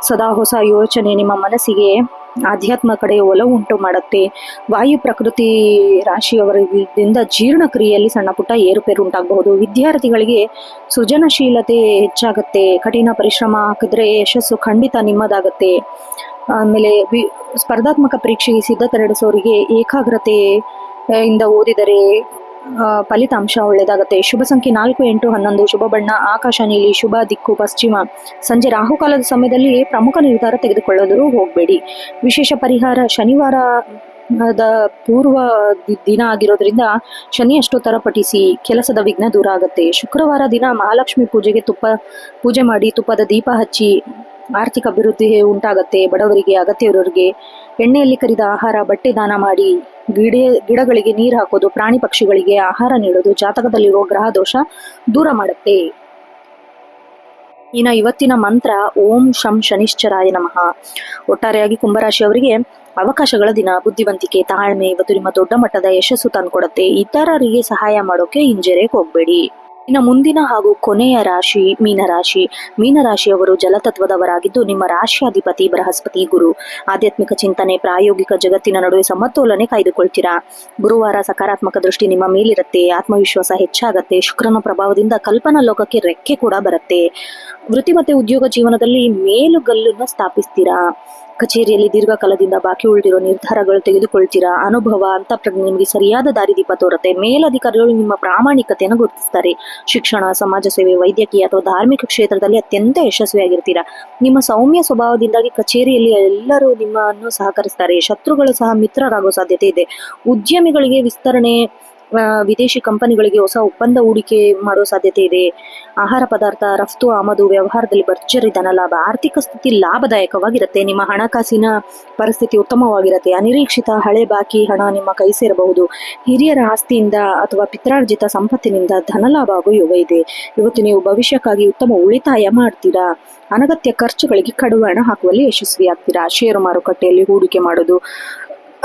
ಸದಾ ಹೊಸ ಯೋಚನೆ ನಿಮ್ಮ ಮನಸ್ಸಿಗೆ ಆಧ್ಯಾತ್ಮ ಕಡೆ ಒಲವು ಉಂಟು ಮಾಡುತ್ತೆ. ವಾಯು ಪ್ರಕೃತಿ ರಾಶಿಯವರಿಂದ ಜೀರ್ಣಕ್ರಿಯೆಯಲ್ಲಿ ಸಣ್ಣ ಪುಟ್ಟ ಏರುಪೇರು ಉಂಟಾಗಬಹುದು. ವಿದ್ಯಾರ್ಥಿಗಳಿಗೆ ಸೃಜನಶೀಲತೆ ಹೆಚ್ಚಾಗತ್ತೆ. ಕಠಿಣ ಪರಿಶ್ರಮ ಹಾಕಿದ್ರೆ ಯಶಸ್ಸು ಖಂಡಿತ ನಿಮ್ಮದಾಗತ್ತೆ. ಆಮೇಲೆ ಸ್ಪರ್ಧಾತ್ಮಕ ಪರೀಕ್ಷೆಗೆ ಸಿದ್ಧತೆ ನಡೆಸೋರಿಗೆ ಏಕಾಗ್ರತೆ ಇಂದ ಓದಿದರೆ ಫಲಿತಾಂಶ ಒಳ್ಳೆಯದಾಗತ್ತೆ. ಶುಭ ಸಂಖ್ಯೆ 4, 8, 11. ಶುಭ ಬಣ್ಣ ಆಕಾಶ ನೀಲಿ. ಶುಭ ದಿಕ್ಕು ಪಶ್ಚಿಮ. ಸಂಜೆ ರಾಹುಕಾಲದ ಸಮಯದಲ್ಲಿ ಪ್ರಮುಖ ನಿರ್ಧಾರ ತೆಗೆದುಕೊಳ್ಳಲು ಹೋಗಬೇಡಿ. ವಿಶೇಷ ಪರಿಹಾರ ಶನಿವಾರದ ಪೂರ್ವ ದಿನ ಆಗಿರೋದ್ರಿಂದ ಶನಿ ಅಷ್ಟೋತ್ತರ ಪಠಿಸಿ. ಕೆಲಸದ ವಿಘ್ನ ದೂರ ಆಗುತ್ತೆ. ಶುಕ್ರವಾರ ದಿನ ಮಹಾಲಕ್ಷ್ಮಿ ಪೂಜೆಗೆ ಪೂಜೆ ಮಾಡಿ ತುಪ್ಪದ ದೀಪ ಹಚ್ಚಿ ಆರ್ಥಿಕ ಅಭಿವೃದ್ಧಿ ಉಂಟಾಗತ್ತೆ. ಬಡವರಿಗೆ, ಅಗತ್ಯವಿರೋರಿಗೆ ಎಣ್ಣೆಯಲ್ಲಿ ಕರಿದ ಆಹಾರ, ಬಟ್ಟೆ ದಾನ ಮಾಡಿ. ಗಿಡಗಳಿಗೆ ನೀರು ಹಾಕೋದು, ಪ್ರಾಣಿ ಪಕ್ಷಿಗಳಿಗೆ ಆಹಾರ ನೀಡೋದು ಜಾತಕದಲ್ಲಿರುವ ಗ್ರಹ ದೋಷ ದೂರ ಮಾಡುತ್ತೆ. ಇನ್ನು ಇವತ್ತಿನ ಮಂತ್ರ ಓಂ ಶಂ ಶನಿಶ್ಚರಾಯ ನಮಃ. ಒಟ್ಟಾರೆಯಾಗಿ ಕುಂಭರಾಶಿಯವರಿಗೆ ಅವಕಾಶಗಳ ದಿನ. ಬುದ್ಧಿವಂತಿಕೆ, ತಾಳ್ಮೆ ಇವತ್ತು ನಿಮ್ಮ ದೊಡ್ಡ ಮಟ್ಟದ ಯಶಸ್ಸು ತಂದ್ಕೊಡುತ್ತೆ. ಇತರರಿಗೆ ಸಹಾಯ ಮಾಡೋಕೆ ಹಿಂಜರಿಯಕ್ಕೆ ಹೋಗ್ಬೇಡಿ. ಇನ್ನು ಮುಂದಿನ ಹಾಗೂ ಕೊನೆಯ ರಾಶಿ ಮೀನರಾಶಿ. ಮೀನರಾಶಿಯವರು ಜಲತತ್ವದವರಾಗಿದ್ದು ನಿಮ್ಮ ರಾಶಿಯಾಧಿಪತಿ ಬೃಹಸ್ಪತಿ ಗುರು. ಆಧ್ಯಾತ್ಮಿಕ ಚಿಂತನೆ, ಪ್ರಾಯೋಗಿಕ ಜಗತ್ತಿನ ನಡುವೆ ಸಮತೋಲನೆ ಕಾಯ್ದುಕೊಳ್ತೀರಾ. ಗುರುವಾರ ಸಕಾರಾತ್ಮಕ ದೃಷ್ಟಿ ನಿಮ್ಮ ಮೇಲಿರುತ್ತೆ. ಆತ್ಮವಿಶ್ವಾಸ ಹೆಚ್ಚಾಗತ್ತೆ. ಶುಕ್ರನ ಪ್ರಭಾವದಿಂದ ಕಲ್ಪನಾ ಲೋಕಕ್ಕೆ ರೆಕ್ಕೆ ಕೂಡ ಬರುತ್ತೆ. ವೃತ್ತಿ ಮತ್ತೆ ಉದ್ಯೋಗ ಜೀವನದಲ್ಲಿ ಮೇಲುಗಲ್ಲನ್ನು ಸ್ಥಾಪಿಸ್ತೀರಾ. ಕಚೇರಿಯಲ್ಲಿ ದೀರ್ಘಕಾಲದಿಂದ ಬಾಕಿ ಉಳಿದಿರೋ ನಿರ್ಧಾರಗಳು ತೆಗೆದುಕೊಳ್ತೀರಾ. ಅನುಭವ ಅಂತಃಪ್ರಜ್ಞೆ ನಿಮಗೆ ಸರಿಯಾದ ದಾರಿದೀಪ ತೋರುತ್ತೆ. ಮೇಲಧಿಕಾರಿಗಳು ನಿಮ್ಮ ಪ್ರಾಮಾಣಿಕತೆಯನ್ನು ಗುರುತಿಸ್ತಾರೆ. ಶಿಕ್ಷಣ, ಸಮಾಜ ಸೇವೆ, ವೈದ್ಯಕೀಯ ಅಥವಾ ಧಾರ್ಮಿಕ ಕ್ಷೇತ್ರದಲ್ಲಿ ಅತ್ಯಂತ ಯಶಸ್ವಿಯಾಗಿರ್ತೀರಾ. ನಿಮ್ಮ ಸೌಮ್ಯ ಸ್ವಭಾವದಿಂದಾಗಿ ಕಚೇರಿಯಲ್ಲಿ ಎಲ್ಲರೂ ನಿಮ್ಮನ್ನು ಸಹಕರಿಸ್ತಾರೆ. ಶತ್ರುಗಳು ಸಹ ಮಿತ್ರರಾಗೋ ಸಾಧ್ಯತೆ ಇದೆ. ಉದ್ಯಮಿಗಳಿಗೆ ವಿಸ್ತರಣೆ, ವಿದೇಶಿ ಕಂಪನಿಗಳಿಗೆ ಹೊಸ ಒಪ್ಪಂದ ಹೂಡಿಕೆ ಮಾಡೋ ಸಾಧ್ಯತೆ ಇದೆ. ಆಹಾರ ಪದಾರ್ಥ ರಫ್ತು ಆಮದು ವ್ಯವಹಾರದಲ್ಲಿ ಭರ್ಜರಿ ಧನಲಾಭ. ಆರ್ಥಿಕ ಸ್ಥಿತಿ ಲಾಭದಾಯಕವಾಗಿರುತ್ತೆ. ನಿಮ್ಮ ಹಣಕಾಸಿನ ಪರಿಸ್ಥಿತಿ ಉತ್ತಮವಾಗಿರುತ್ತೆ. ಅನಿರೀಕ್ಷಿತ ಹಳೆ ಬಾಕಿ ಹಣ ನಿಮ್ಮ ಕೈ ಸೇರಬಹುದು. ಹಿರಿಯರ ಆಸ್ತಿಯಿಂದ ಅಥವಾ ಪಿತ್ರಾರ್ಜಿತ ಸಂಪತ್ತಿನಿಂದ ಧನಲಾಭ ಆಗೋ ಯೋಗ ಇದೆ. ಇವತ್ತು ನೀವು ಭವಿಷ್ಯಕ್ಕಾಗಿ ಉತ್ತಮ ಉಳಿತಾಯ ಮಾಡ್ತೀರಾ. ಅನಗತ್ಯ ಖರ್ಚುಗಳಿಗೆ ಕಡಿವಾಣ ಹಾಕುವಲ್ಲಿ ಯಶಸ್ವಿ ಆಗ್ತೀರಾ. ಷೇರು ಮಾರುಕಟ್ಟೆಯಲ್ಲಿ ಹೂಡಿಕೆ ಮಾಡೋದು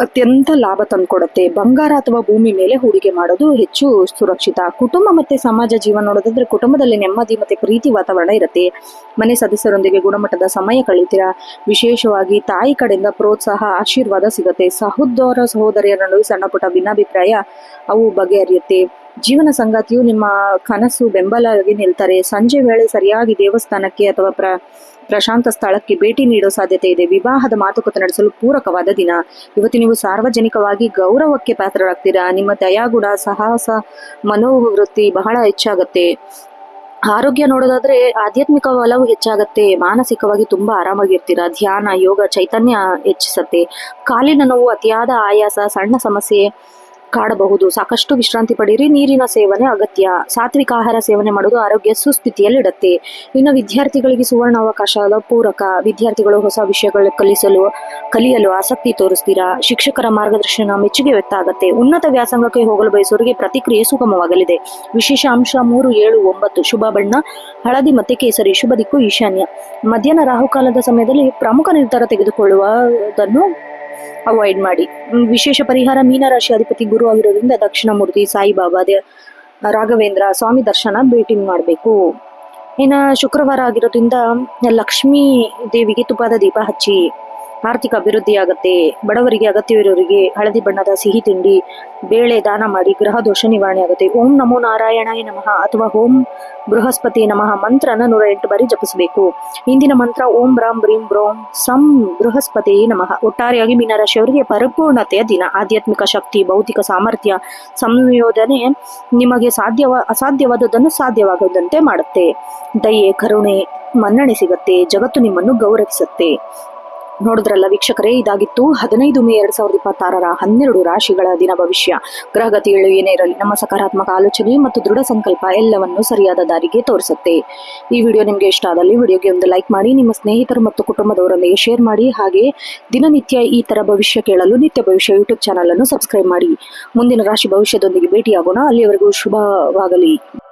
ಅತ್ಯಂತ ಲಾಭ ತಂದುಕೊಡುತ್ತೆ. ಬಂಗಾರ ಅಥವಾ ಭೂಮಿ ಮೇಲೆ ಹೂಡಿಕೆ ಮಾಡೋದು ಹೆಚ್ಚು ಸುರಕ್ಷಿತ. ಕುಟುಂಬ ಮತ್ತೆ ಸಮಾಜ ಜೀವನ ನೋಡೋದಾದ್ರೆ ಕುಟುಂಬದಲ್ಲಿ ನೆಮ್ಮದಿ ಮತ್ತೆ ಪ್ರೀತಿ ವಾತಾವರಣ ಇರುತ್ತೆ. ಮನೆ ಸದಸ್ಯರೊಂದಿಗೆ ಗುಣಮಟ್ಟದ ಸಮಯ ಕಳೀತೀರಾ. ವಿಶೇಷವಾಗಿ ತಾಯಿ ಕಡೆಯಿಂದ ಪ್ರೋತ್ಸಾಹ, ಆಶೀರ್ವಾದ ಸಿಗುತ್ತೆ. ಸಹೋದರಿಯರ ನಡುವೆ ಸಣ್ಣ ಪುಟ್ಟ ಭಿನ್ನಾಭಿಪ್ರಾಯ ಅವು ಬಗೆಹರಿಯುತ್ತೆ. ಜೀವನ ಸಂಗಾತಿಯು ನಿಮ್ಮ ಕನಸು ಬೆಂಬಲವಾಗಿ ನಿಲ್ತಾರೆ. ಸಂಜೆ ವೇಳೆ ಸರಿಯಾಗಿ ದೇವಸ್ಥಾನಕ್ಕೆ ಅಥವಾ ಪ್ರಶಾಂತ ಸ್ಥಳಕ್ಕೆ ಭೇಟಿ ನೀಡೋ ಸಾಧ್ಯತೆ ಇದೆ. ವಿವಾಹದ ಮಾತುಕತೆ ನಡೆಸಲು ಪೂರಕವಾದ ದಿನ. ಇವತ್ತು ನೀವು ಸಾರ್ವಜನಿಕವಾಗಿ ಗೌರವಕ್ಕೆ ಪಾತ್ರರಾಗ್ತೀರಾ. ನಿಮ್ಮ ದಯಾಗುಣ, ಸಾಹಸ, ಮನೋವೃತ್ತಿ ಬಹಳ ಹೆಚ್ಚಾಗತ್ತೆ. ಆರೋಗ್ಯ ನೋಡೋದಾದ್ರೆ ಆಧ್ಯಾತ್ಮಿಕ ಒಲವು ಹೆಚ್ಚಾಗತ್ತೆ. ಮಾನಸಿಕವಾಗಿ ತುಂಬಾ ಆರಾಮಾಗಿರ್ತೀರಾ. ಧ್ಯಾನ, ಯೋಗ ಚೈತನ್ಯ ಹೆಚ್ಚಿಸತ್ತೆ. ಕಾಲಿನ ನೋವು, ಅತಿಯಾದ ಆಯಾಸ, ಸಣ್ಣ ಸಮಸ್ಯೆ ಕಾಡಬಹುದು. ಸಾಕಷ್ಟು ವಿಶ್ರಾಂತಿ ಪಡೀರಿ. ನೀರಿನ ಸೇವನೆ ಅಗತ್ಯ. ಸಾತ್ವಿಕ ಆಹಾರ ಸೇವನೆ ಮಾಡೋದು ಆರೋಗ್ಯ ಸುಸ್ಥಿತಿಯಲ್ಲಿಡುತ್ತೆ. ಇನ್ನು ವಿದ್ಯಾರ್ಥಿಗಳಿಗೆ ಸುವರ್ಣ ಅವಕಾಶದ ಪೂರಕ. ವಿದ್ಯಾರ್ಥಿಗಳು ಹೊಸ ವಿಷಯಗಳು ಕಲಿಯಲು ಆಸಕ್ತಿ ತೋರಿಸ್ತೀರಾ. ಶಿಕ್ಷಕರ ಮಾರ್ಗದರ್ಶನ ಮೆಚ್ಚುಗೆ ವ್ಯಕ್ತ ಆಗುತ್ತೆ. ಉನ್ನತ ವ್ಯಾಸಂಗಕ್ಕೆ ಹೋಗಲು ಬಯಸೋರಿಗೆ ಪ್ರತಿಕ್ರಿಯೆ ಸುಗಮವಾಗಲಿದೆ. ವಿಶೇಷ ಅಂಶ 3, 7, 9. ಶುಭ ಬಣ್ಣ ಹಳದಿ ಮತ್ತೆ ಕೇಸರಿ. ಶುಭ ದಿಕ್ಕು ಈಶಾನ್ಯ. ಮಧ್ಯಾಹ್ನ ರಾಹುಕಾಲದ ಸಮಯದಲ್ಲಿ ಪ್ರಮುಖ ನಿರ್ಧಾರ ತೆಗೆದುಕೊಳ್ಳುವುದನ್ನು ಅವಾಯ್ಡ್ ಮಾಡಿ. ವಿಶೇಷ ಪರಿಹಾರ ಮೀನರಾಶಿ ಅಧಿಪತಿ ಗುರು ಆಗಿರೋದ್ರಿಂದ ದಕ್ಷಿಣಮೂರ್ತಿ, ಸಾಯಿಬಾಬಾ, ರಾಘವೇಂದ್ರ ಸ್ವಾಮಿ ದರ್ಶನ ಭೇಟಿ ಮಾಡಬೇಕು. ಇನ್ನು ಶುಕ್ರವಾರ ಆಗಿರೋದ್ರಿಂದ ಲಕ್ಷ್ಮೀ ದೇವಿಗೆ ತುಪ್ಪದ ದೀಪ ಹಚ್ಚಿ. ಆರ್ಥಿಕ ಅಭಿವೃದ್ಧಿ ಆಗತ್ತೆ. ಬಡವರಿಗೆ, ಅಗತ್ಯವಿರೋರಿಗೆ ಹಳದಿ ಬಣ್ಣದ ಸಿಹಿ ತಿಂಡಿ, ಬೇಳೆ ದಾನ ಮಾಡಿ. ಗ್ರಹ ದೋಷ ನಿವಾರಣೆ ಆಗುತ್ತೆ. ಓಂ ನಮೋ ನಾರಾಯಣಾಯ ನಮಃ ಅಥವಾ ಓಂ ಬೃಹಸ್ಪತಿ ನಮಃ ಮಂತ್ರನ 108 ಬಾರಿ ಜಪಿಸಬೇಕು. ಇಂದಿನ ಮಂತ್ರ ಓಂ ಬ್ರಾಂ ಬ್ರೀಂ ಬ್ರೋಂ ಸಂ ಬೃಹಸ್ಪತಿ ನಮಃ. ಒಟ್ಟಾರೆಯಾಗಿ ಮೀನರಾಶಿಯವರಿಗೆ ಪರಿಪೂರ್ಣತೆಯ ದಿನ. ಆಧ್ಯಾತ್ಮಿಕ ಶಕ್ತಿ, ಭೌತಿಕ ಸಾಮರ್ಥ್ಯ ಸಂಯೋಜನೆ ನಿಮಗೆ ಅಸಾಧ್ಯವಾದದ್ದನ್ನು ಸಾಧ್ಯವಾಗುವಂತೆ ಮಾಡುತ್ತೆ. ದಯೆ, ಕರುಣೆ, ಮನ್ನಣೆ ಸಿಗತ್ತೆ. ಜಗತ್ತು ನಿಮ್ಮನ್ನು ಗೌರವಿಸುತ್ತೆ. ನೋಡಿದ್ರಲ್ಲ ವೀಕ್ಷಕರೇ, ಇದಾಗಿತ್ತು 15 ಮೇ 2026 12 ರಾಶಿಗಳ ದಿನ ಭವಿಷ್ಯ. ಗ್ರಹಗತಿಗಳು ಏನೇ ಇರಲಿ, ನಮ್ಮ ಸಕಾರಾತ್ಮಕ ಆಲೋಚನೆ ಮತ್ತು ದೃಢ ಸಂಕಲ್ಪ ಎಲ್ಲವನ್ನು ಸರಿಯಾದ ದಾರಿಗೆ ತೋರಿಸುತ್ತೆ. ಈ ವಿಡಿಯೋ ನಿಮಗೆ ಇಷ್ಟ ಆದಲ್ಲಿ ವಿಡಿಯೋಗೆ ಒಂದು ಲೈಕ್ ಮಾಡಿ, ನಿಮ್ಮ ಸ್ನೇಹಿತರು ಮತ್ತು ಕುಟುಂಬದವರೊಂದಿಗೆ ಶೇರ್ ಮಾಡಿ. ಹಾಗೆ ದಿನನಿತ್ಯ ಈ ತರ ಭವಿಷ್ಯ ಕೇಳಲು ನಿತ್ಯ ಭವಿಷ್ಯ ಯೂಟ್ಯೂಬ್ ಚಾನಲ್ ಅನ್ನು ಸಬ್ಸ್ಕ್ರೈಬ್ ಮಾಡಿ. ಮುಂದಿನ ರಾಶಿ ಭವಿಷ್ಯದೊಂದಿಗೆ ಭೇಟಿಯಾಗೋಣ. ಅಲ್ಲಿಯವರೆಗೂ ಶುಭವಾಗಲಿ.